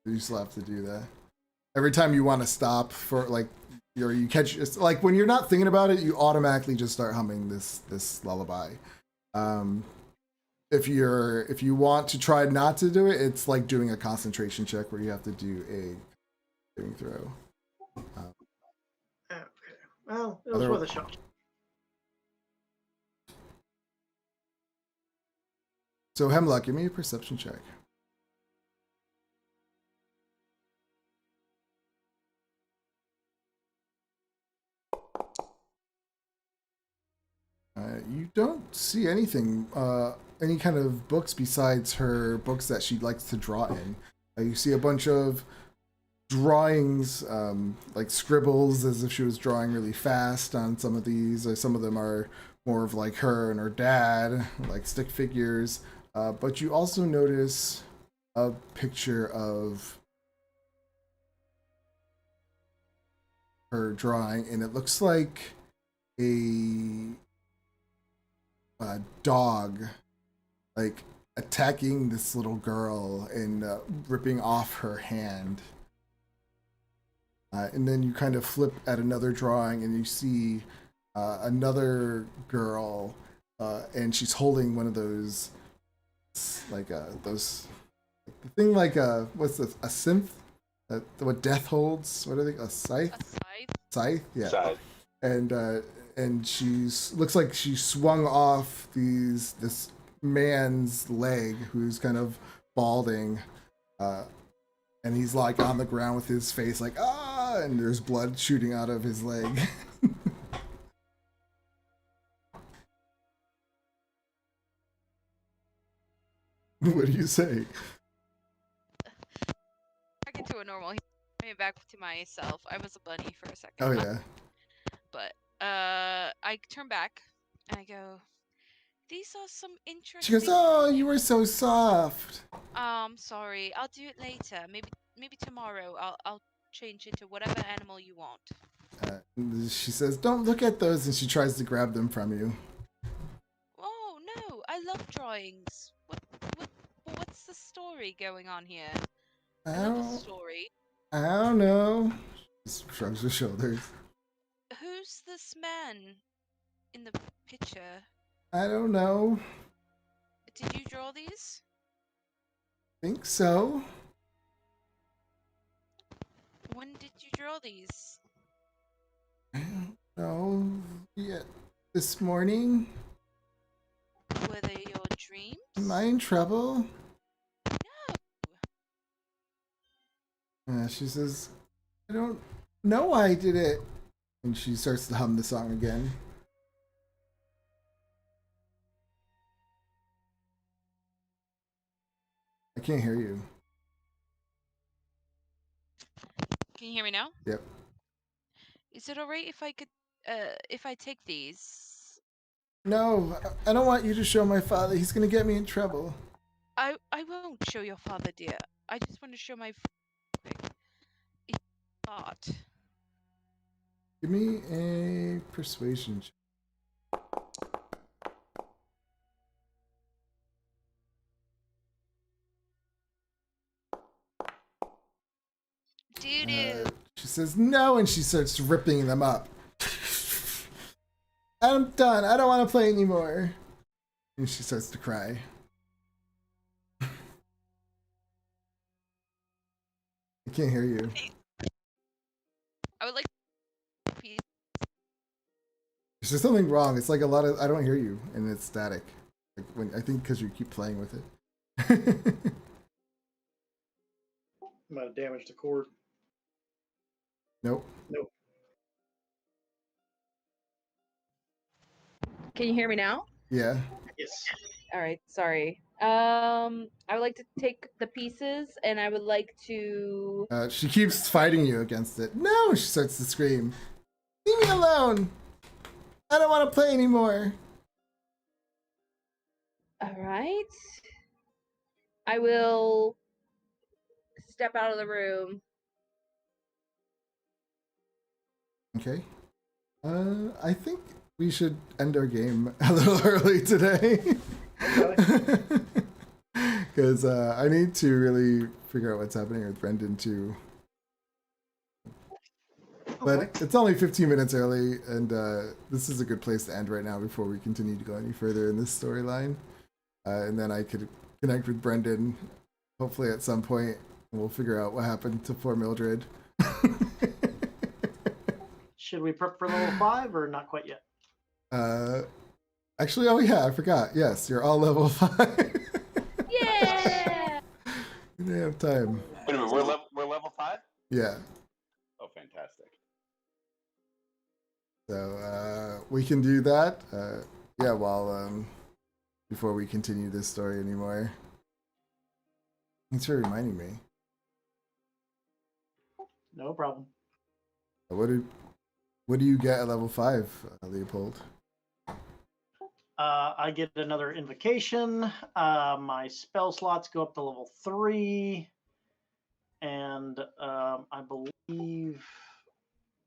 You still have to do that. Every time you want to stop for you catch, like when you're not thinking about it, you automatically just start humming this lullaby. If you want to try not to do it, it's like doing a concentration check where you have to do a saving throw. Okay. Well, it was worth a shot. So Hemlock, give me a perception check. You don't see anything, any kind of books besides her books that she likes to draw in. You see a bunch of drawings, like scribbles, as if she was drawing really fast on some of these. Some of them are more of like her and her dad, like stick figures. But you also notice a picture of her drawing, and it looks like a dog, like attacking this little girl and ripping off her hand. And then you kind of flip at another drawing and you see another girl, and she's holding one of those, those, the thing like what's this, a synth? What death holds? What are they? A scythe? A scythe. Scythe? Yeah. Side. And she's looks like she swung off this man's leg who's kind of balding, and he's like on the ground with his face like and there's blood shooting out of his leg. What do you say? Back into a normal. Me back to myself. I was a bunny for a second. Oh yeah. But I turn back and I go. These are some interesting. She goes, "Oh, you were so soft." Sorry. I'll do it later. Maybe tomorrow. I'll change into whatever animal you want. She says, "Don't look at those," and she tries to grab them from you. Oh no! I love drawings. What's the story going on here? I I love a don't, story. I don't know. She shrugs her shoulders. Who's this man in the picture? I don't know. Did you draw these? Think so. When did you draw these? I don't know. Yeah, this morning. Were they your dreams? Am I in trouble? No. She says, "I don't know why I did it." And she starts to hum the song again. I can't hear you. Can you hear me now? Yep. Is it alright if I take these? No, I don't want you to show my father. He's gonna get me in trouble. I won't show your father, dear. I just want to show my art. Give me a persuasion check. Doo-doo. She says no, and she starts ripping them up. I'm done. I don't want to play anymore. And she starts to cry. I can't hear you. I would like piece. There's something wrong. It's like a lot of I don't hear you, and it's static. Like when I think because you keep playing with it. Might have damaged the cord. Nope. Nope. Can you hear me now? Yeah. Yes. All right, sorry. I would like to take the pieces and I would like to. She keeps fighting you against it. No, she starts to scream. Leave me alone. I don't want to play anymore. All right. I will step out of the room. Okay. I think we should end our game a little early today. Because I need to really figure out what's happening with Brendan too. But Okay. it's only 15 minutes early, and this is a good place to end right now before we continue to go any further in this storyline. And then I could connect with Brendan, hopefully at some point, and we'll figure out what happened to poor Mildred. Should we prep for level 5 or not quite yet? Actually, oh yeah, I forgot. Yes, you're all level 5. Yeah! You didn't have time. Wait a minute, we're level 5? Yeah. Oh, fantastic. So we can do that. Yeah, while before we continue this story anymore. Thanks for reminding me. No problem. What do you get at level 5, Leopold? I get another invocation. My spell slots go up to level 3. And I believe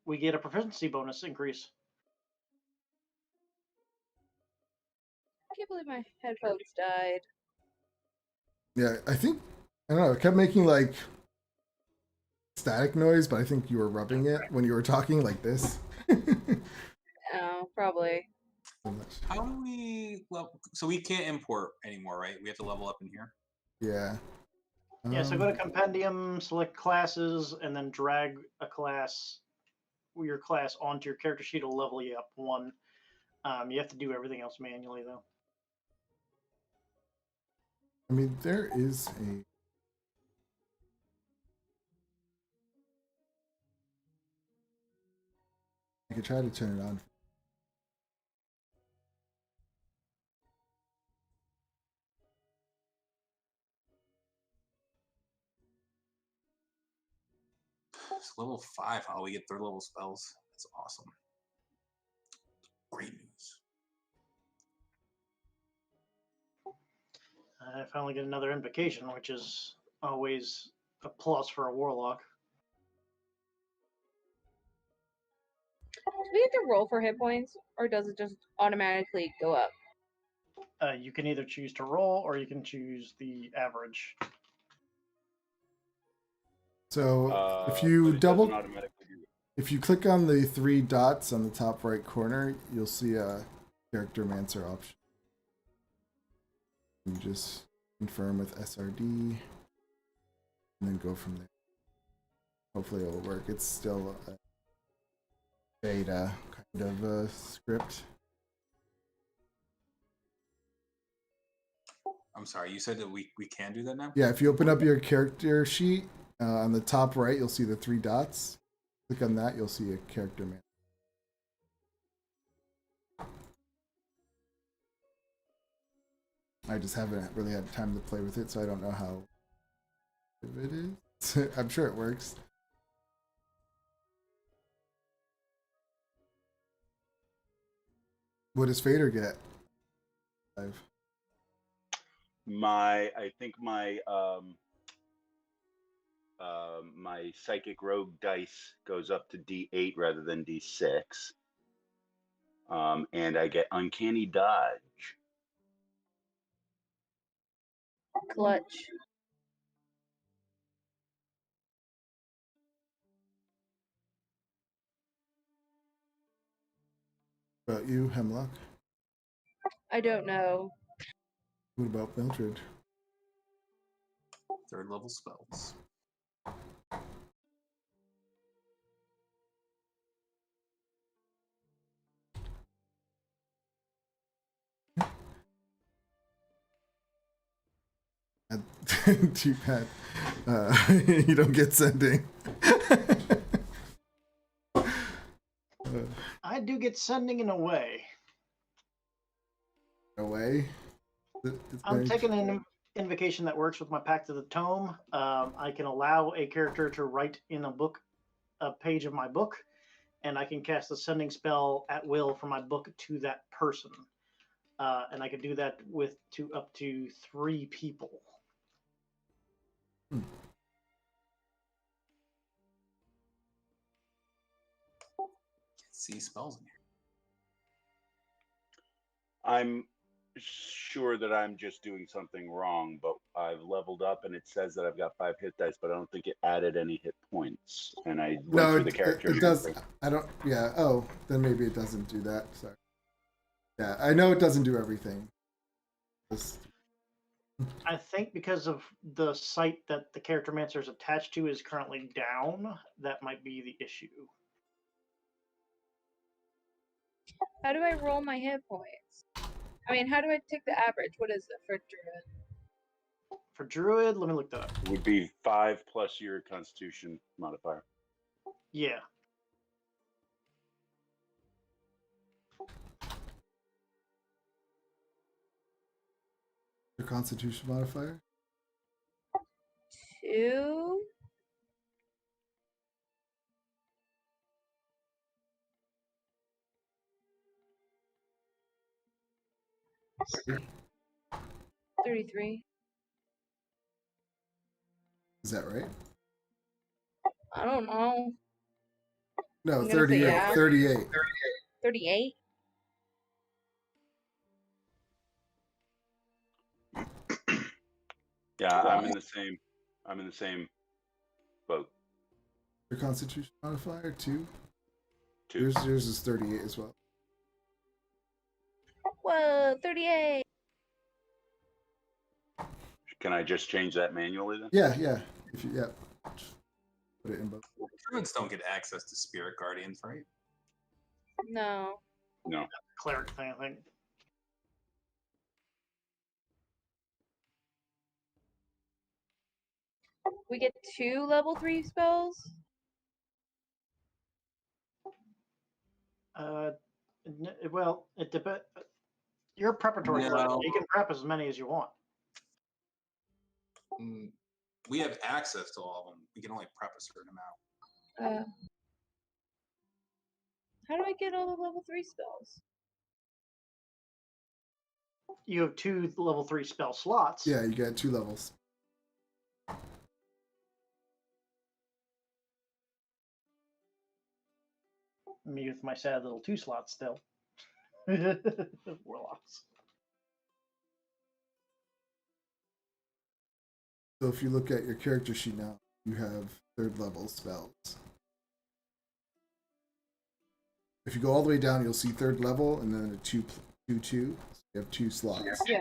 we get a proficiency bonus increase. I can't believe my headphones died. Yeah, I think I don't know. It kept making like static noise, but I think you were rubbing it when you were talking like this. Oh, probably. How do we level? So we can't import anymore, right? We have to level up in here. Yeah. Yeah, so go to compendium, select classes, and then drag a class, your class onto your character sheet will level you up 1. You have to do everything else manually though. I mean, there is a. I could try to turn it on. It's level 5. How we get 3rd level spells? That's awesome. Great news. I finally get another invocation, which is always a plus for a warlock. Do we have to roll for hit points, or does it just automatically go up? You can either choose to roll or you can choose the average. So if but you it doesn't automatically do it. if you click on the 3 dots on the top right corner, you'll see a character mancer option. You just confirm with SRD, and then go from there. Hopefully it'll work. It's still a beta kind of a script. I'm sorry, you said that we can do that now? Yeah, if you open up your character sheet, on the top right, you'll see the 3 dots. Click on that, you'll see a character man. I just haven't really had time to play with it, so I don't know how it is. I'm sure it works. What does Fader get? 5. I think my my psychic rogue dice goes up to D8 rather than D6. And I get uncanny dodge. Clutch. What about you, Hemlock? I don't know. What about Mildred? 3rd level spells. Too bad. You don't get sending. I do get sending in a way. Away. I'm taking an invocation that works with my Pact of the Tome. I can allow a character to write in a page of my book, and I can cast a sending spell at will from my book to that person. And I can do that with up to 3 people. See spells in here. I'm sure that I'm just doing something wrong, but I've leveled up and it says that I've got 5 hit dice, but I don't think it added any hit points. And I went through the character. It does. I don't. Yeah. Oh, then maybe it doesn't do that. Sorry. Yeah, I know it doesn't do everything. I think because of the site that the character mancer is attached to is currently down, that might be the issue. How do I roll my hit points? I mean, how do I take the average? What is it for Druid? For Druid, let me look that up. It would be 5 plus your Constitution modifier. Yeah. Your Constitution modifier? 2. Yeah. 33. Is that right? I don't know. No, I'm gonna say 38. yeah. 38. 38. Yeah, I'm in the same boat. Your Constitution modifier 2. 2. Yours is 38 as well. Whoa, 38. Can I just change that manually then? Yeah. If you put it in both. Druids don't get access to spirit guardians, right? No. No. Cleric thing, I think. We get 2 level 3 spells? Well, it depends. You're preparatory class. No. You can prep as many as you want. We have access to all of them. We can only prep a certain amount. How do I get all the level 3 spells? You have 2 level 3 spell slots. Yeah, you get 2 levels. Me with my sad little 2 slots still. Warlocks. So if you look at your character sheet now, you have 3rd level spells. If you go all the way down, you'll see 3rd level and then a 2. So you have 2 slots. Yeah.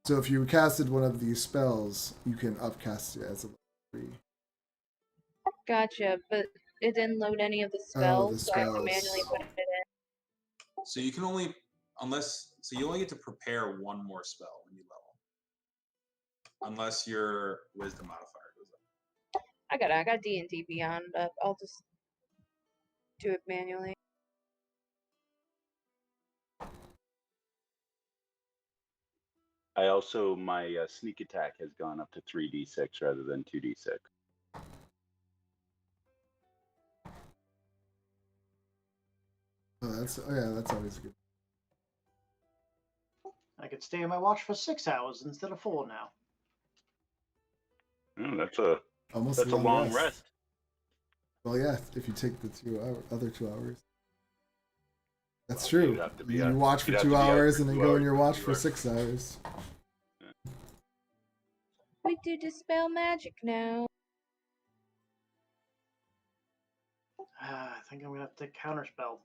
So if you casted one of these spells, you can upcast it as a level 3. Gotcha, but it didn't load any of the Oh, spells, the so I have to spells. manually put it in. So you can only, you only get to prepare one more spell when you level. Unless your wisdom modifier goes up. I got D&D Beyond up. I'll just do it manually. I also, my sneak attack has gone up to 3d6 rather than 2d6. That's always good. I could stay on my watch for 6 hours instead of 4 now. Oh, that's a long rest. Well, yeah, if you take the other 2 hours. That's Well, true. you'd have to be You out- watch for you'd have 2 to be out hours for and then 2 go in hours your to watch do for it. 6 hours. We do dispel magic now. I think I'm going to have to take Counterspell.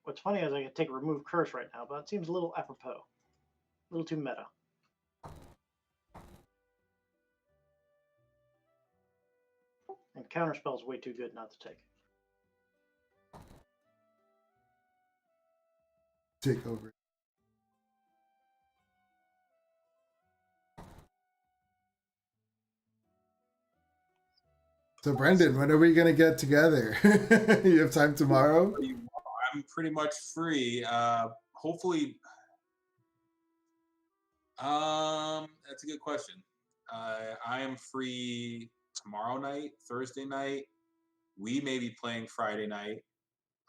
What's funny is I could take Remove Curse right now, but it seems a little apropos. A little too meta. And Counterspell is way too good not to take. Take over. So, Brendan, when are we going to get together? You have time tomorrow? I'm pretty much free. Hopefully, that's a good question. I am free tomorrow night, Thursday night. We may be playing Friday night.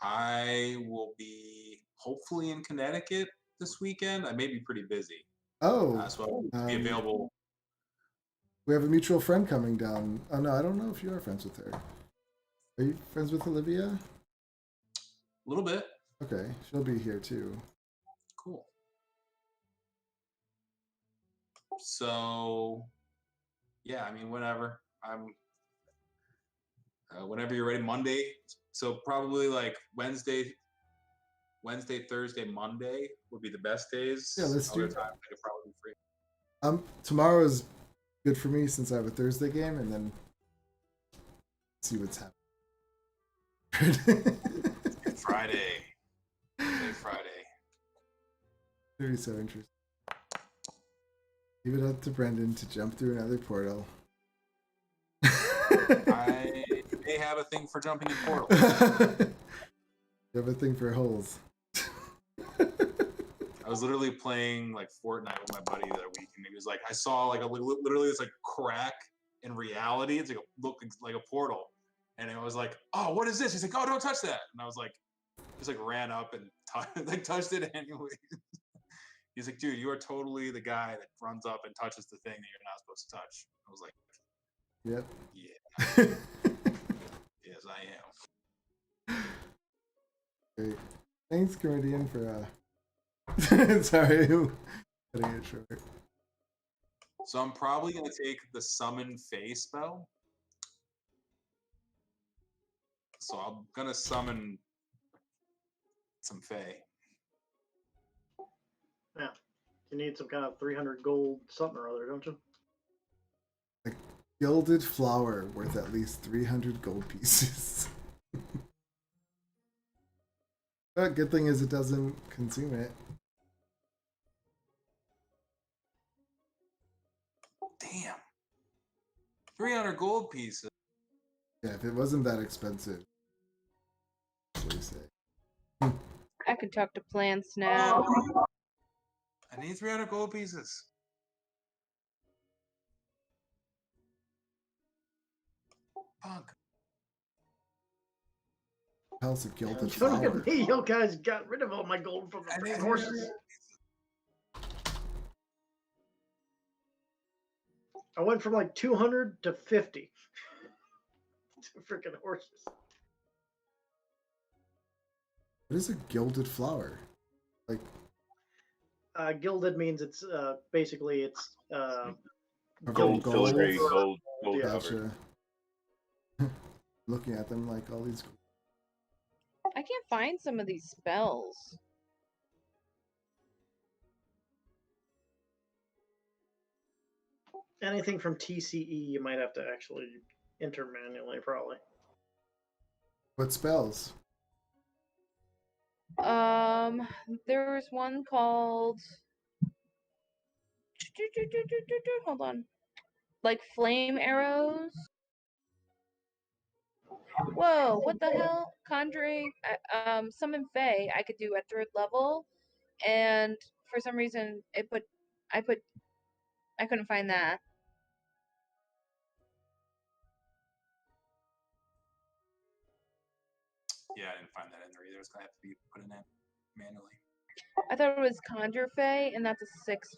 I will be hopefully in Connecticut this weekend. I may be pretty busy. Oh, So I'll be available. we have a mutual friend coming down. Oh, no, I don't know if you are friends with her. Are you friends with Olivia? A little bit. Okay, she'll be here too. Cool. So, yeah, I mean, whenever whenever you're ready, Monday. So probably like Wednesday, Thursday, Monday would be the best days. Yeah, let's do Other times I could probably be free. Tomorrow is good for me since I have a Thursday game, and then see what's happening. Friday. It'll be so interesting. Leave it up to Brendan to jump through another portal. I may have a thing for jumping in portals. You have a thing for holes. I was literally playing like Fortnite with my buddy the other week, and he was like, I saw like literally this like crack in reality. It's like like a portal, and I was like, oh, what is this? He's like, oh, don't touch that, and I was like, just like ran up and touched it anyway. He's like, dude, you are totally the guy that runs up and touches the thing that you're not supposed to touch. I was like, Yep. yeah. Yes, I am. Great. Thanks, Comedian, for sorry, cutting it short. So I'm probably gonna take the Summon Fae spell. So I'm gonna summon some fae. Yeah. You need some kind of 300 gold something or other, don't you? A gilded flower worth at least 300 gold pieces. But good thing is it doesn't consume it. Damn. 300 gold pieces. Yeah, if it wasn't that expensive. What do you say? I can talk to plants now. I need 300 gold pieces. Punk. Hell's a gilded Don't flower. look at me, you guys got rid of all my gold from the I freaking need horses. I went from like 200 to 50. Freaking horses. What is a gilded flower? Like, Gilded means it's basically it's Gold Gold. filigree, gold Yeah. covered. gotcha. Looking at them like all these. I can't find some of these spells. anything from TCE you might have to actually enter manually, probably. What spells? There was one called. Hold on. Like flame arrows. Whoa! What the hell? Conjuring. Summon Fae. I could do at 3rd level, and for some reason I couldn't find that. Yeah, I didn't find that in there either. It's gonna have to be put in it manually. I thought it was Conjure Fae, and that's a 6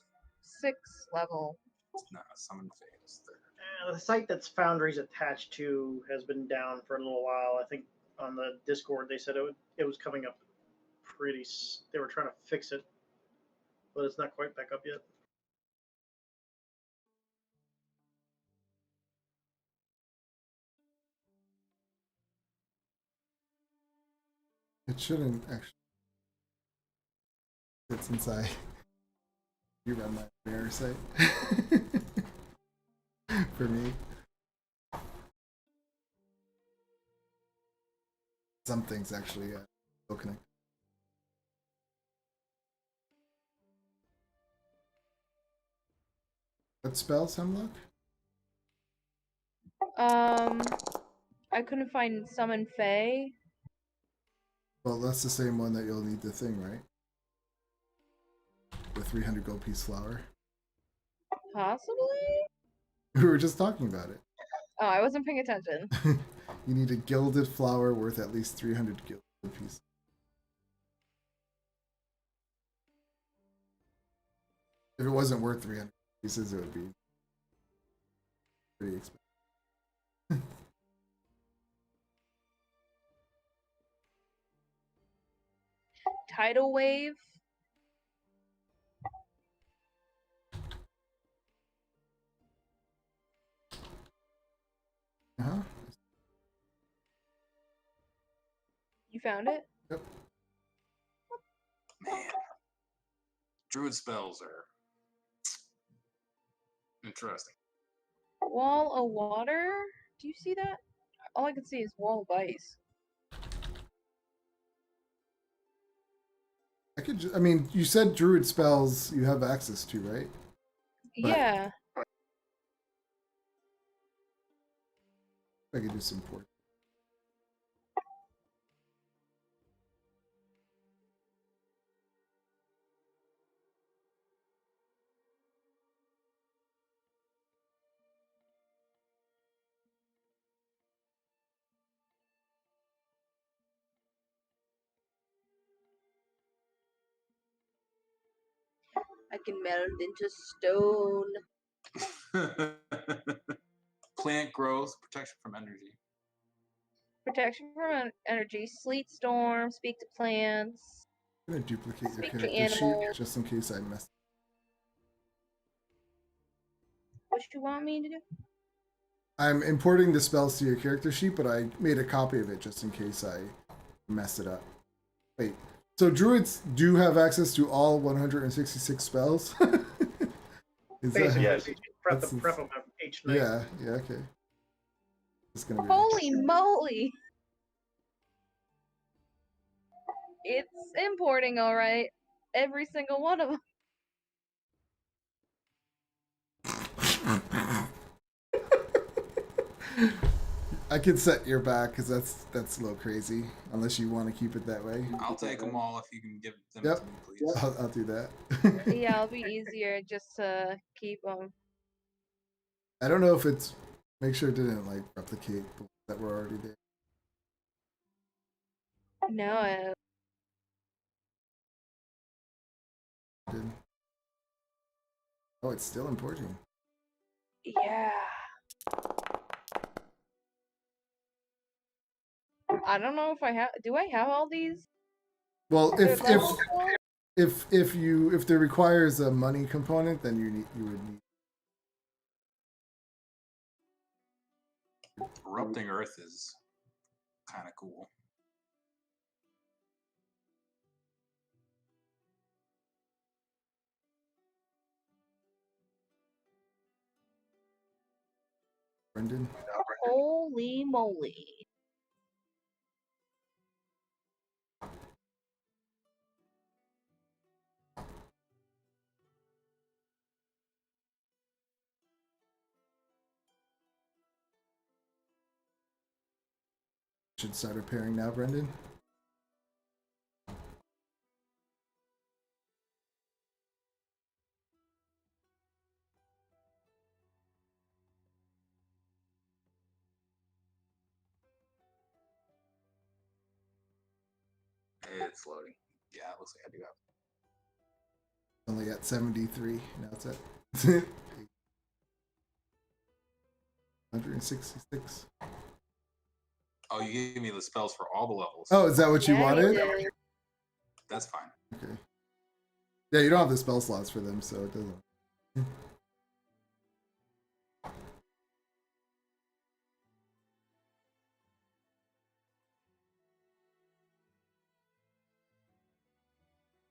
level. It's not a summon phase. The site that's Foundry's attached to has been down for a little while. I think on the Discord they said it was coming up pretty. They were trying to fix it, but it's not quite back up yet. It shouldn't actually. It's inside. You run my mirror site. For me. Some things actually still connect. What spells, Hemlock? I couldn't find Summon Fae. Well, that's the same one that you'll need the thing, right? The 300 gold piece flower. Possibly? We were just talking about it. Oh, I wasn't paying attention. You need a gilded flower worth at least 300 gold pieces. If it wasn't worth 300 pieces, it would be pretty expensive. Tidal Wave. Uh-huh. You found it? Yep. Man, Druid spells are interesting. Wall of Water? Do you see that? All I can see is Wall of Ice. I mean, you said druid spells you have access to, right? But- Yeah. I could do some port. I can melt into stone. Plant growth, protection from energy. Protection from energy, sleet storm, speak to plants. I'm gonna duplicate your Speak to character sheet animals. just in case I mess. What you want me to do? I'm importing the spells to your character sheet, but I made a copy of it just in case I mess it up. Wait, so druids do have access to all 166 spells? Is Basically, Yes. you prep That's- them each night. Yeah, okay. It's gonna be Holy moly! It's importing, all right. Every single one of them. I could set your back because that's a little crazy. Unless you want to keep it that way. I'll take them all if you can give them Yep. to me, please. I'll do that. Yeah, it'll be easier just to keep them. I don't know if it's make sure it didn't like replicate the ones that were already there. No, Did. Oh, it's still importing. yeah. I don't know if I have. Do I have all these? Well, Third level still? if there requires a money component, then you would need. Erupting Earth is kind of cool. Brendan. Holy moly! Should start repairing now, Brendan. It's loading. Yeah, it looks like I do have. Only at 73. Now it's at 166. Oh, you gave me the spells for all the levels. Oh, is that what you Yeah, wanted? did. That's fine. Okay. Yeah, you don't have the spell slots for them, so it doesn't.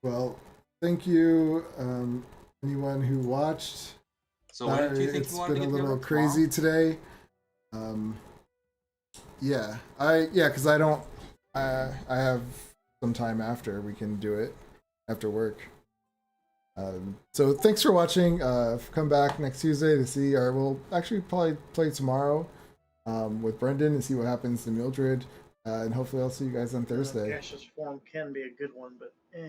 Well, thank you, anyone who watched. So when do you think It's you want to been a get the little other crazy today. Yeah, because I don't. I have some time after we can do it after work. So thanks for watching. Come back next Tuesday to see, or we'll actually probably play tomorrow with Brendan and see what happens to Mildred. And hopefully I'll see you guys on Thursday. Gaseous form can be a good one, but eh.